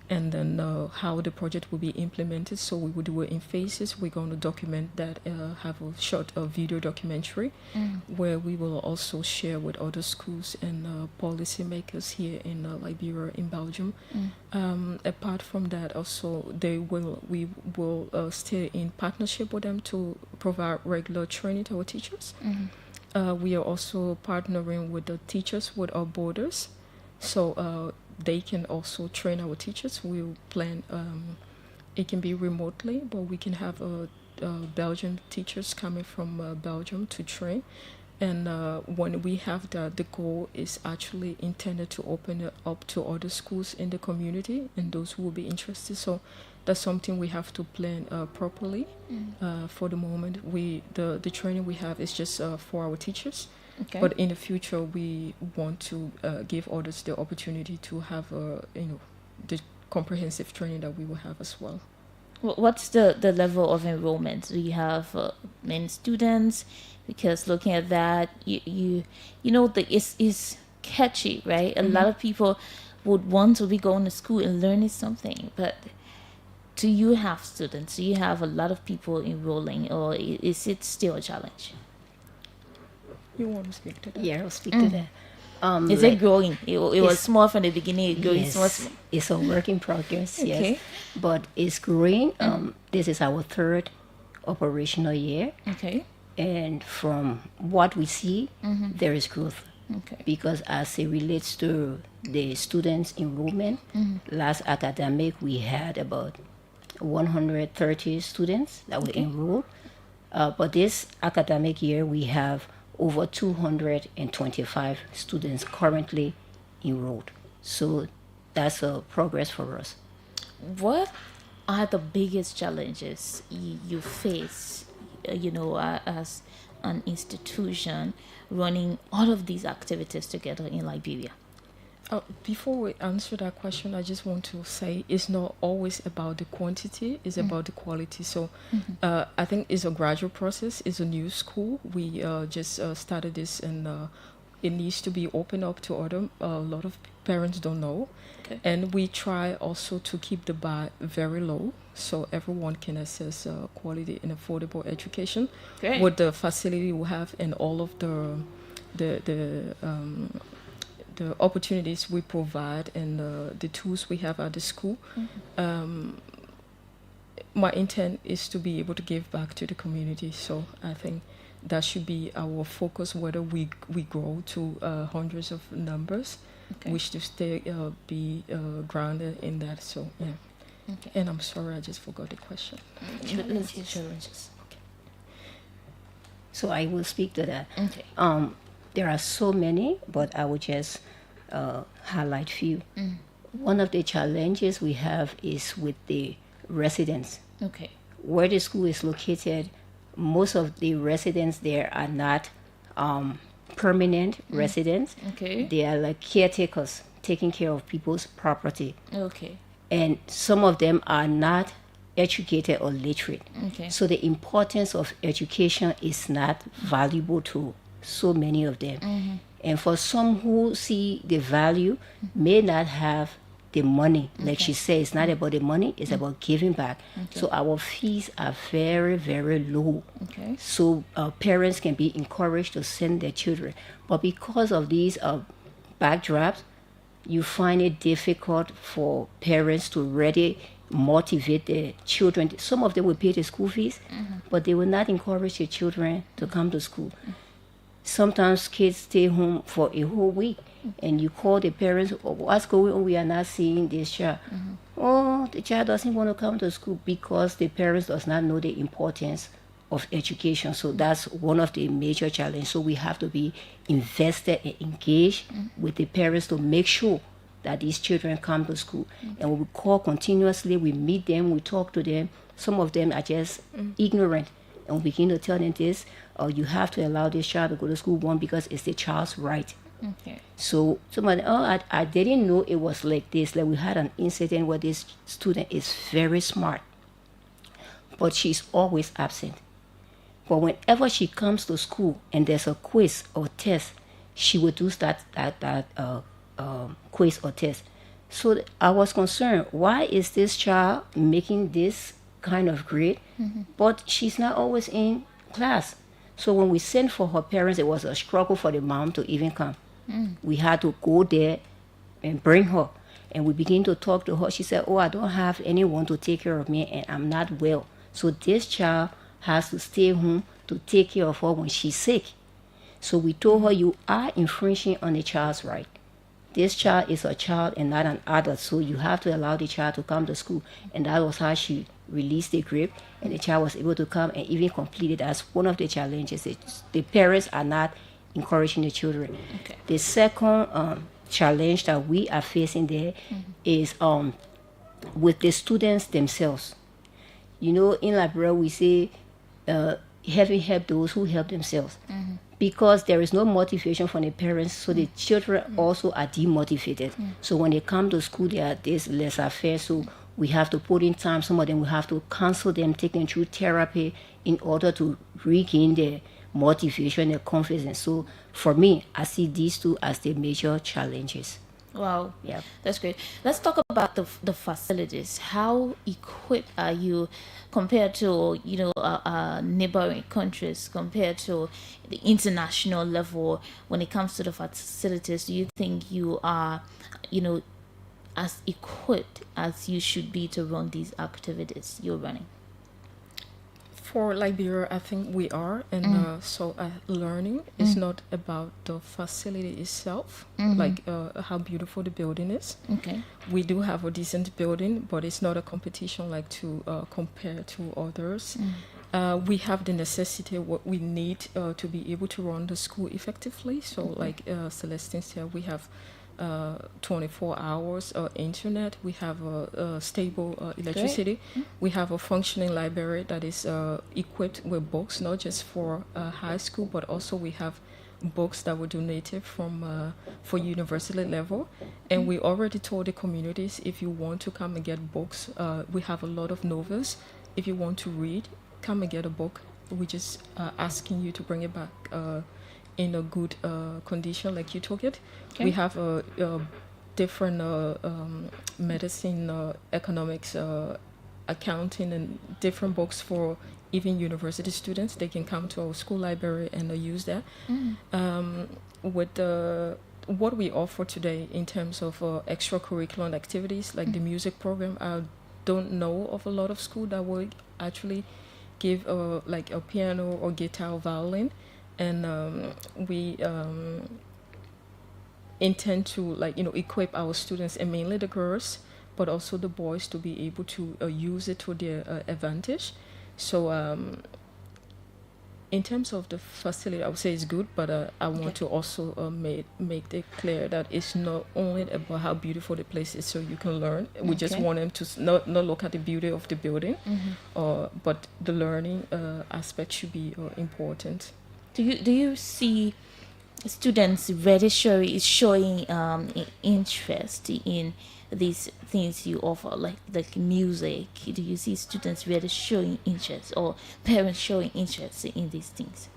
and then how the project will be implemented. So we will do it in phases. We're going to document that, have a short video documentary where we will also share with other schools and policymakers here in Liberia, in Belgium. Apart from that, also we will stay in partnership with them to provide regular training to our teachers. We are also partnering with the Teachers Without Borders, so they can also train our teachers. We'll plan, it can be remotely, but we can have Belgian teachers coming from Belgium to train. And when we have that, the goal is actually intended to open it up to other schools in the community and those who will be interested. So that's something we have to plan properly. For the moment, the training we have is just for our teachers. But in the future, we want to give others the opportunity to have the comprehensive training that we will have as well. What's the level of enrollment? Do you have many students? Because looking at that, you know, it's catchy, right? A lot of people would want to be going to school and learning something, but do you have students? Do you have a lot of people enrolling, or is it still a challenge? You want to speak to that? Yeah, I'll speak to that. Is it growing? It was small from the beginning. It's growing small. It's a work in progress, Okay. yes. But it's growing. This is our third operational year. Okay. And from what we see, there is growth. Okay. Because as it relates to the students' enrollment, last academic we had about 130 students that were enrolled. But this academic year we have over 225 students currently enrolled. So that's a progress for us. What are the biggest challenges you face, as an institution running all of these activities together in Liberia? Before we answer that question, I just want to say it's not always about the quantity, it's about the quality. So I think it's a gradual process. It's a new school. We just started this, and it needs to be opened up to other. A lot of parents don't know. Okay. And we try also to keep the bar very low so everyone can access quality and affordable education. Great. With the facility we have and all of the opportunities we provide and the tools we have at the school. My intent is to be able to give back to the community. So I think that should be our focus, whether we grow to hundreds of numbers. Okay. We should stay be grounded in that. So yeah. Okay. And I'm sorry, I just forgot the question. Challenges. Okay. So I will speak to that. Okay. There are so many, but I will just highlight few. One of the challenges we have is with the residents. Okay. Where the school is located, most of the residents there are not permanent residents. Okay. They are like caretakers, taking care of people's property. Okay. And some of them are not educated or literate. Okay. So the importance of education is not valuable to so many of them. And for some who see the value, may not have the money. Like she said, it's not about the money, it's about giving back. So our fees are very, very low. Okay. So parents can be encouraged to send their children. But because of these backdrops, you find it difficult for parents to really motivate their children. Some of them will pay the school fees, but they will not encourage their children to come to school. Sometimes kids stay home for a whole week, and you call the parents, oh, what's going on? We are not seeing this child. Oh, the child doesn't want to come to school because the parents does not know the importance of education. So that's one of the major challenges. So we have to be invested and engaged with the parents to make sure that these children come to school. And we call continuously, we meet them, we talk to them. Some of them are just ignorant. And we begin to tell them this, you have to allow this child to go to school, one, because it's the child's right. Okay. So somebody, I didn't know it was like this. Like we had an incident where this student is very smart, but she's always absent. But whenever she comes to school and there's a quiz or test, she would do that quiz or test. So I was concerned, why is this child making this kind of grade, but she's not always in class? So when we sent for her parents, it was a struggle for the mom to even come. We had to go there and bring her. And we began to talk to her. She said, oh, I don't have anyone to take care of me and I'm not well. So this child has to stay home to take care of her when she's sick. So we told her, you are infringing on the child's right. This child is a child and not an adult, so you have to allow the child to come to school. And that was how she released the grip, and the child was able to come and even complete it. As one of the challenges. The parents are not encouraging the children. Okay. The second challenge that we are facing there is with the students themselves. You know, in Liberia we say, heaven help those who help themselves. Because there is no motivation from the parents, so the children also are demotivated. So when they come to school, they are this laissez-faire, so we have to put in time. Some of them we have to counsel them, take them through therapy in order to regain their motivation, their confidence. So for me, I see these two as the major challenges. Wow. Yeah. That's great. Let's talk about the facilities. How equipped are you compared to, neighboring countries, compared to the international level when it comes to the facilities? Do you think you are, as equipped as you should be to run these activities you're running? For Liberia, I think we are, and learning is not about the facility itself, like how beautiful the building is. Okay. We do have a decent building, but it's not a competition like to compare to others. We have the necessity what we need to be able to run the school effectively. So, like Celestine said, we have 24 hours internet. We have stable electricity. We have a functioning library that is equipped with books, not just for high school, but also we have books that were donated from for university level. And we already told the communities, if you want to come and get books, we have a lot of novels. If you want to read, come and get a book. We're just asking you to bring it back in a good condition like you took it. Okay. We have different medicine, economics, accounting, and different books for even university students. They can come to our school library and use that. With what we offer today in terms of extracurricular activities, like the music program, I don't know of a lot of school that will actually give like a piano or guitar or violin. And we intend to equip our students, and mainly the girls, but also the boys, to be able to use it to their advantage. So in terms of the facility, I would say it's good, but I want to also make it clear that it's not only about how beautiful the place is so you can learn. We just want them to not look at the beauty of the building, but the learning aspect should be important. Do you see students really showing interest in these things you offer, like music? Do you see students really showing interest, or parents showing interest in these things?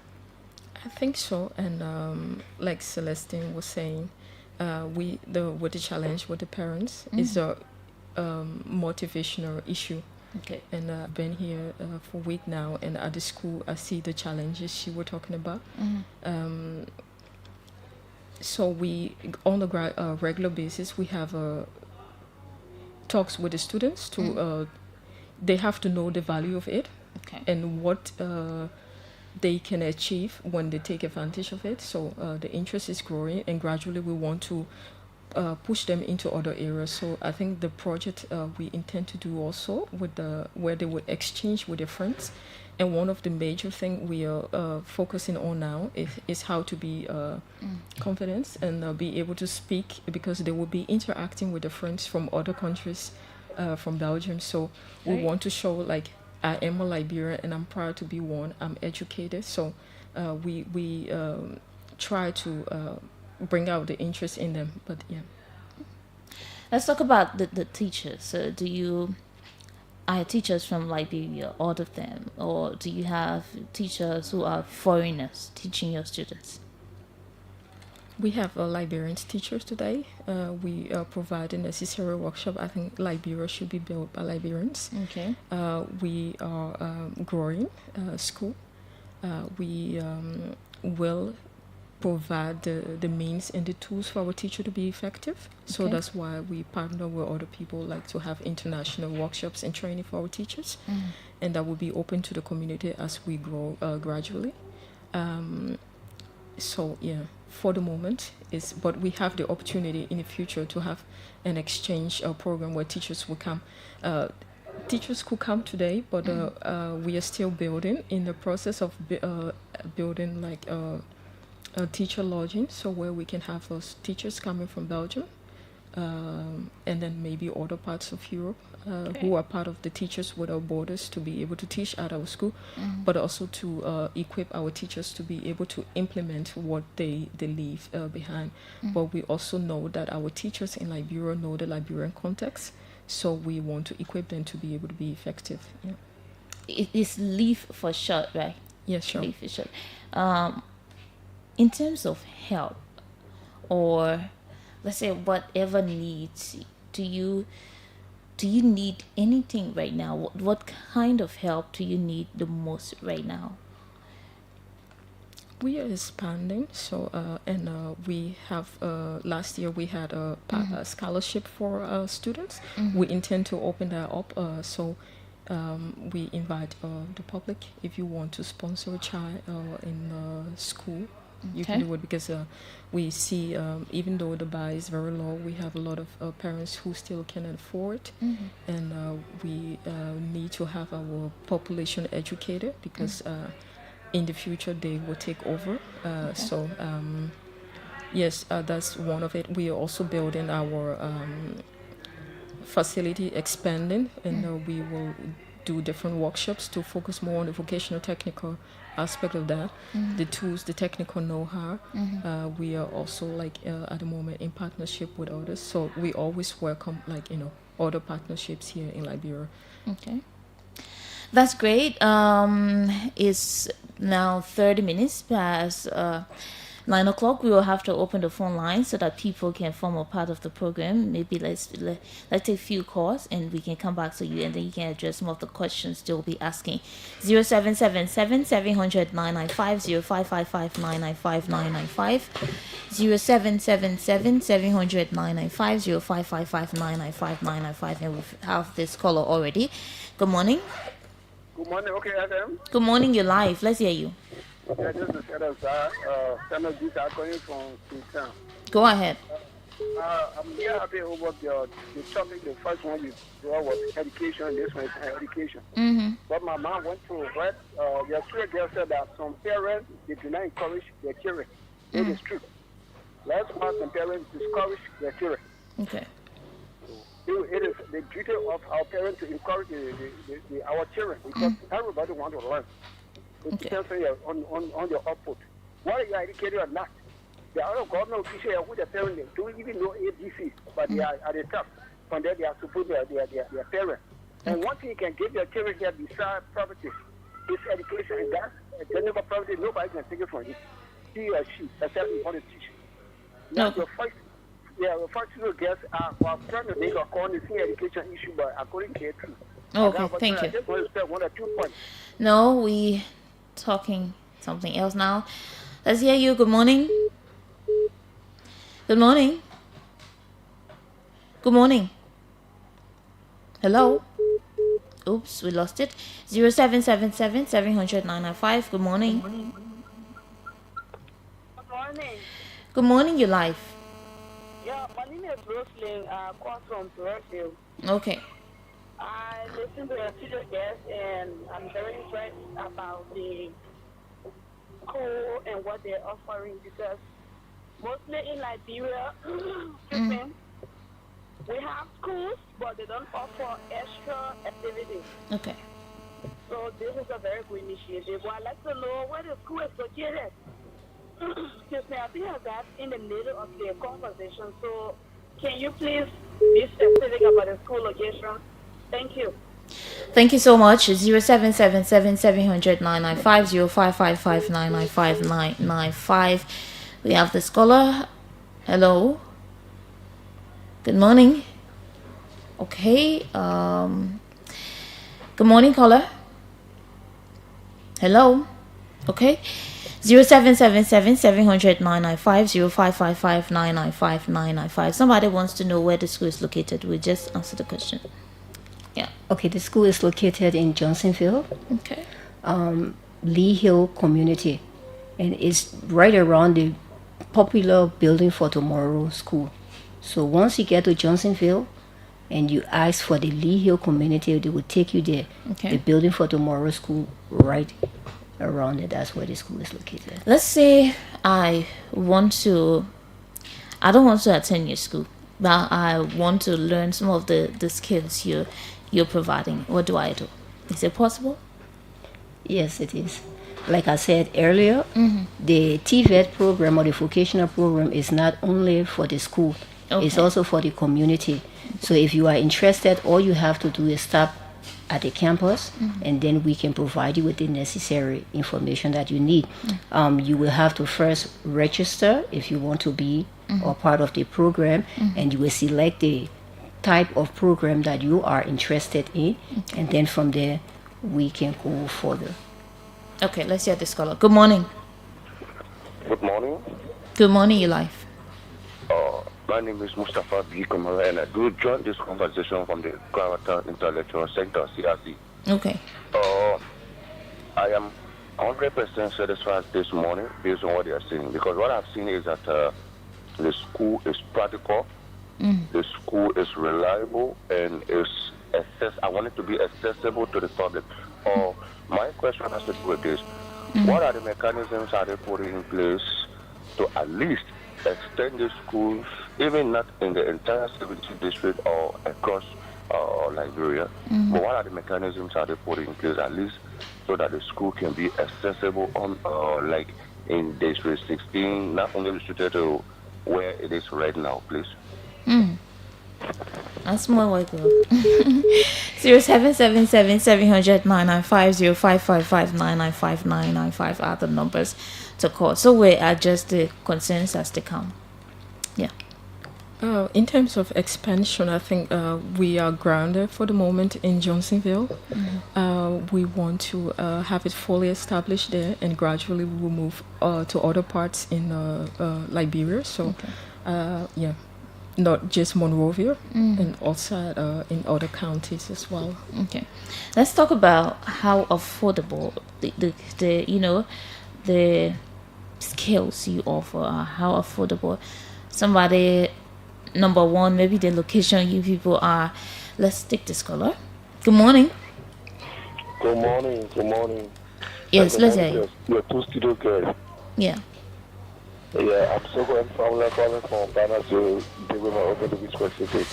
I think so, and like Celestine was saying, with the challenge with the parents is a motivational issue. Okay. And I've been here for a week now, and at the school I see the challenges she was talking about. So we, on a regular basis, we have talks with the students to they have to know the value of it, and what they can achieve when they take advantage of it. So the interest is growing, and gradually we want to push them into other areas. So I think the project we intend to do also with where they would exchange with their friends. And one of the major things we are focusing on now is how to be confident and be able to speak, because they will be interacting with their friends from other countries, from Belgium. So we want to show, like, I am a Liberian and I'm proud to be one. I'm educated. So we try to bring out the interest in them. But yeah. Let's talk about the teachers. Are teachers from Liberia, all of them, or do you have teachers who are foreigners teaching your students? We have Liberian teachers today. We provide a necessary workshop. I think Liberia should be built by Liberians. Okay. We are growing school. We will provide the means and the tools for our teacher to be effective. So that's why we partner with other people, like to have international workshops and training for our teachers. And that will be open to the community as we grow gradually. So yeah, for the moment but we have the opportunity in the future to have an exchange program where teachers will come. Teachers could come today, but we are still building, in the process of building like a teacher lodging, so where we can have those teachers coming from Belgium, and then maybe other parts of Europe, who are part of the Teachers Without Borders, to be able to teach at our school, but also to equip our teachers to be able to implement what they leave behind. But we also know that our teachers in Liberia know the Liberian context, so we want to equip them to be able to be effective. Yeah. It is LEAF for short, right? Yes, sure. LEAF for short. In terms of help or let's say whatever needs, do you need anything right now? What kind of help do you need the most right now? We are expanding, so and we have last year we had a scholarship for students. We intend to open that up, so we invite the public. If you want to sponsor a child in school, you can do it, because we see even though the buy is very low, we have a lot of parents who still can afford, and we need to have our population educated, because in the future they will take over. So yes, that's one of it. We are also building our facility, expanding, and we will do different workshops to focus more on the vocational technical aspect of that, the tools, the technical know-how. We are also at the moment in partnership with others, so we always welcome other partnerships here in Liberia. Okay, that's great. It's now 30 minutes past 9 o'clock. We will have to open the phone line so that people can form a part of the program. Maybe let's take a few calls and we can come back to you, and then you can address some of the questions they'll be asking. 0777 700 995, 0555 995 995, 0777 700 995, 0555 995 995. And we have this caller already. Good morning. Good morning. Okay, Adam. Good morning. You're live. Let's hear you. Yeah, this is Samuel Gita calling from Kingston. Go ahead. I'm very happy over the topic. The first one you brought was education. This one is education. But my mom went through what yesterday girl said that some parents, they do not encourage their children. It is true. Let's want some parents discourage their children. Okay. It is the duty of our parents to encourage our children, because everybody wants to learn. It depends on your output. Whether you are educated or not, the other government officials who the parents don't even know ABC, but they are at the top. From there, they are supposed to be their parents. And one thing you can give your children here besides property is education, and that's the name of property. Nobody can take it from you, he or she, except you want to teach. Now, your first. Yeah, the first two guests are trying to make a call on the education issue, but according to it, true. Okay, thank you. I just want to say 1 or 2 points. No, we talking something else now. Let's hear you. Good morning. Good morning. Good morning. Hello. Oops, we lost it. 0777 700 995. Good morning. Good morning. Good morning. You're live. Yeah, my name is Roslyn. Call from Brazil. Okay. I listened to the guest, and I'm very impressed about the school and what they're offering, because mostly in Liberia, we have schools, but they don't offer extra activities. Okay. So this is a very good initiative. Well, I'd like to know where the school is located. Excuse me, I think I got in the middle of the conversation. So can you please be specific about the school location? Thank you. Thank you so much. 0777 700 995, 0555 995 995. We have the scholar. Hello. Good morning. Okay. Good morning, caller. Hello. Okay. 0777 700 995, 0555 995 995. Somebody wants to know where the school is located. We just answer the question. Yeah. Okay, the school is located in Johnsonville. Okay. Lee Hill Community, and it's right around the popular Building for Tomorrow school. So once you get to Johnsonville and you ask for the Lee Hill Community, they will take you there. Okay. The Building for Tomorrow school right around it. That's where the school is located. Let's say I don't want to attend your school, but I want to learn some of the skills you're providing. What do I do? Is it possible? Yes, it is. Like I said earlier, the TVET program or the vocational program is not only for the school, it's also for the community. So if you are interested, all you have to do is stop at the campus, and then we can provide you with the necessary information that you need. You will have to first register if you want to be a part of the program, and you will select the type of program that you are interested in, and then from there we can go further. Okay, let's hear this caller. Good morning. Good morning. Good morning, your life. My name is Mustafa B. Kamara, and I do join this conversation from the Character Intellectual Center, CRC. Okay. I am 100% satisfied this morning based on what they are saying, because what I've seen is that the school is practical, the school is reliable, and I want it to be accessible to the public. My question has to do with this. What are the mechanisms are they putting in place to at least extend the schools, even not in the entire 70 district or across Liberia, but what are the mechanisms are they putting in place at least so that the school can be accessible on like in District 16, not only restricted to where it is right now, please? That's more like 0777-700-995, are the numbers to call. So we adjust the concerns as they come. Yeah. In terms of expansion, I think we are grounded for the moment in Johnsonville. We want to have it fully established there, and gradually we will move to other parts in Liberia. So, not just Monrovia, and also in other counties as well. Okay, let's talk about how affordable the skills you offer are. How affordable. Somebody, number one, maybe the location you people are. Let's take this caller. Good morning. Good morning. Good morning. Yes, let's hear you. You're two studio girls. Yeah. Yeah, I'm so going from Ghana to deal with my open to be specific.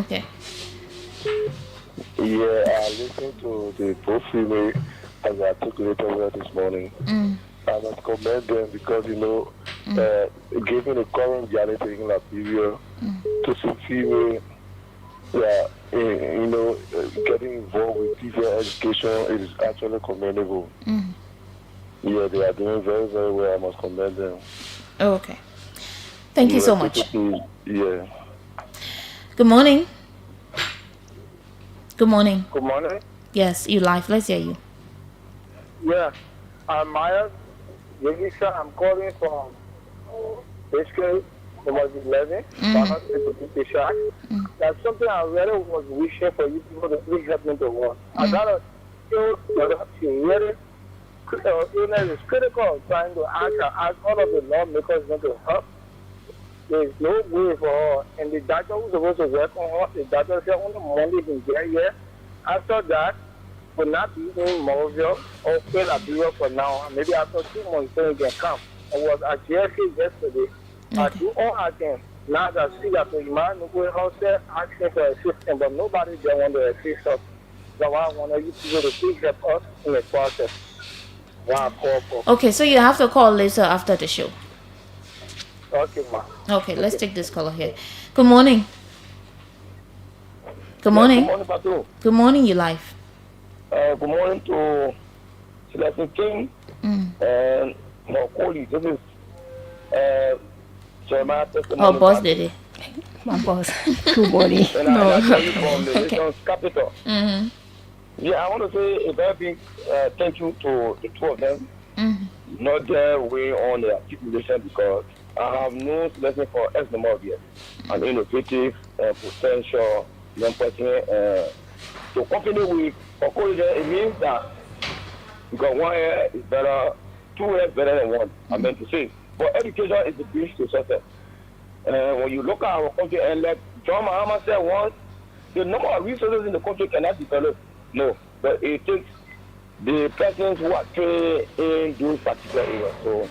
Okay. Yeah, I listened to the both female as I articulated well this morning. I must commend them because, given the current reality in Liberia, to see female, getting involved with female education is actually commendable. Yeah, they are doing very, very well. I must commend them. Oh, okay. Thank you so much. Yeah. Good morning. Good morning. Good morning. Yes, you live. Let's hear you. Yeah. I'm Myers. Yegisa, I'm calling from basically number 11. That's something I really was wishing for you people to please help me to work. I got a really illness is critical, trying to ask all of the lawmakers not to help. There is no way for her. And the doctor who's supposed to work on her, the doctor said only Monday can get here. After that, will not be in Monrovia or fail Liberia for now. Maybe after 2 months, then it can come. I was at JFK yesterday. I do all I can. Now that I see that the man who house there asking for assistance, but nobody there want to assist us. So I want you people to please help us in the process. Okay, so you have to call later after the show. Okay, ma. Okay, let's take this caller here. Good morning. Good morning. Good morning, Fatu. Good morning, you live. Good morning to Celestine King and my colleague. This is Jeremiah. Oh, boss did it. My boss. Good morning. And I tell you from the nation's capital. Yeah, I want to say a very big thank you to the two of them. Not their way on the articulation, because I have no lesson for X number of years. An innovative, potential young person. To company with Okoye, it means that because 1 year is better, 2 years better than 1. I meant to say. But education is the bridge to success. When you look at our country, and like John Mahama said once, the number of resources in the country cannot develop. No, but it takes the persons who are trained in those particular areas. So,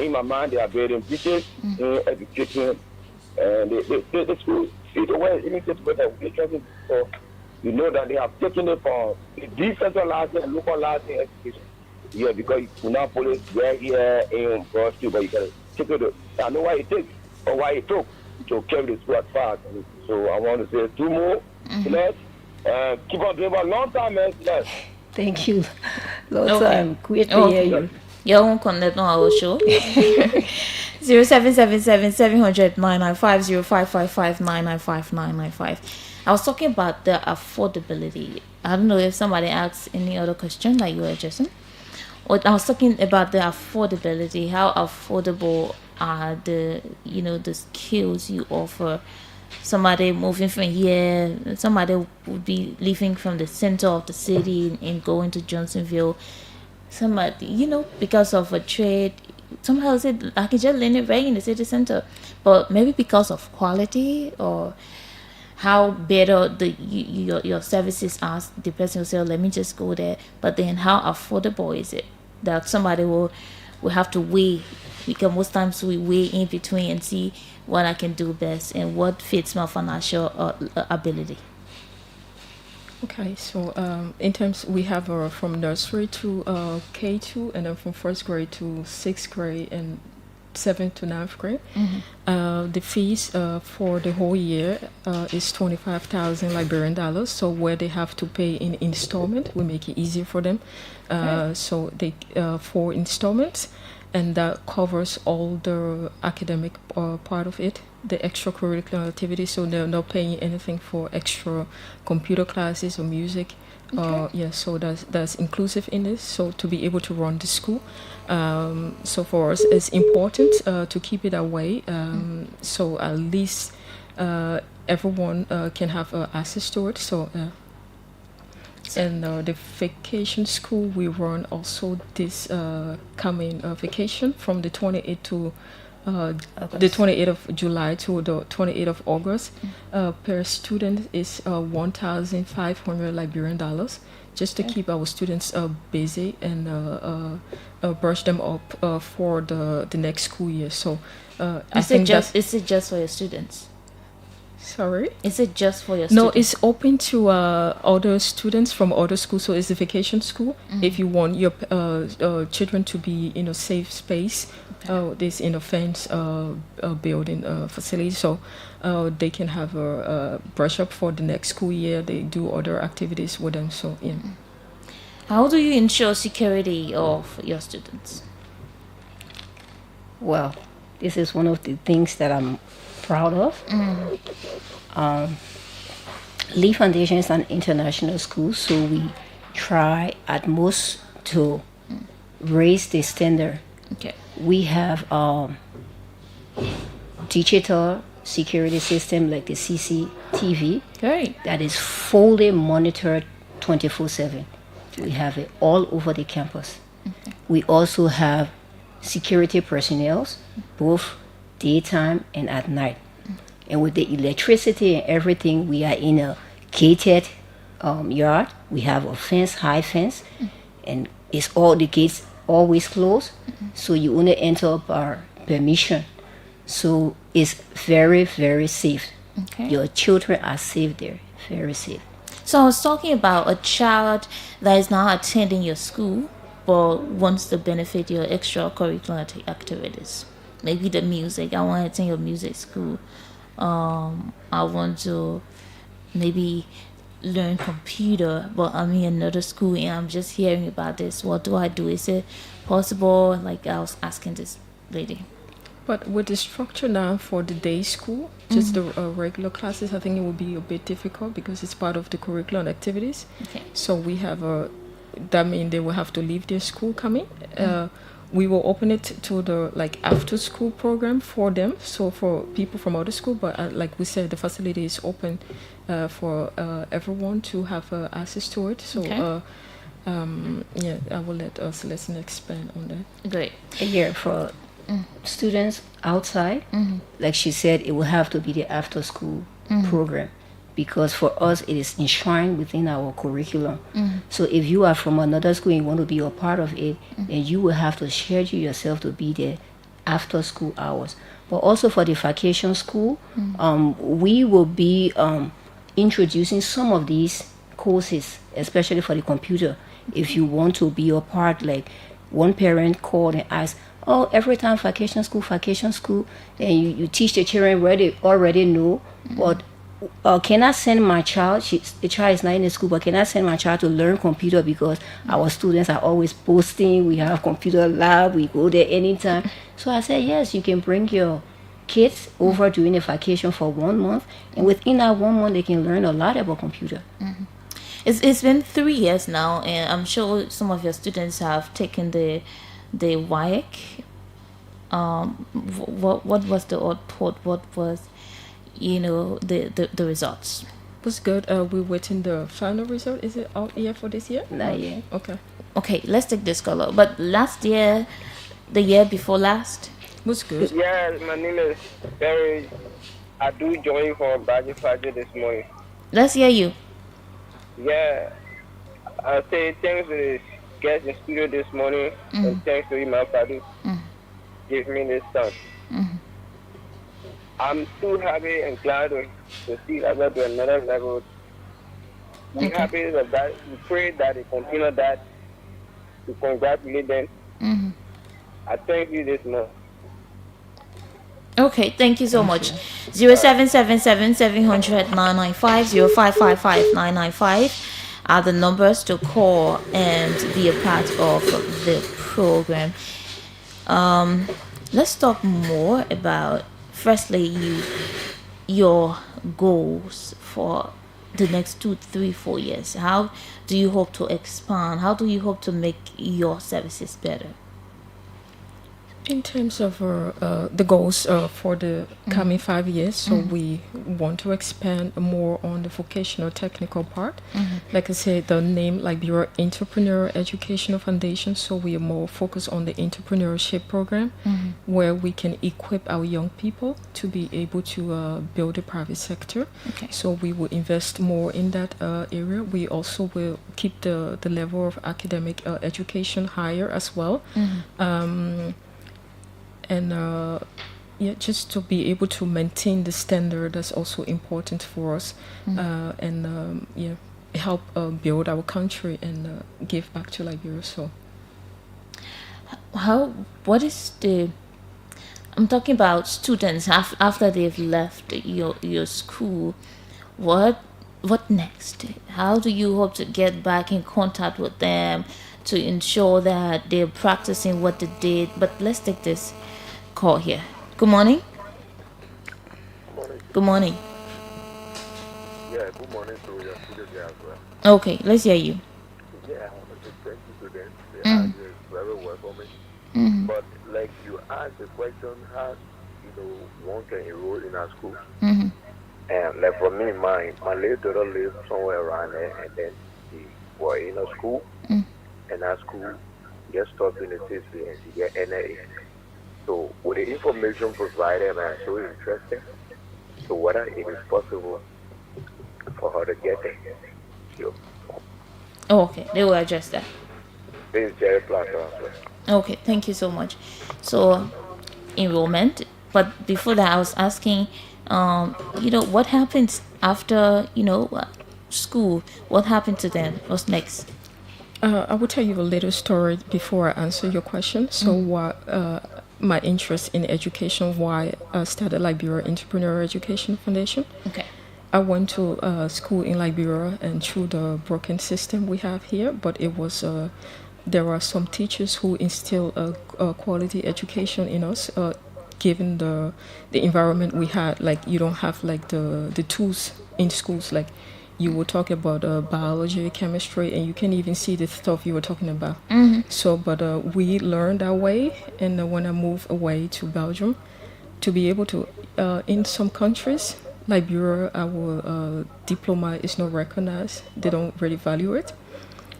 in my mind, they are very ambitious in education, and the school see the way initiative that we trust. So, you know that they have taken it from the decentralized and localized education. Yeah, because you could not put it right here in Broad Street, but you can take it. I know why it takes or why it took to carry the school as far. So, I want to say 2 more. Keep on doing for a long time, man. Yes. Thank you. Long Okay. time. Great to Okay. hear you. You won't connect on our show. 0777-700-995, I was talking about the affordability. I don't know if somebody asked any other question like you were addressing. What I was talking about the affordability, how affordable are the the skills you offer. Somebody moving from here, somebody would be leaving from the center of the city and going to Johnsonville. Somebody, because of a trade, somehow said I can just learn it right in the city center, but maybe because of quality or how better your services are, the person will say, oh, let me just go there. But then how affordable is it that somebody will have to weigh, because most times we weigh in between and see what I can do best and what fits my financial ability. Okay, so in terms, we have from nursery to K2, and then from first grade to sixth grade and 7th to 9th grade. The fees for the whole year is 25,000 Liberian dollars. So where they have to pay in installment, we make it easier for them. So they 4 installments, and that covers all the academic part of it, the extracurricular activities. So they're not paying anything for extra computer classes or music. Yeah, so that's inclusive in this. So to be able to run the school, so for us it's important to keep it that way. So at least everyone can have access to it. So and the vacation school we run also this coming vacation from the 28th to the 28th of July to the 28th of August. Per student is 1,500 Liberian dollars, just to keep our students busy and brush them up for the next school year. So is it just for your students? Sorry? Is it just for your No, students? it's open to other students from other schools. So it's a vacation school. If you want your children to be in a safe space, this in a fence building facility, so they can have a brush up for the next school year. They do other activities with them. So yeah. How do you ensure security of your students? Well, this is one of the things that I'm proud of. Lee Foundation is an international school, so we try at most to raise the standard. Okay. We have digital security system like the CCTV that is fully monitored 24/7. We have it all over the campus. We also have security personnel, both daytime and at night. And with the electricity and everything, we are in a gated yard. We have a fence, high fence, and it's all the gates always closed. So you only enter by permission. So it's very, very safe. Okay. Your children are safe there, very safe. So I was talking about a child that is not attending your school but wants to benefit your extracurricular activities. Maybe the music. I want to attend your music school. I want to maybe learn computer, but I'm in another school and I'm just hearing about this. What do I do? Is it possible? Like I was asking this lady. But with the structure now for the day school, just the regular classes, I think it will be a bit difficult because it's part of the curriculum activities. Okay. So we have that means they will have to leave their school coming. We will open it to the after school program for them. So for people from other school, but like we said, the facility is open for everyone to have access to it. So yeah, I will let Celestine expand on that. Great. Yeah, for students outside, like she said, it will have to be the after school program, because for us it is enshrined within our curriculum. So if you are from another school and you want to be a part of it, then you will have to schedule yourself to be there after school hours. But also for the vacation school, we will be introducing some of these courses, especially for the computer. If you want to be a part, like one parent called and asked, oh, every time vacation school, and you teach the children where they already know, but can I send my child? The child is not in the school, but can I send my child to learn computer because our students are always posting? We have computer lab. We go there anytime. So I said, yes, you can bring your kids over during the vacation for 1 month, and within that 1 month, they can learn a lot about computer. It's been 3 years now, and I'm sure some of your students have taken the WIAC. What was the output? What was the results? Was good. We're waiting the final result. Is it out yet for this year? Not yet. Okay, let's take this color. But last year, the year before last, was good. Yeah, my name is Barry. I do join for Baji Faji this morning. Let's hear you. Yeah, I say thanks to the guest in studio this morning, and thanks to Imam Fatu. Give me this chance. I'm too happy and glad to see that we're to another level. We're happy that we pray that they continue that. We congratulate them. I thank you this morning. Okay, thank you so much. 0777 700 995 0555 995 are the numbers to call and be a part of the program. Let's talk more about, firstly, your goals for the next 2, 3, 4 years. How do you hope to expand? How do you hope to make your services better? In terms of the goals for the coming 5 years, so we want to expand more on the vocational technical part. Like I said, the name Liberia Entrepreneur Educational Foundation, so we are more focused on the entrepreneurship program, where we can equip our young people to be able to build the private sector. So we will invest more in that area. We also will keep the level of academic education higher as well. And just to be able to maintain the standard, that's also important for us. And help build our country and give back to Liberia. So what is I'm talking about students after they've left your school. What next? How do you hope to get back in contact with them to ensure that they're practicing what they did? But let's take this call here. Good morning. Good morning. Yeah, good morning to your studio there as well. Okay, let's hear you. Yeah, I want to thank you to them. The answer is very well for me. But like you asked the question, how one can enroll in a school. And like for me, my little daughter lives somewhere around there, and then she was in a school, and that school just stopped in the city and she get NA. So with the information provided, I'm so interested. So whether it is possible for her to get there. Sure. Oh, okay, they will address that. This is Jerry Platter. Okay, thank you so much. So enrollment, but before that I was asking, what happens after school? What happened to them? What's next? I will tell you a little story before I answer your question. So my interest in education, why I started Liberia Entrepreneur Education Foundation. Okay. I went to school in Liberia, and through the broken system we have here, but it was there are some teachers who instill a quality education in us, given the environment we had. Like, you don't have like the tools in schools. Like, you were talking about biology, chemistry, and you can't even see the stuff you were talking about. So, but we learned our way, and when I moved away to Belgium, to be able to, in some countries, Liberia, our diploma is not recognized. They don't really value it.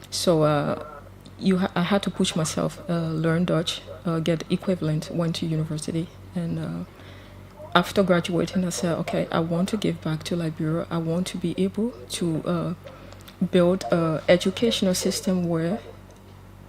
So I had to push myself, learn Dutch, get equivalent, went to university, and after graduating, I said, okay, I want to give back to Liberia. I want to be able to build an educational system where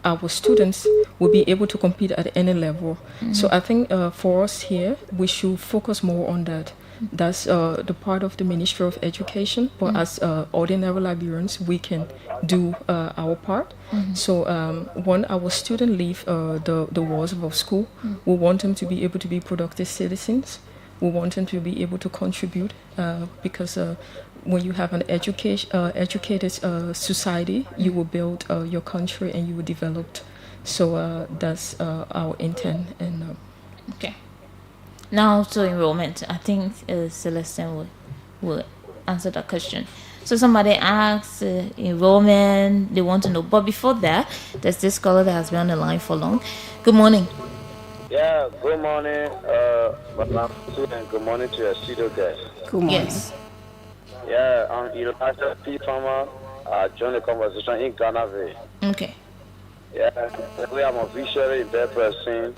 our students will be able to compete at any level. So I think for us here, we should focus more on that. That's the part of the Ministry of Education, but as ordinary Liberians, we can do our part. So when our students leave the walls of our school, we want them to be able to be productive citizens. we want them to be able to contribute because when you have an educated society, you will build your country and you will develop. So that's our intent. And okay. Now to enrollment, I think Celestine will answer that question. So somebody asks enrollment, they want to know. But before that, there's this caller that has been on the line for long. Good morning. Yeah, good morning, Madam Fatu, and good morning to your studio guys. Good morning. Yes. Yeah, I'm Elijah P. Farmer. I joined the conversation in Ghana. Okay. Yeah, I'm a visually impaired person.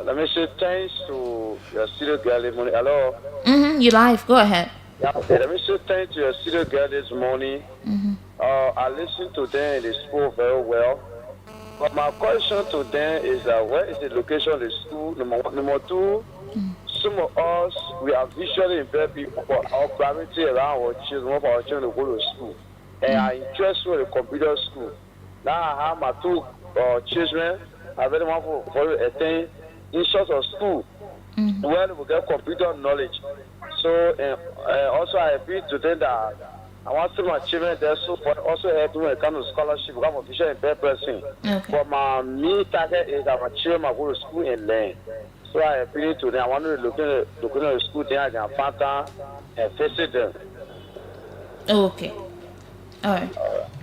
Let me say thanks to your studio girl this morning. Hello? You live. Go ahead. Yeah, let me say thanks to your studio girl this morning. I listened to them and they spoke very well. But my question to them is where is the location of the school? Number one. Number two, some of us, we are visually impaired people, but our priority around our children, for our children to go to school. And I'm interested in the computer school. Now I have my two children. I really want for you to attend in sorts of school where they will get computer knowledge. So, also I appeal to them that I want to my children there, so also help them when it comes to scholarship, because I'm a visually impaired person. Okay. But my main target is that my children might go to school and learn. So I appeal to them. I want to look at the school, then I can find time and visit them. Okay. All right.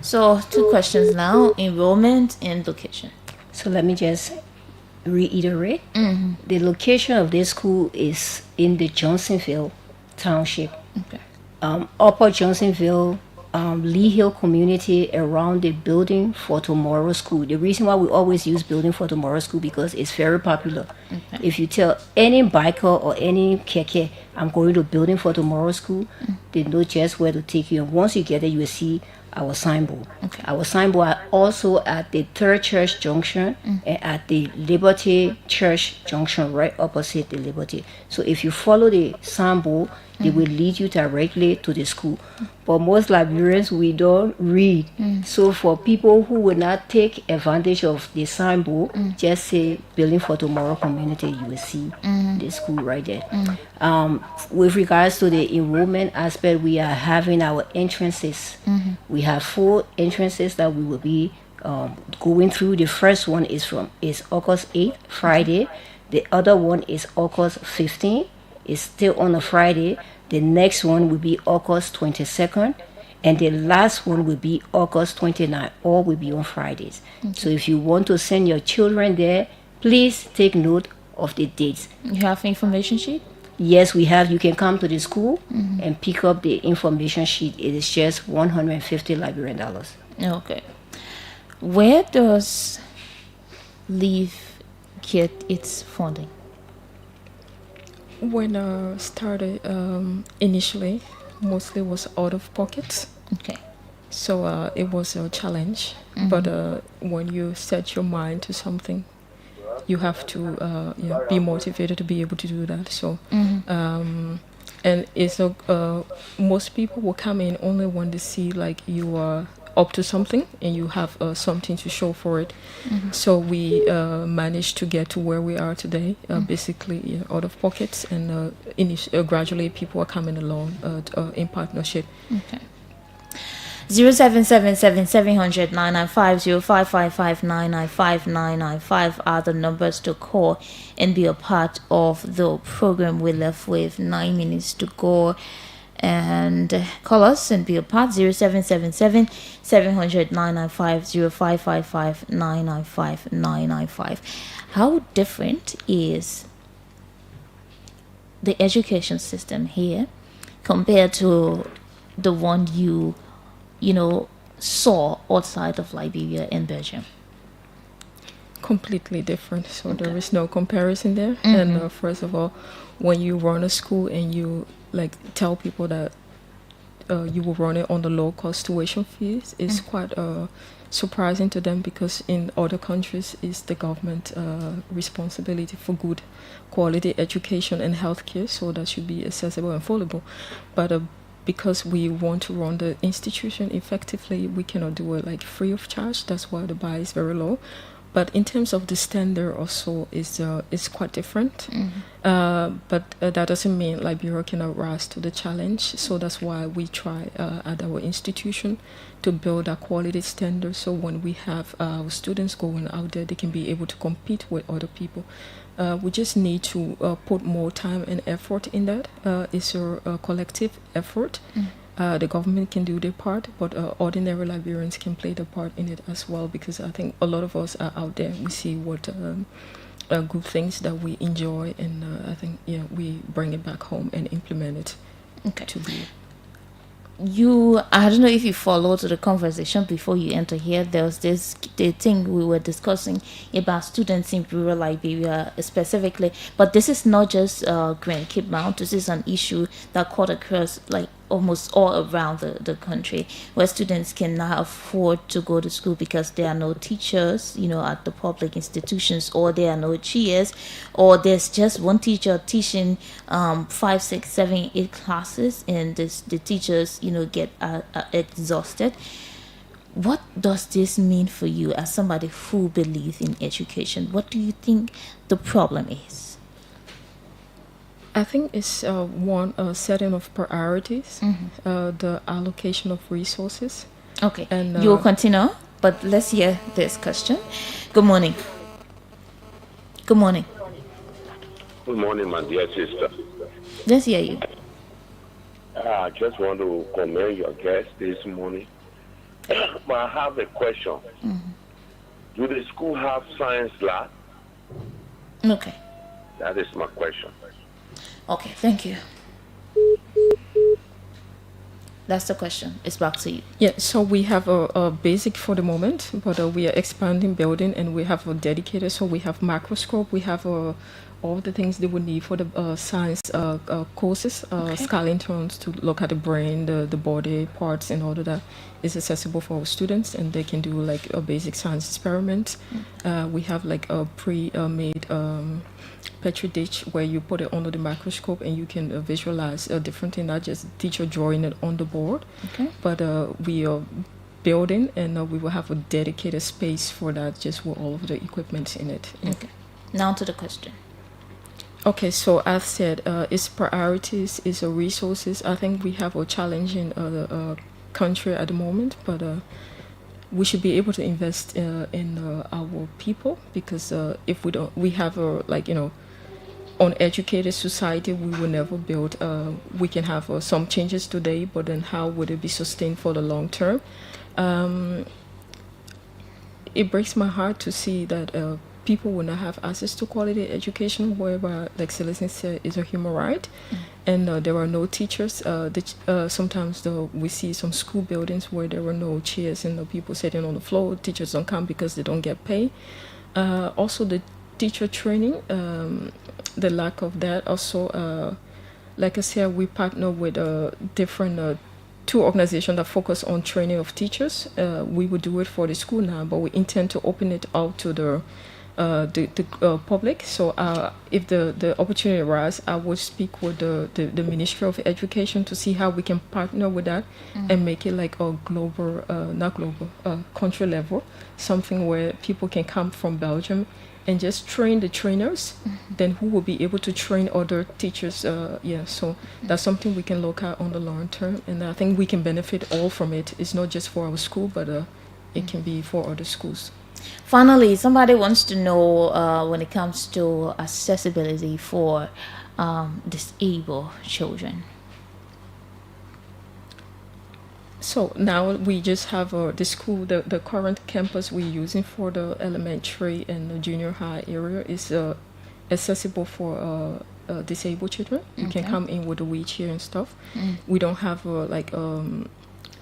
So 2 questions now: enrollment and location. So let me just reiterate. The location of this school is in the Johnsonville Township. Okay. Upper Johnsonville, Lee Hill community around the Building for Tomorrow School. The reason why we always use Building for Tomorrow School because it's very popular. Okay. If you tell any biker or any keke, I'm going to Building for Tomorrow School, they know just where to take you. And once you get there, you will see our signboard. Okay. Our signboard are also at the Third Church Junction and at the Liberty Church Junction, right opposite the Liberty. So if you follow the signboard, they will lead you directly to the school. But most Liberians, we don't read. So for people who will not take advantage of the signboard, just say Building for Tomorrow Community, you will see the school right there. With regards to the enrollment aspect, we are having our entrances. We have 4 entrances that we will be going through. The first one is August 8th, Friday. The other one is August 15th. It's still on a Friday. The next one will be August 22nd. And the last one will be August 29th. All will be on Fridays. So if you want to send your children there, please take note of the dates. You have information sheet? Yes, we have. You can come to the school and pick up the information sheet. It is just $150 Liberian dollars. Okay. Where does Leave get its funding? when I started initially, mostly was out of pocket. Okay. So it was a challenge. But when you set your mind to something, you have to be motivated to be able to do that. So, and it's most people will come in only when they see like you are up to something and you have something to show for it. So we managed to get to where we are today, basically out of pockets, and gradually people are coming along in partnership. Okay. 0777-700-995-0555-995-995 are the numbers to call and be a part of the program. We're left with 9 minutes to go, and call us and be a part. 0777-700-995-0555-995-995. How different is the education system here compared to the one you saw outside of Liberia and Belgium? Completely different. So there is no comparison there. And first of all, when you run a school and you like tell people that you will run it on the low cost tuition fees, it's quite surprising to them, because in other countries it's the government responsibility for good quality education and healthcare, so that should be accessible and affordable. But because we want to run the institution effectively, we cannot do it like free of charge. That's why the buy is very low. but in terms of the standard also is quite different. But that doesn't mean Liberia cannot rise to the challenge. So that's why we try at our institution to build a quality standard. So when we have our students going out there, they can be able to compete with other people. We just need to put more time and effort in that. It's a collective effort. The government can do their part, but ordinary Liberians can play their part in it as well, because I think a lot of us are out there. We see what good things that we enjoy, and I think we bring it back home and implement it. Okay. To be. I don't know if you followed the conversation before you enter here. There was the thing we were discussing about students in rural Liberia specifically, but this is not just Grand Cape Mount. This is an issue that cut across almost all around the country, where students cannot afford to go to school because there are no teachers, at the public institutions, or there are no chairs, or there's just one teacher teaching 5, 6, 7, 8 classes, and the teachers, get exhausted. What does this mean for you as somebody who believes in education? What do you think the problem is? I think it's one setting of priorities, the allocation of resources. Okay, and you'll continue, but let's hear this question. Good morning. Good morning. Good morning, my dear sister. Let's hear you. I just want to commend your guest this morning. But I have a question. Do the school have science lab? Okay. That is my question. Okay, thank you. That's the question. It's back to you. Yeah, so we have a basic for the moment, but we are expanding building, and we have a dedicated. So we have microscope, we have all the things they would need for the science courses, scalintrons to look at the brain, the body parts, and all of that is accessible for our students, and they can do like a basic science experiment. We have like a pre-made petri dish where you put it under the microscope and you can visualize a different thing, not just teacher drawing it on the board. Okay. But we are building, and we will have a dedicated space for that, just with all of the equipment in it. Okay. Now to the question. Okay, so I've said it's priorities, it's resources. I think we have a challenge in the country at the moment, but we should be able to invest in our people, because if we don't, we have a uneducated society, we will never build. We can have some changes today, but then how would it be sustained for the long term? It breaks my heart to see that people will not have access to quality education, whereby, like Celestine said, is a human right. And there are no teachers. Sometimes we see some school buildings where there were no chairs and no people sitting on the floor. Teachers don't come because they don't get paid. Also, the teacher training, the lack of that. Also, like I said, we partner with different 2 organizations that focus on training of teachers. We would do it for the school now, but we intend to open it out to the public. So if the opportunity arises, I would speak with the Ministry of Education to see how we can partner with that and make it like a global, not global, country level, something where people can come from Belgium and just train the trainers, then who will be able to train other teachers. So that's something we can look at on the long term, and I think we can benefit all from it. It's not just for our school, but it can be for other schools. Finally, somebody wants to know when it comes to accessibility for disabled children. So now we just have the school, the current campus we're using for the elementary and the junior high area is accessible for disabled children. You can come in with a wheelchair and stuff. We don't have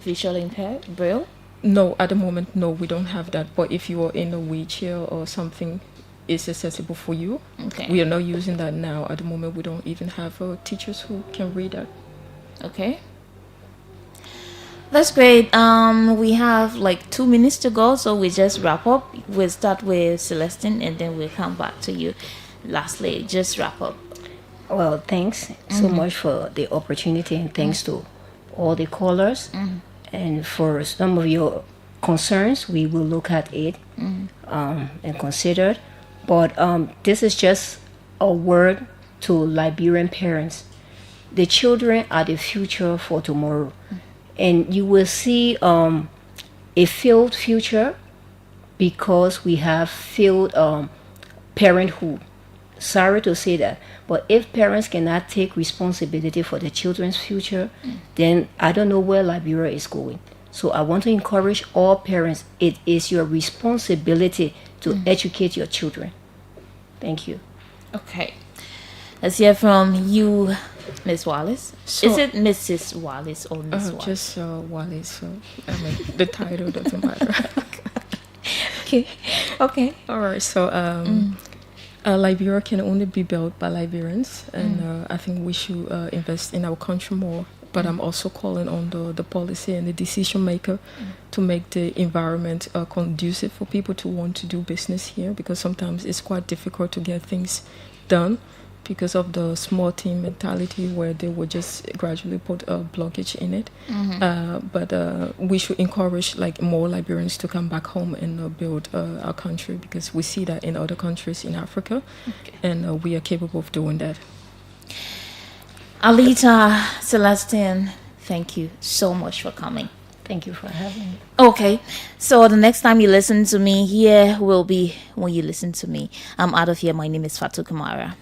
visually impaired, Braille? No, at the moment, no, we don't have that. But if you are in a wheelchair or something, it's accessible for you. Okay. We are not using that now. At the moment, we don't even have teachers who can read that. Okay. That's great. We have like 2 minutes to go, so we just wrap up. We'll start with Celestine, and then we'll come back to you. Lastly, just wrap up. Well, thanks so much for the opportunity, and thanks to all the callers. And for some of your concerns, we will look at it and consider it. But this is just a word to Liberian parents. The children are the future for tomorrow. And you will see a filled future because we have filled parenthood. Sorry to say that, but if parents cannot take responsibility for the children's future, then I don't know where Liberia is going. So I want to encourage all parents. It is your responsibility to educate your children. Thank you. Okay. Let's hear from you, Miss Wallace. So- Is it Mrs. Wallace or Miss Wallace? Just Wallace. So I mean, the title doesn't matter. Okay. All right. So Liberia can only be built by Liberians, and I think we should invest in our country more. But I'm also calling on the policy and the decision maker to make the environment conducive for people to want to do business here, because sometimes it's quite difficult to get things done because of the small team mentality where they would just gradually put a blockage in it. But we should encourage like more Liberians to come back home and build our country, because we see that in other countries in Africa, and we are capable of doing that. Alita, Celestine, thank you so much for coming. Thank you for having me. Okay, so the next time you listen to me here will be when you listen to me. I'm out of here. My name is Fatu Kamara.